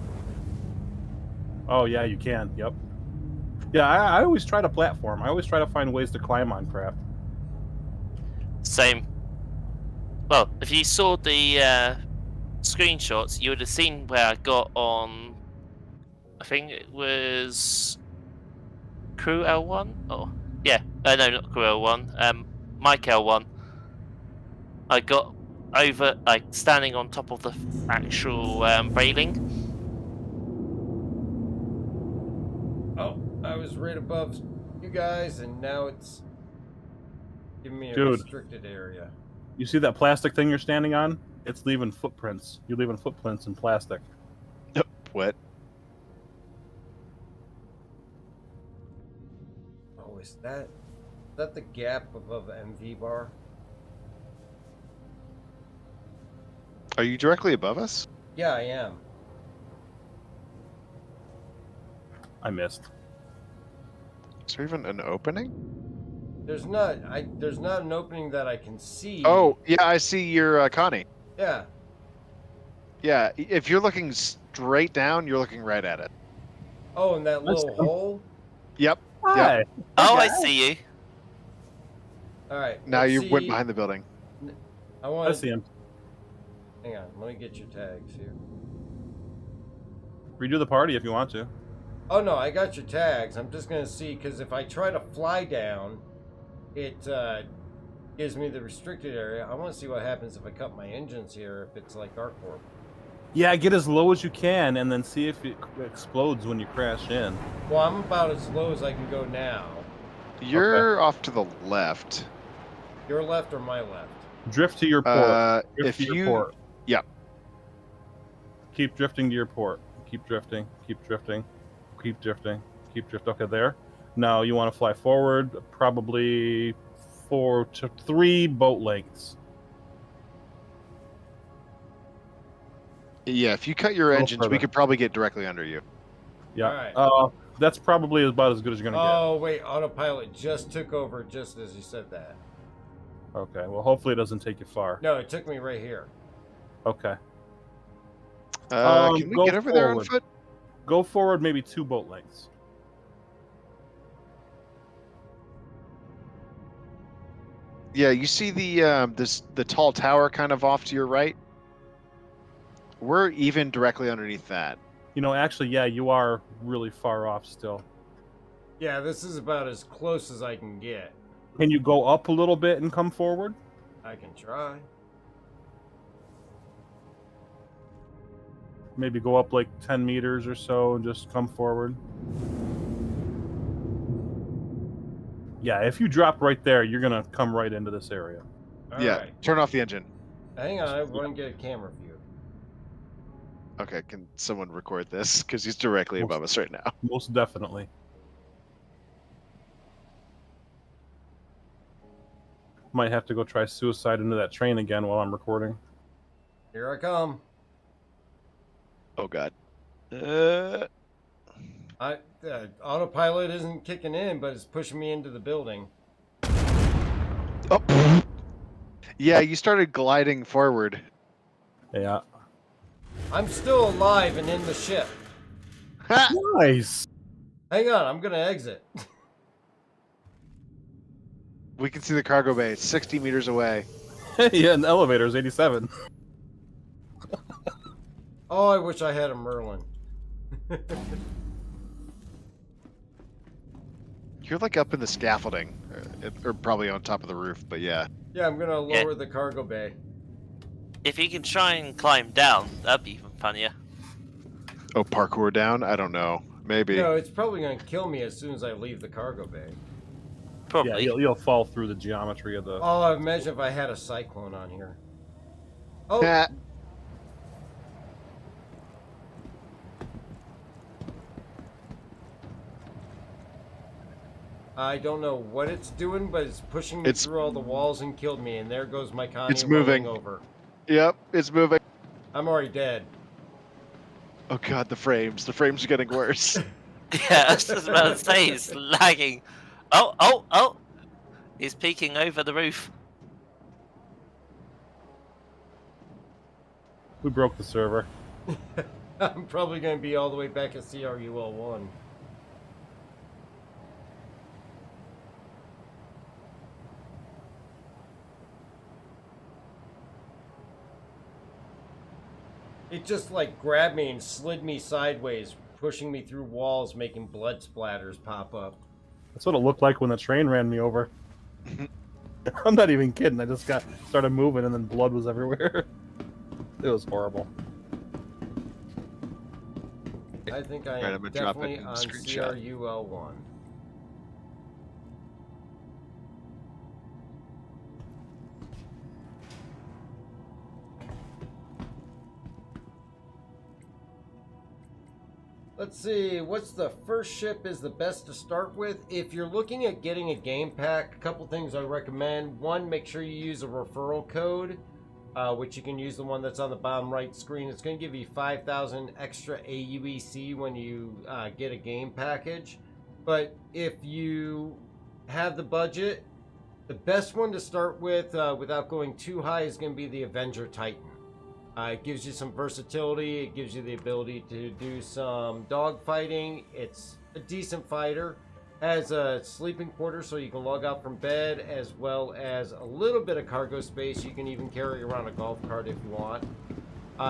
Oh yeah, you can. Yep. Yeah, I always try to platform. I always try to find ways to climb on crap. Same. Well, if you saw the screenshots, you would have seen where I got on. I think it was Crew L1. Oh, yeah. No, not Crew L1. Mike L1. I got over, like, standing on top of the actual railing. Oh, I was right above you guys, and now it's giving me a Dude. restricted area. You see that plastic thing you're standing on? It's leaving footprints. You're leaving footprints in plastic. What? Oh, is that the gap above MV bar? Are you directly above us? Yeah, I am. I missed. Is there even an opening? There's not. There's not an opening that I can see. Oh, yeah, I see your Connie. Yeah. Yeah, if you're looking straight down, you're looking right at it. Oh, in that little hole. Yep. Hi. Yep. Oh, I see you. All right. Now let's you went see- behind the building. I want. I see him. Hang on. Let me get your tags here. Redo the party if you want to. Oh no, I got your tags. I'm just gonna see because if I try to fly down, it gives me the restricted area. I want to see what happens if I cut my engines here. If it's like Arc Warp. Yeah, get as low as you can and then see if it explodes when you crash in. Well, I'm about as low as I can go now. You're off to the left. Your left or my left? Drift to your port. Drift If to your you, port. Yep. Keep drifting to your port. Keep drifting. Keep drifting. Keep drifting. Keep drifting. Okay, there. Now you want to fly forward, probably 4 to 3 boat lengths. Yeah, if you cut your Go engines, we further. could probably get directly under you. Yeah. Alright. That's probably about as good as you're gonna Oh wait, autopilot just took over just as you said that. get. Okay. Well, hopefully it doesn't take you far. No, it took me right here. Okay. Can we go get over there on forward. foot? Go forward, maybe 2 boat lengths. Yeah, you see the tall tower kind of off to your right? We're even directly underneath that. You know, actually, yeah, you are really far off still. Yeah, this is about as close as I can get. Can you go up a little bit and come forward? I can try. Maybe go up like 10 meters or so and just come forward. Yeah, if you drop right there, you're going to come right into this area. Yeah, Alright. turn off the engine. Hang on, I want to get a camera view. Okay, can someone record this? Because he's directly above us right now. Most definitely. Might have to go try suicide into that train again while I'm recording. Here I come. Oh god. Autopilot isn't kicking in, but it's pushing me into the building. Oh. Yeah, you started gliding forward. Yeah. I'm still alive and in the ship. Nice. Hang on, I'm gonna exit. We can see the cargo bay. It's 60 meters away. Yeah, and the elevator is 87. Oh, I wish I had a Merlin. You're like up in the scaffolding, or probably on top of the roof, but yeah. Yeah, I'm gonna lower the cargo bay. If you can try and climb down, that'd be even funnier. Oh, parkour down? I don't know. Maybe. No, it's probably gonna kill me as soon as I leave the cargo bay. Probably. Yeah, you'll fall through the geometry of the... Oh, imagine if I had a cyclone on here. Oh. I don't know what it's doing, but it's pushing me through all the walls and killed me. And there goes my Connie It's moving. rolling over. Yep, it's moving. I'm already dead. Oh god, the frames. The frames are getting worse. Yeah, I was just about to say, it's lagging. Oh! He's peeking over the roof. We broke the server. I'm probably going to be all the way back at CRUL1. It just like grabbed me and slid me sideways, pushing me through walls, making blood splatters pop up. That's what it looked like when the train ran me over. I'm not even kidding. I just started moving and then blood was everywhere. It was horrible. I think I Right, am I'm gonna drop it definitely in on screenshot. CRUL1. Let's see, what's the first ship is the best to start with? If you're looking at getting a game pack, a couple things I recommend. One, make sure you use a referral code. which you can use the one that's on the bottom right screen. It's going to give you 5,000 extra AUEC when you get a game package. But if you have the budget, the best one to start with without going too high is going to be the Avenger Titan. It gives you some versatility. It gives you the ability to do some dog fighting. It's a decent fighter. Has a sleeping quarter so you can log out from bed, as well as a little bit of cargo space. You can even carry around a golf cart if you want.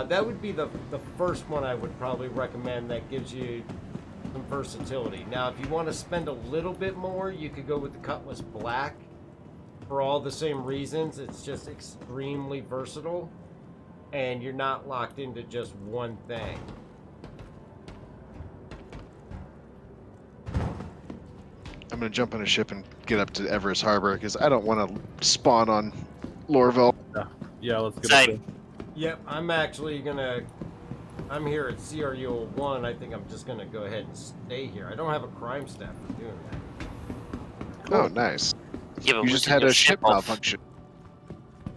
That would be the first one I would probably recommend that gives you some versatility. Now, if you want to spend a little bit more, you could go with the Cutlass Black for all the same reasons. It's just extremely versatile, and you're not locked into just one thing. I'm gonna jump on a ship and get up to Everest Harbor because I don't want to spawn on Lorville. Yeah, let's get up there. Yep, I'm actually gonna. I'm here at CRU 1. I think I'm just gonna go ahead and stay here. I don't have a crime staff for doing that. Oh, nice. Yeah, You just had a ship malfunction.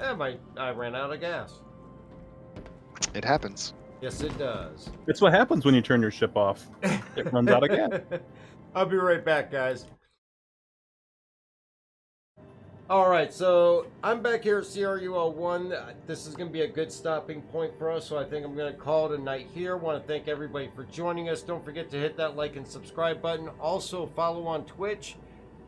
Yeah, I ran out of gas. It happens. Yes, it does. It's what happens when you turn your ship off. It runs out of gas. I'll be right back, guys. Alright, so I'm back here at CRUL 1. This is going to be a good stopping point for us, so I think I'm going to call it a night here. Want to thank everybody for joining us. Don't forget to hit that like and subscribe button. Also, follow on Twitch,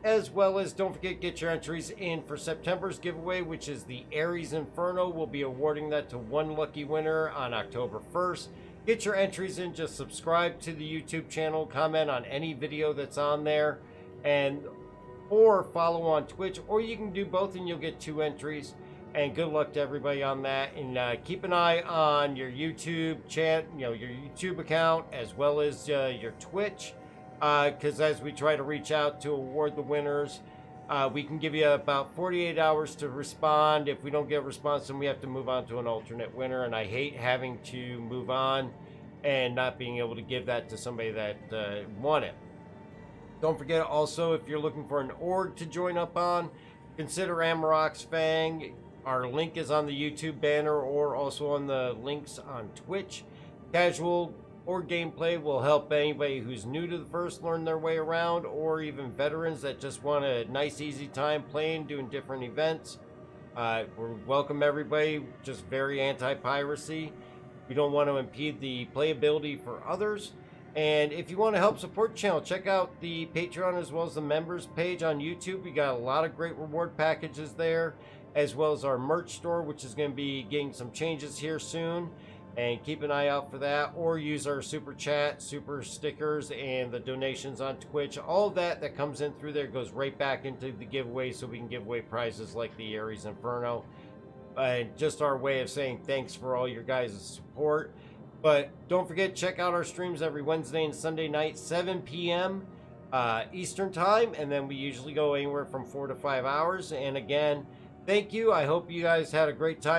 as well as don't forget get your entries in for September's giveaway, which is the Ares Inferno. We'll be awarding that to one lucky winner on October 1st. Get your entries in. Just subscribe to the YouTube channel, comment on any video that's on there, or follow on Twitch, or you can do both and you'll get 2 entries. And good luck to everybody on that. And keep an eye on your YouTube your YouTube account, as well as your Twitch, because as we try to reach out to award the winners, we can give you about 48 hours to respond. If we don't get a response, then we have to move on to an alternate winner. And I hate having to move on and not being able to give that to somebody that won it. Don't forget also, if you're looking for an org to join up on, consider Amarok's Fang. Our link is on the YouTube banner or also on the links on Twitch. Casual or gameplay will help anybody who's new to the first learn their way around, or even veterans that just want a nice easy time playing, doing different events. We welcome everybody, just very anti-piracy. We don't want to impede the playability for others. And if you want to help support the channel, check out the Patreon as well as the members page on YouTube. We got a lot of great reward packages there, as well as our merch store, which is going to be getting some changes here soon. And keep an eye out for that, or use our super chat, super stickers, and the donations on Twitch. All of that comes in through there goes right back into the giveaway, so we can give away prizes like the Ares Inferno. And just our way of saying thanks for all your guys' support. But don't forget, check out our streams every Wednesday and Sunday night, 7 p.m. Eastern time, and then we usually go anywhere from 4 to 5 hours. And again, thank you. I hope you guys had a great time.